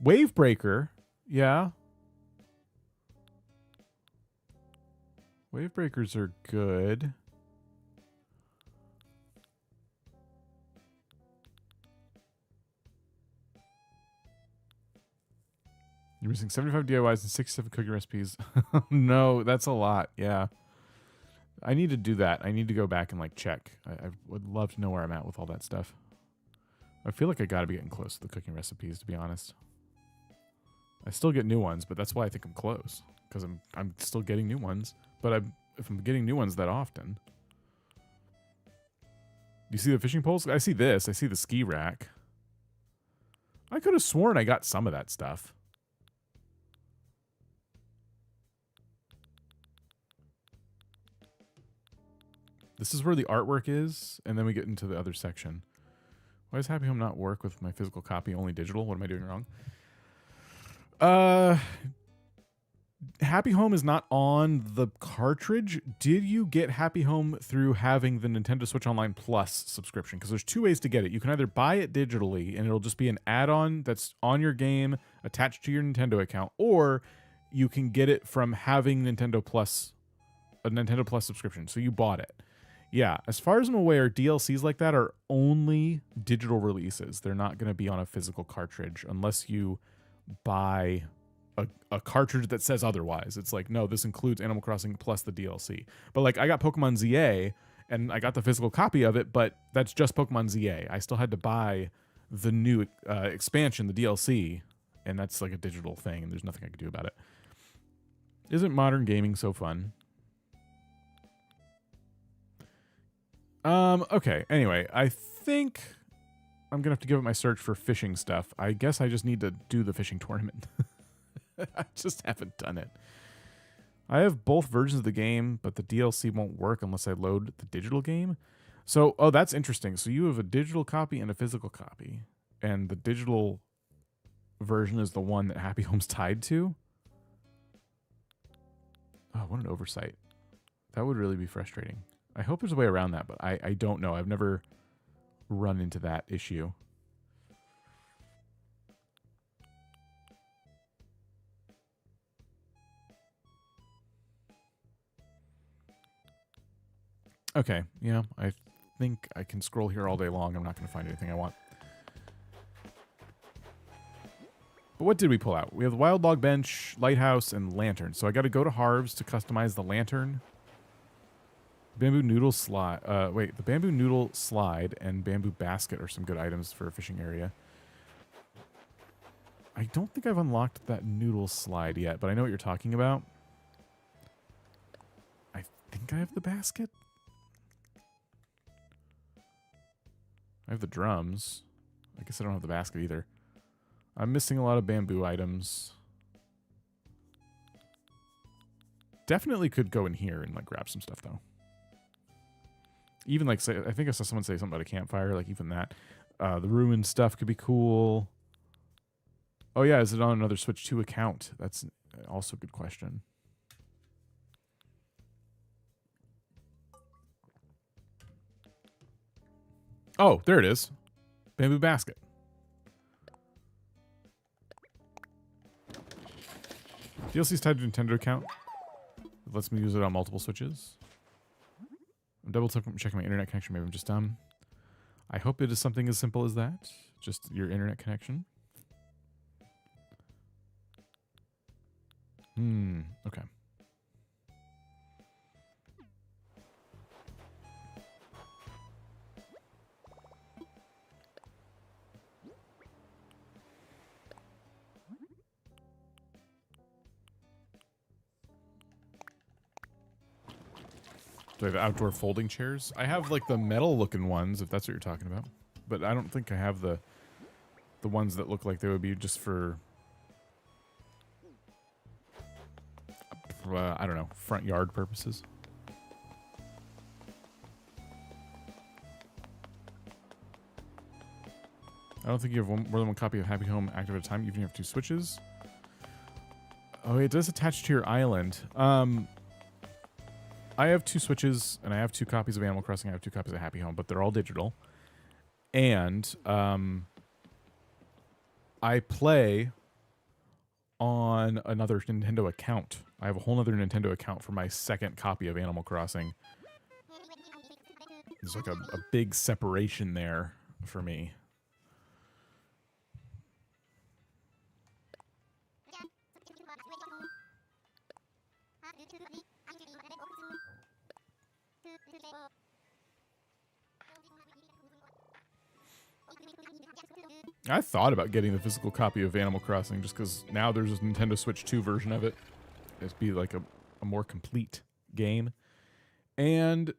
Wave breaker. Yeah. Wave breakers are good. You're missing 75 DIYs and 67 cooking recipes. No, that's a lot. Yeah. I need to do that. I need to go back and like check. I would love to know where I'm at with all that stuff. I feel like I got to be getting close to the cooking recipes, to be honest. I still get new ones, but that's why I think I'm close, because I'm still getting new ones. But if I'm getting new ones that often, you see the fishing poles? I see this. I see the ski rack. I could have sworn I got some of that stuff. This is where the artwork is, and then we get into the other section. Why does Happy Home not work with my physical copy, only digital? What am I doing wrong? Happy Home is not on the cartridge. Did you get Happy Home through having the Nintendo Switch Online Plus subscription? Because there's two ways to get it. You can either buy it digitally, and it'll just be an add-on that's on your game attached to your Nintendo account, or you can get it from having Nintendo Plus, a Nintendo Plus subscription. So you bought it. Yeah, as far as I'm aware, DLCs like that are only digital releases. They're not going to be on a physical cartridge unless you buy a cartridge that says otherwise. It's like, no, this includes Animal Crossing plus the DLC. But like, I got Pokemon ZA and I got the physical copy of it, but that's just Pokemon ZA. I still had to buy the new expansion, the DLC, and that's like a digital thing, and there's nothing I could do about it. Isn't modern gaming so fun? Okay, anyway, I think I'm gonna have to give up my search for fishing stuff. I guess I just need to do the fishing tournament. I just haven't done it. I have both versions of the game, but the DLC won't work unless I load the digital game. So, oh, that's interesting. So you have a digital copy and a physical copy, and the digital version is the one that Happy Home's tied to? Oh, what an oversight. That would really be frustrating. I hope there's a way around that, but I don't know. I've never run into that issue. Okay, yeah, I think I can scroll here all day long. I'm not going to find anything I want. But what did we pull out? We have the Wild Log Bench, Lighthouse, and Lantern. So I got to go to Harv's to customize the Lantern. Bamboo Noodle Slide. The Bamboo Noodle Slide and Bamboo Basket are some good items for a fishing area. I don't think I've unlocked that Noodle Slide yet, but I know what you're talking about. I think I have the basket. I have the drums. I guess I don't have the basket either. I'm missing a lot of bamboo items. Definitely could go in here and like grab some stuff though. Even like, say, I think I saw someone say something about a campfire, like even that. The ruined stuff could be cool. Oh yeah, is it on another Switch 2 account? That's also a good question. Oh, there it is. Bamboo basket. DLC's tied to Nintendo account. It lets me use it on multiple Switches. I'm double checking my internet connection. Maybe I'm just dumb. I hope it is something as simple as that. Just your internet connection. Okay. Do I have outdoor folding chairs? I have like the metal looking ones, if that's what you're talking about. But I don't think I have the ones that look like they would be just for I don't know, front yard purposes. I don't think you have more than one copy of Happy Home active at a time, even if you have 2 Switches. Oh, it does attach to your island. I have 2 Switches, and I have 2 copies of Animal Crossing. I have 2 copies of Happy Home, but they're all digital. And I play on another Nintendo account. I have a whole other Nintendo account for my second copy of Animal Crossing. There's like a big separation there for me. I thought about getting the physical copy of Animal Crossing just because now there's a Nintendo Switch 2 version of it. It'd be like a more complete game. And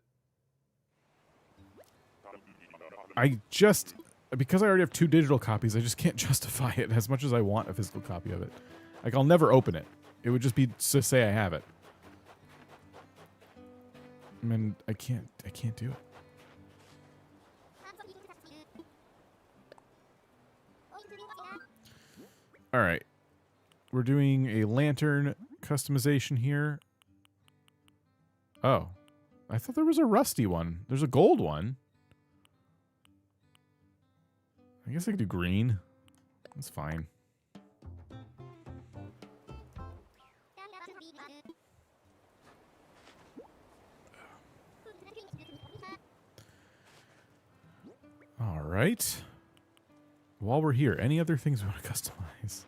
I just, because I already have 2 digital copies, I just can't justify it as much as I want a physical copy of it. Like, I'll never open it. It would just be to say I have it. And I can't do it. All right. We're doing a lantern customization here. Oh, I thought there was a rusty one. There's a gold one. I guess I could do green. That's fine. All right. While we're here, any other things we want to customize?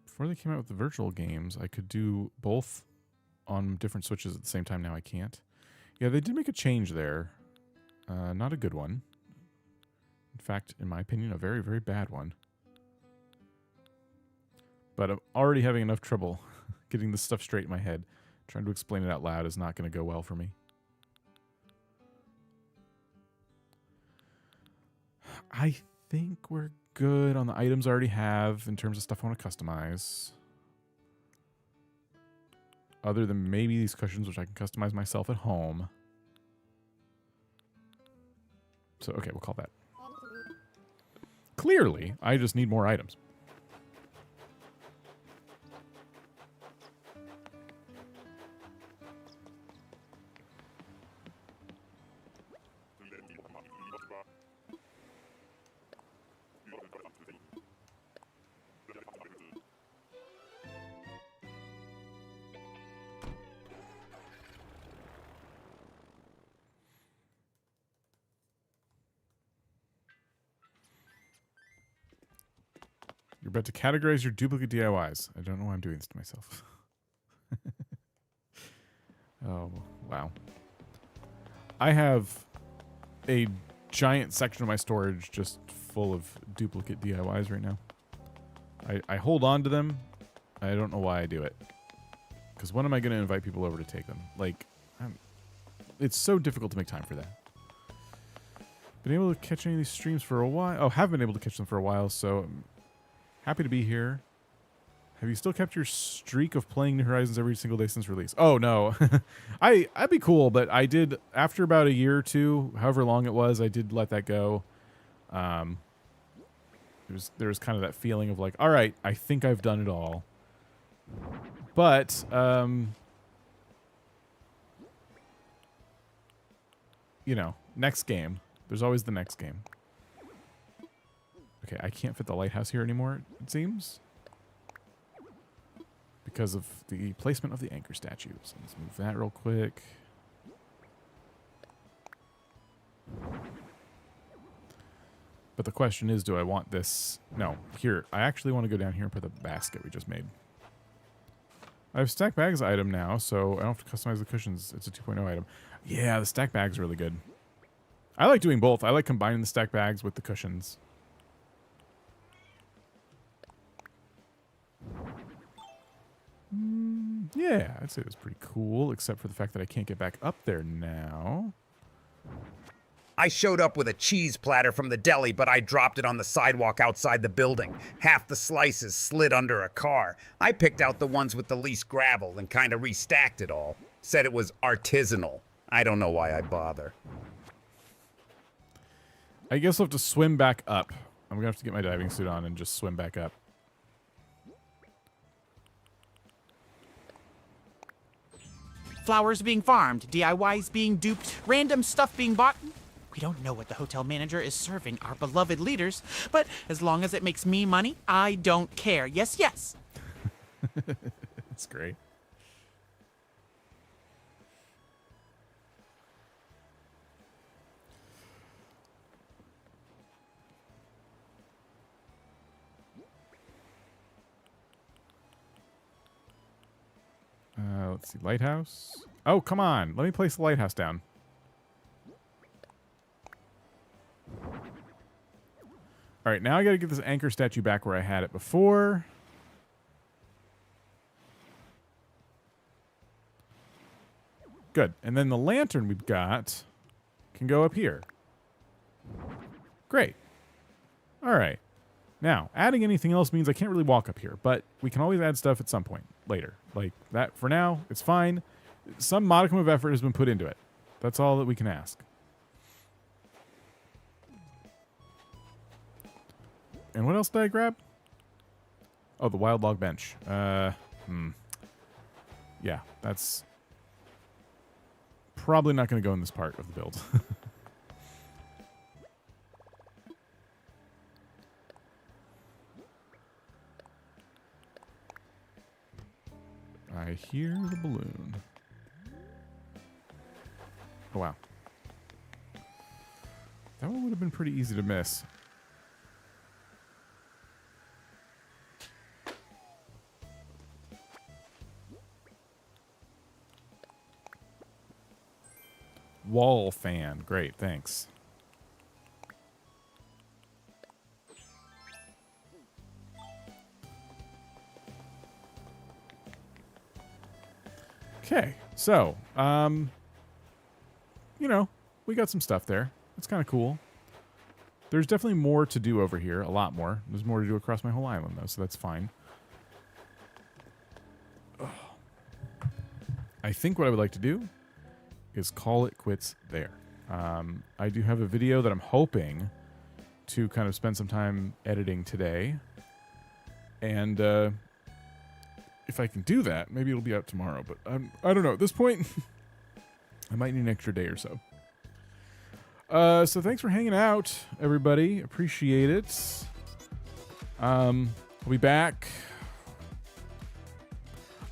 Before they came out with the virtual games, I could do both on different switches at the same time. Now I can't. Yeah, they did make a change there. Not a good one. In fact, in my opinion, a very, very bad one. But I'm already having enough trouble getting this stuff straight in my head. Trying to explain it out loud is not going to go well for me. I think we're good on the items I already have in terms of stuff I want to customize. Other than maybe these cushions, which I can customize myself at home. So, okay, we'll call that. Clearly, I just need more items. You're about to categorize your duplicate DIYs. I don't know why I'm doing this to myself. Oh, wow. I have a giant section of my storage just full of duplicate DIYs right now. I hold on to them. I don't know why I do it. Because when am I going to invite people over to take them? Like, it's so difficult to make time for that. Been able to catch any of these streams for a while. Oh, have been able to catch them for a while, so I'm happy to be here. Have you still kept your streak of playing New Horizons every single day since release? Oh, no. I'd be cool, but I did, after about a year or two, however long it was, I did let that go. There was kind of that feeling of like, all right, I think I've done it all. But, you know, next game. There's always the next game. Okay, I can't fit the lighthouse here anymore, it seems. Because of the placement of the anchor statues. Let's move that real quick. But the question is, do I want this? No, here. I actually want to go down here and put the basket we just made. I have stack bags item now, so I don't have to customize the cushions. It's a 2.0 item. Yeah, the stack bag's really good. I like doing both. I like combining the stack bags with the cushions. Yeah, I'd say it was pretty cool, except for the fact that I can't get back up there now. I showed up with a cheese platter from the deli, but I dropped it on the sidewalk outside the building. Half the slices slid under a car. I picked out the ones with the least gravel and kind of restacked it all. Said it was artisanal. I don't know why I bother. I guess I'll have to swim back up. I'm going to have to get my diving suit on and just swim back up. Flowers being farmed, DIYs being duped, random stuff being bought. We don't know what the hotel manager is serving our beloved leaders, but as long as it makes me money, I don't care. Yes, yes. That's great. Let's see, Lighthouse. Oh, come on. Let me place the lighthouse down. All right, now I got to get this anchor statue back where I had it before. Good. And then the lantern we've got can go up here. Great. All right. Now, adding anything else means I can't really walk up here, but we can always add stuff at some point later. Like that, for now, it's fine. Some modicum of effort has been put into it. That's all that we can ask. And what else did I grab? Oh, the wild log bench. Yeah, that's probably not going to go in this part of the build. I hear the balloon. Oh, wow. That one would have been pretty easy to miss. Wall fan. Great, thanks. Okay, so, you know, we got some stuff there. It's kind of cool. There's definitely more to do over here, a lot more. There's more to do across my whole island, though, so that's fine. Ugh. I think what I would like to do is call it quits there. I do have a video that I'm hoping to kind of spend some time editing today. And if I can do that, maybe it'll be out tomorrow. But I don't know. At this point, I might need an extra day or so. So thanks for hanging out, everybody. Appreciate it. I'll be back.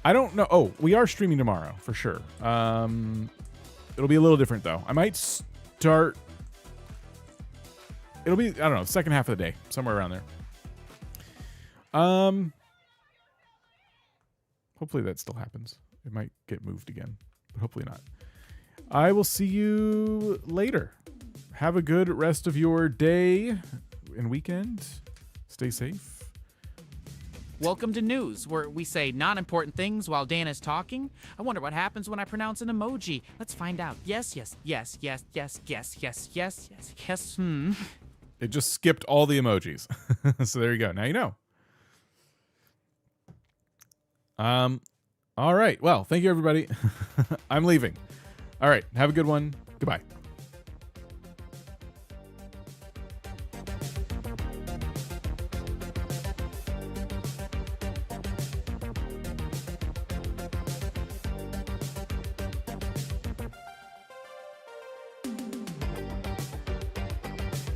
I don't know. Oh, we are streaming tomorrow for sure. It'll be a little different though. I might start. It'll be, I don't know, second half of the day, somewhere around there. Hopefully that still happens. It might get moved again, but hopefully not. I will see you later. Have a good rest of your day and weekend. Stay safe. Welcome to News, where we say non-important things while Dan is talking. I wonder what happens when I pronounce an emoji. Let's find out. Yes, yes, yes, yes, yes, yes, yes, yes, yes, yes, It just skipped all the emojis. So there you go. Now you know. All right. Well, thank you, everybody. I'm leaving. All right. Have a good one. Goodbye.